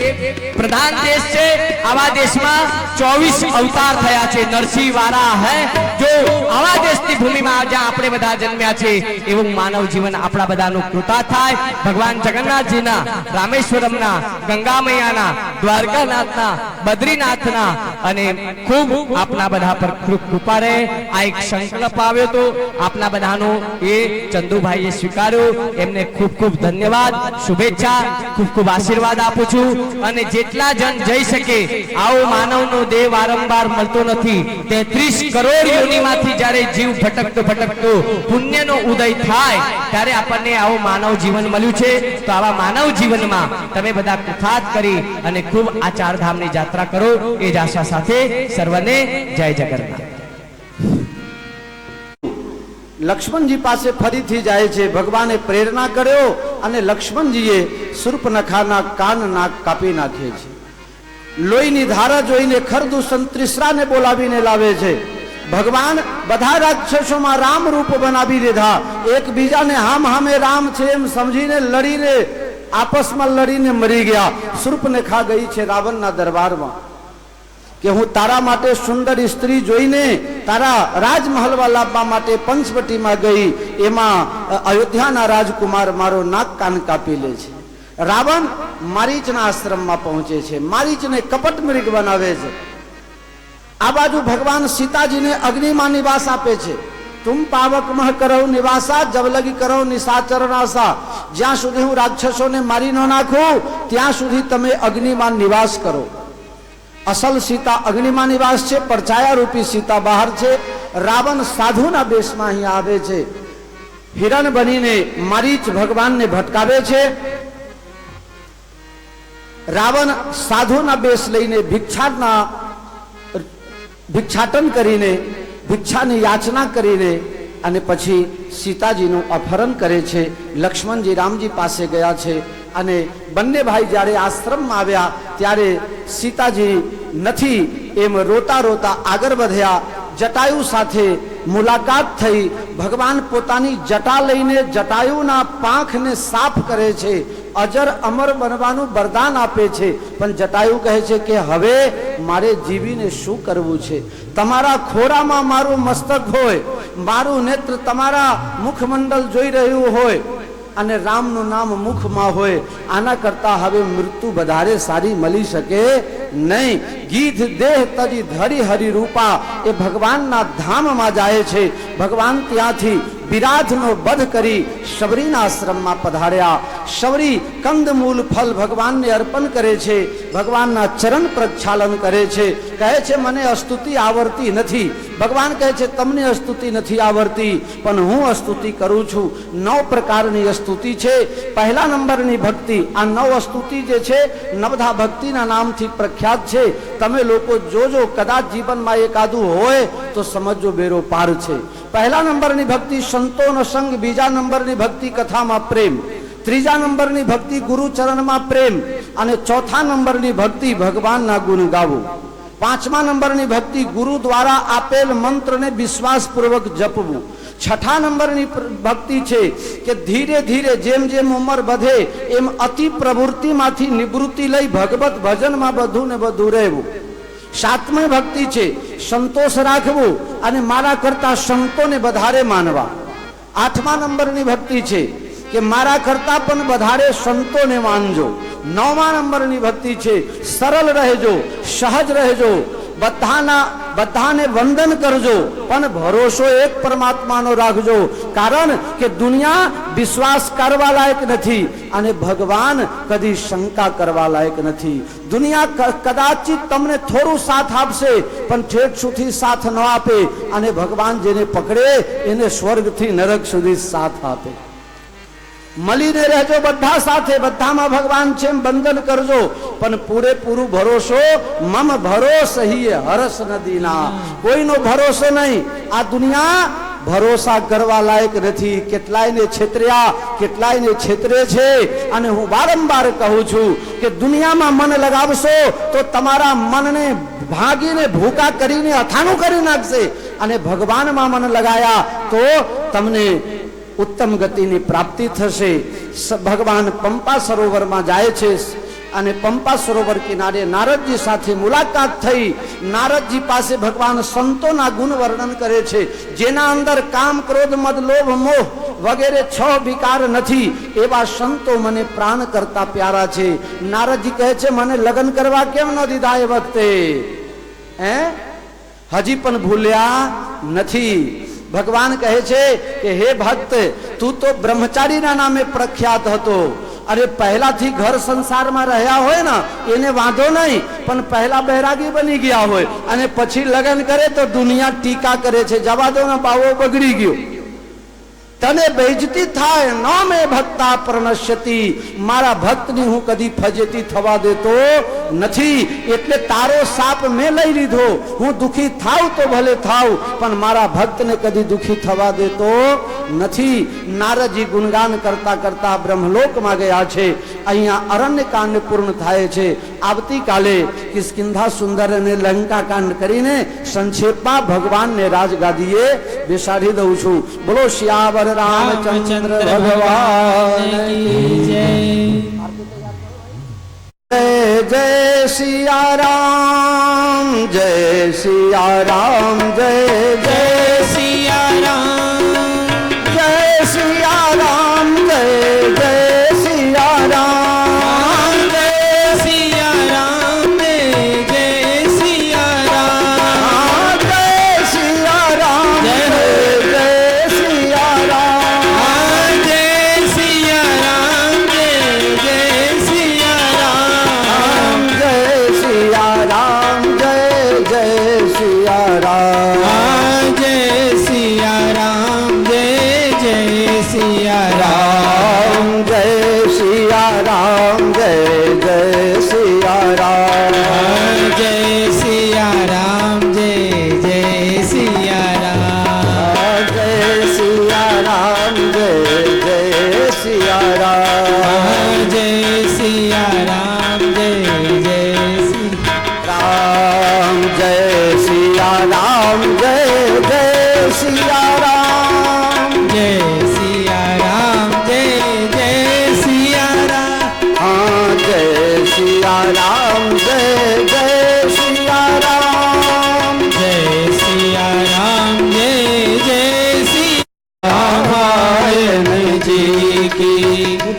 પ્રધાન દેશ છે. આવા દેશમાં 24 અવતાર થયા છે. નરસિંહ વારા હે જો આવા દેશની ભૂમિમાં જ્યાં આપણે બધા જન્મ્યા છે એવું માનવ જીવન આપણા બધાનું કૃતાર્થ થાય. ભગવાન જગન્નાથજીના, રામેશ્વરમના, ગંગા મૈયાના, દ્વારકાનાથના, બદ્રીનાથના અને ખૂબ આપના બધા પર કૃપા રહે. આ એક સંકલ્પ આવ્યો તો આપના બધાનો એ ચંદુભાઈએ સ્વીકાર્યો. એમને ખૂબ ખૂબ ધન્યવાદ, શુભેચ્છા, ખૂબ ખૂબ આશીર્વાદ આપું છું. અને જેટલા જણ જઈ શકે, આવો માનવનો દેહ વારંવાર મળતો નથી. 33 કરોડ યોનિમાંથી જ્યારે જીવ ભટકતો પુણ્યનો ઉદય થાય ત્યારે આપણને આવો માનવ જીવન મળ્યું છે. તો આવા માનવ જીવનમાં તમે બધા કૃતાર્થ કરી અને ખૂબ આ ચાર ધામની યાત્રા કરો એ જ આશા સાથે સર્વને જય જગન્નાથ. લક્ષ્મણજી પાસે ફરીથી જાય છે. ભગવાને પ્રેરણા કર્યો અને લક્ષ્મણજીએ શૂર્પનખાના કાન નાક કાપી નાખે છે. લોહીની ધારા જોઈને ખરદૂષણ ત્રિસરાને બોલાવીને લાવે છે. ભગવાન બધા રાક્ષસોમાં રામ રૂપ બનાવી દીધા. એકબીજાને હામે રામ છે એમ સમજીને લડીને આપસમાં લડીને મરી ગયા. શૂર્પનખા ગઈ છે રાવણના દરબારમાં કે હું તારા માટે સુંદર સ્ત્રી જોઈને તારા રાજમહલમાં લાવવા માટે પંચવટીમાં ગઈ, એમાં અયોધ્યાના રાજકુમાર મારો નાક કાન કાપી લે છે. રાવણ મારીચના આશ્રમમાં પહોંચે છે, મારીચને કપટ મૃગ બનાવે છે. આ બાજુ ભગવાન સીતાજીને અગ્નિમાં નિવાસ આપે છે. તુમ પાવક મહ કરો નિવાસા જબ લગી કરો નિશાચર નાસા. જ્યાં સુધી હું રાક્ષસોને મારી ન નાખું ત્યાં સુધી તમે અગ્નિમાં નિવાસ કરો. અસલ સીતા અગ્નિમાં નિવાસ છે, પરછાયા રૂપી સીતા બહાર છે. રાવણ સાધુના બેશમાં અહીં આવે છે. હિરણ બનીને મારીચ ભગવાનને ભટકાવે છે. રાવણ સાધુના બેશ લઈને ભિક્ષાટન કરીને ભિક્ષાની યાચના કરીને અને પછી સીતાજીનું અપહરણ કરે છે. લક્ષ્મણજી રામજી પાસે ગયા છે અને બંને ભાઈ જ્યારે આશ્રમમાં આવ્યા ત્યારે સીતાજી નથી એમ રોતા રોતા આગળ વધ્યા. જટાયુ સાથે મુલાકાત થઈ. ભગવાન પોતાની જટા લઈને જટાયુના પાંખને સાફ કરે છે. અજર અમર બનવાનું વરદાન આપે છે. પણ જટાયુ કહે છે કે હવે મારે જીવીને શું કરવું છે? તમારા ખોરામાં મારું મસ્તક હોય, મારું નેત્ર તમારા મુખમંડળ જોઈ રહ્યું હોય અને રામનું નામ મુખમાં હોય, આના કરતા હવે મૃત્યુ વધારે સારી મળી શકે નહીં. ગીધ દેહ તજી ધરી હરિ રૂપા એ ભગવાનના ધામમાં જાય છે. ભગવાન ત્યાંથી વિરાધનો વધ કરી શબરીના આશ્રમમાં પધાર્યા. શબરી કંદમૂલ ફલ ભગવાનને અર્પણ કરે છે. ભગવાનના ચરણ પ્રક્ષાલન કરે છે. કહે છે મને સ્તુતિ આવડતી નથી. ભગવાન કહે છે તમને સ્તુતિ નથી આવડતી પણ હું સ્તુતિ કરું છું. 9 પ્રકારની સ્તુતિ છે. પહેલા નંબરની ભક્તિ. આ 9 સ્તુતિ જે છે નવધા ભક્તિના નામથી પ્રખ્યાત છે. તમે લોકો જોજો, કદાચ જીવનમાં એકાદું હોય તો સમજો બેરો પાર છે. પહેલા નંબરની ભક્તિ સંતોનો સંગ. બીજા નંબરની ભક્તિ કથામાં પ્રેમ. ત્રીજા નંબરની ભક્તિ ગુરુ ચરણમાં પ્રેમ. અને ચોથા નંબરની ભક્તિ ભગવાનના ગુણ ગાવું. પાંચમા નંબરની ભક્તિ ગુરુ દ્વારા આપેલ મંત્રને વિશ્વાસપૂર્વક જપવું. છઠ્ઠા નંબરની ભક્તિ છે કે ધીરે ધીરે જેમ જેમ ઉંમર વધે એમ અતિ પ્રવૃત્તિમાંથી નિવૃત્તિ લઈ ભગવત ભજનમાં વધુ ને વધુ રહેવું. સાતમી ભક્તિ છે સંતોષ રાખવું અને મારા કરતા સંતોને વધારે માનવા. આઠમા નંબરની ભક્તિ છે કે મારા કરતા પણ વધારે સંતોને માનજો. 9મા નંબરની ભક્તિ છે સરળ રહેજો, સહજ રહેજો, બધાને વંદન કરજો પણ ભરોસો એક પરમાત્માનો રાખજો. કારણ કે દુનિયા વિશ્વાસ કરવા લાયક નથી અને ભગવાન કદી શંકા કરવા લાયક નથી. દુનિયા કદાચિત તમને થોડું સાથ આપશે પણ ઠેઠ સુધી સાથ ન આપે અને ભગવાન જેને પકડે એને સ્વર્ગથી નરક સુધી સાથ આપે. મળીને રહેજો બધા સાથે, બધામાં ભગવાન છે એમ બંધન કરજો પણ પૂરેપૂરું ભરોસો મમ ભરોસ હિ હરસ નદીના. કોઈનો ભરોસો નહીં. આ દુનિયા ભરોસા કરવા લાયક નથી. કેટલાયને છેતર્યા, કેટલાયને છેતરે છે. અને હું વારંવાર કહું છું કે દુનિયામાં મન લગાવશો તો તમારા મનને ભાગીને ભૂકા કરીને અથાણું કરી નાખશે. અને ભગવાનમાં મન લગાયા તો તમને ઉત્તમ ગતિની પ્રાપ્તિ થશે. ભગવાન પંપા સરોવરમાં જાય છે અને પંપા સરોવર કિનારે નારદજી સાથે મુલાકાત થઈ. નારદજી પાસે ભગવાન સંતોના ગુણ વર્ણન કરે છે. જેના અંદર કામ, ક્રોધ, મદ, લોભ, મોહ વગેરે 6 વિકાર નથી એવા સંતો મને પ્રાણ કરતા પ્યારા છે. નારદજી કહે છે મને લગ્ન કરવા કેમ ન દીધા એ વખતે? હજી પણ ભૂલ્યા નથી. ભગવાન કહે છે કે હે ભક્ત, તું તો બ્રહ્મચારીના નામે પ્રખ્યાત હતો. અરે પહેલાથી ઘર સંસારમાં રહ્યા હોય ને એને વાંધો નહીં, પણ પહેલા બૈરાગી બની ગયા હોય અને પછી લગ્ન કરે તો દુનિયા ટીકા કરે છે. જવા દો ને, બાવો બગડી ગયો. તને બેઇજ્જતી થાય ન મે ભક્તા પ્રણશ્યતિ. મારા ભક્તની હું કદી ફજેતી થવા દેતો નથી. એટલે તારો સાપ મેં લઈ લીધો. હું દુખી થાવ તો ભલે થાવ પણ મારા ભક્તને કદી દુખી થવા દેતો નથી. નારદજી ગુણગાન કરતા કરતા બ્રહ્મલોકમાં ગયા છે. અહીંયા અરણ્યકાંડ પૂર્ણ થાય છે. આવતીકાલે કિષ્કિંધા સુંદર અને લંકા કાંડ કરીને સંક્ષેપમાં ભગવાનને રાજગાદીએ બેસાડી દઉં છું. બોલો શ્યાવર રામચંદ્ર ભગવાન કી જય. जय सिया राम, जय सिया राम, जय जय सिया राम, जय सिया राम, जय जय सिया राम, जय सिया राम, जय सिया राम, जय सिया राम, जय जय सिया राम, जय सिया राम, जय सिया राम, जय सिया राम, जय जय सिया राम, जय सिया राम, जय जय सिया राम, जय सिया राम, जय जय सिया राम, जय सिया राम, जय जय सिया राम, जय सिया राम, जय जय सिया राम, जय सिया राम, जय जय सिया राम, जय सिया राम, जय जय सिया राम, जय सिया राम, जय जय सिया राम, हाँ जय सिया राम, जय जय सिया राम, जय सिया राम, जय जय सिया रामायण जी की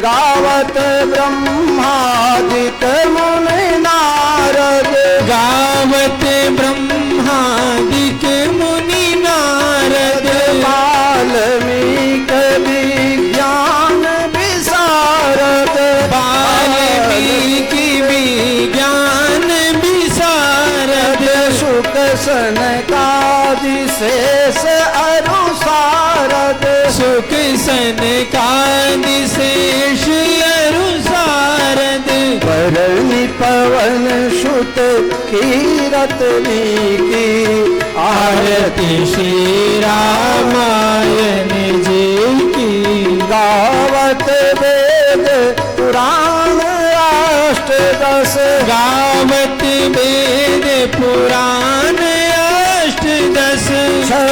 गावत ब्रह्मादित मुनि नारद, गावत ब्रह्मादिक मुनि नारद, वाल्मीक विज्ञान विशारद, वाल्मीकि विज्ञान विशारद, सुख सनकादि शेष अनुसारद, सुख सनकादि शेष अनुसारद, वरनि पवन सुत कीरतनी की आरती श्री रामायण जी की गावत वेद पुराण अष्टदश, गावत वेद पुराण अष्टदश, छो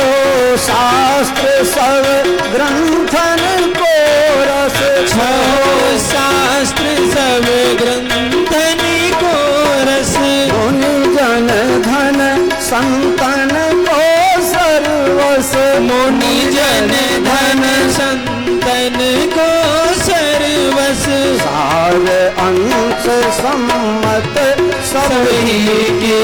शास्त्र सब ग्रंथन को रस, छो शास्त्र सब ग्रंथन को रस, मुनि जन धन संतन को सर्वस, मुनि जन धन संतन को सर्वस, सार अंश सम्मत सभी की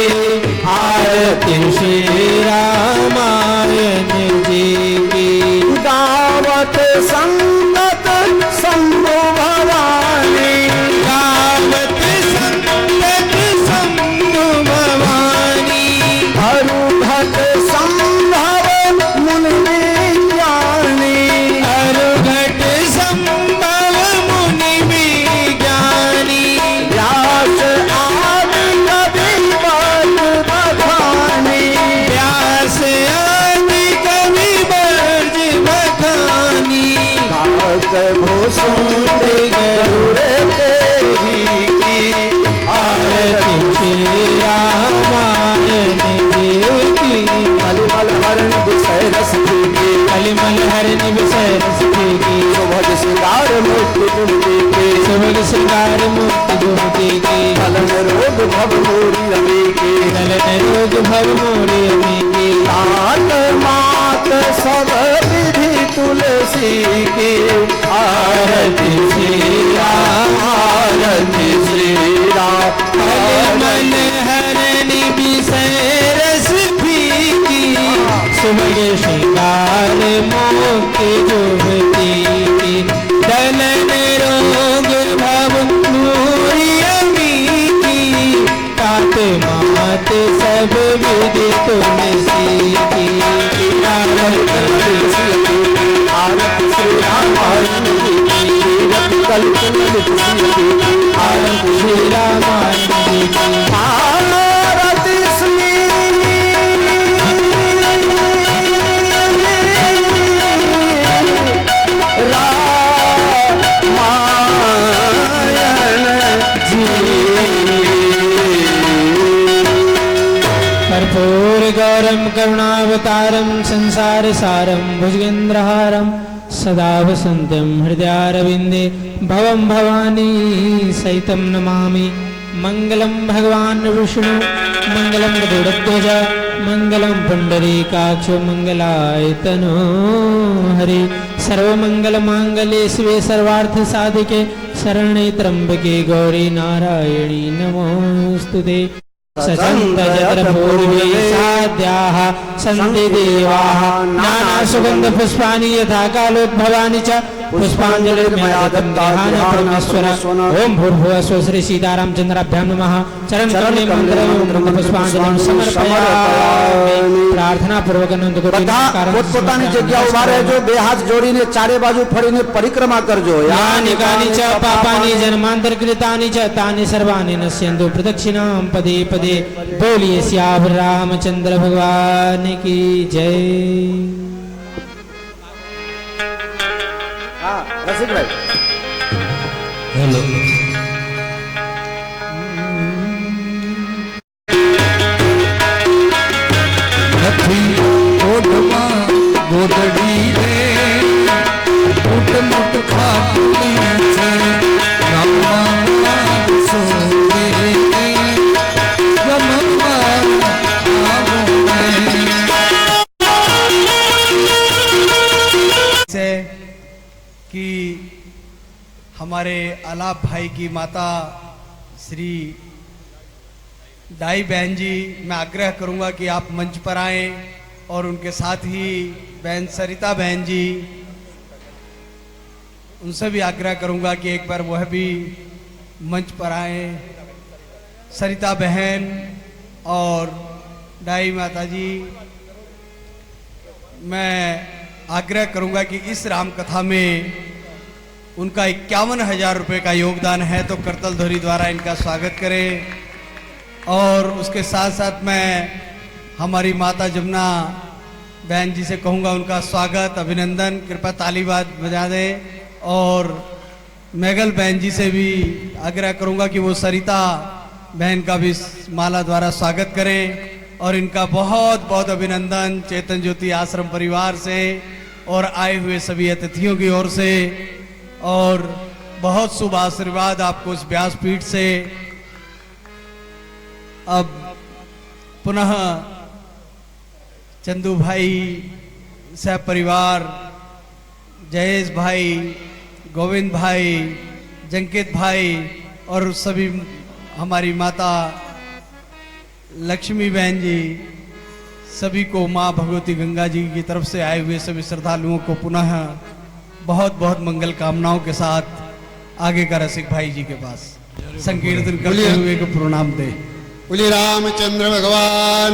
आरती श्री रामायण जी की गावत संगत शंभु भवानी, गावत संगत शंभु भवानी, हरुघट संभव मुनि विज्ञानी, हरुघट संभव मुनि विज्ञानी, व्यास आदि कवि बल बखानी, व्यास आदि कवि बर्ज बखानी, काक भूषण गरुड़ तेरी की आरती श्री रामायण जी की मलमल हरण विषय रस की कलिमल हरण विषय रस की सुभग श्रृंगार मुक्ति गुमती की सुभग श्रृंगार मुक्ति गुमती की कलन रोग भव मोरी रवि की कलन रोग भव मोरे अमी की तात मात सब विधि तुलसी की आरती श्री राम, आरती श्री राम, कलिमल हरण विषय रस की सुभग श्रृंगार मुक्ति गुमती की दलन रोग भव मोरे अमी की तात मात सब विधि तुलसी की आरती श्री राम, आरती कल्पन आरती श्री रामायण जी की आरती श्री रामायण जी। कर्पूर गौरम करुणावतारम संसार सारम भुजगेन्द्रहारम सदा वसन्तं हृदयारविन्दे भवं भवानी सहितं नमामि मंगलम भगवान विष्णु मंगलम गरुड़ध्वज मंगलम पुंडरीकाक्ष मंगलाय तनो हरि सर्वमंगल मांगल्ये शिवे सर्वार्थ साधिके शरणे त्र्यंबके गौरी नारायणी नमोस्तुते सचन्त जत्र पूर्वे साध्याः सन्ति देवाः नाना सुगन्ध पुष्पाणि यथा कालोद्भवानि च पुष्पाञ्जलिर्मयातं देहान परमेश्वर ओम भूर्भुवः स्वः श्री सीतारामचन्द्राभ्यां नमः चरण कमले मंत्र पुष्पांजलिं समर्पयामि प्रार्थना पूर्वक अनंत कोटि બધા नमस्कारं પોતપોતાની જગ્યા ઉભા રહેજો બે હાથ જોડીને ચારે બાજુ ફરીને પરિક્રમા કરજો यानि कानि च पापानि जन्मान्तरकृतानि च तानि सर्वाणि नश्यन्तु प्रदक्षिणां पदे पदे बोलिए सियावर रामचंद्र भगवान की जय હા રસિકભાઈ હેલો નથી ઓઢમાં ગોદડી રે મોટ મોટ ખાટલી છે ગામમાં સોરે ગમમાં આવો से कि हमारे आलाप भाई की माता श्री दाई बहन जी, मैं आग्रह करूंगा कि आप मंच पर आएं और उनके साथ ही बहन सरिता बहन जी, उनसे भी आग्रह करूंगा कि एक बार वह भी मंच पर आएं। सरिता बहन और दाई माता जी, मैं आग्रह करूंगा कि इस राम कथा में उनका 51,000 रुपये का योगदान है, तो करतल ध्वनि द्वारा इनका स्वागत करें। और उसके साथ साथ मैं हमारी माता जमुना बहन जी से कहूँगा उनका स्वागत अभिनंदन, कृपया ताली बजा दें। और मैगल बहन जी से भी आग्रह करूँगा कि वो सरिता बहन का भी माला द्वारा स्वागत करें। और इनका बहुत बहुत अभिनंदन चेतन ज्योति आश्रम परिवार से और आए हुए सभी अतिथियों की ओर से, और बहुत शुभ आशीर्वाद आपको इस व्यासपीठ से। अब पुनः चंदू भाई, सह परिवार, जयेश भाई, गोविंद भाई, जंकित भाई और सभी हमारी माता लक्ष्मी बहन जी, सभी को माँ भगवती गंगा जी की तरफ से आए हुए सभी श्रद्धालुओं को पुनः बहुत बहुत मंगल कामनाओं के साथ आगे का रसिक भाई जी के पास संकीर्तन करते हुए को प्रणाम दे। बोलिए रामचंद्र भगवान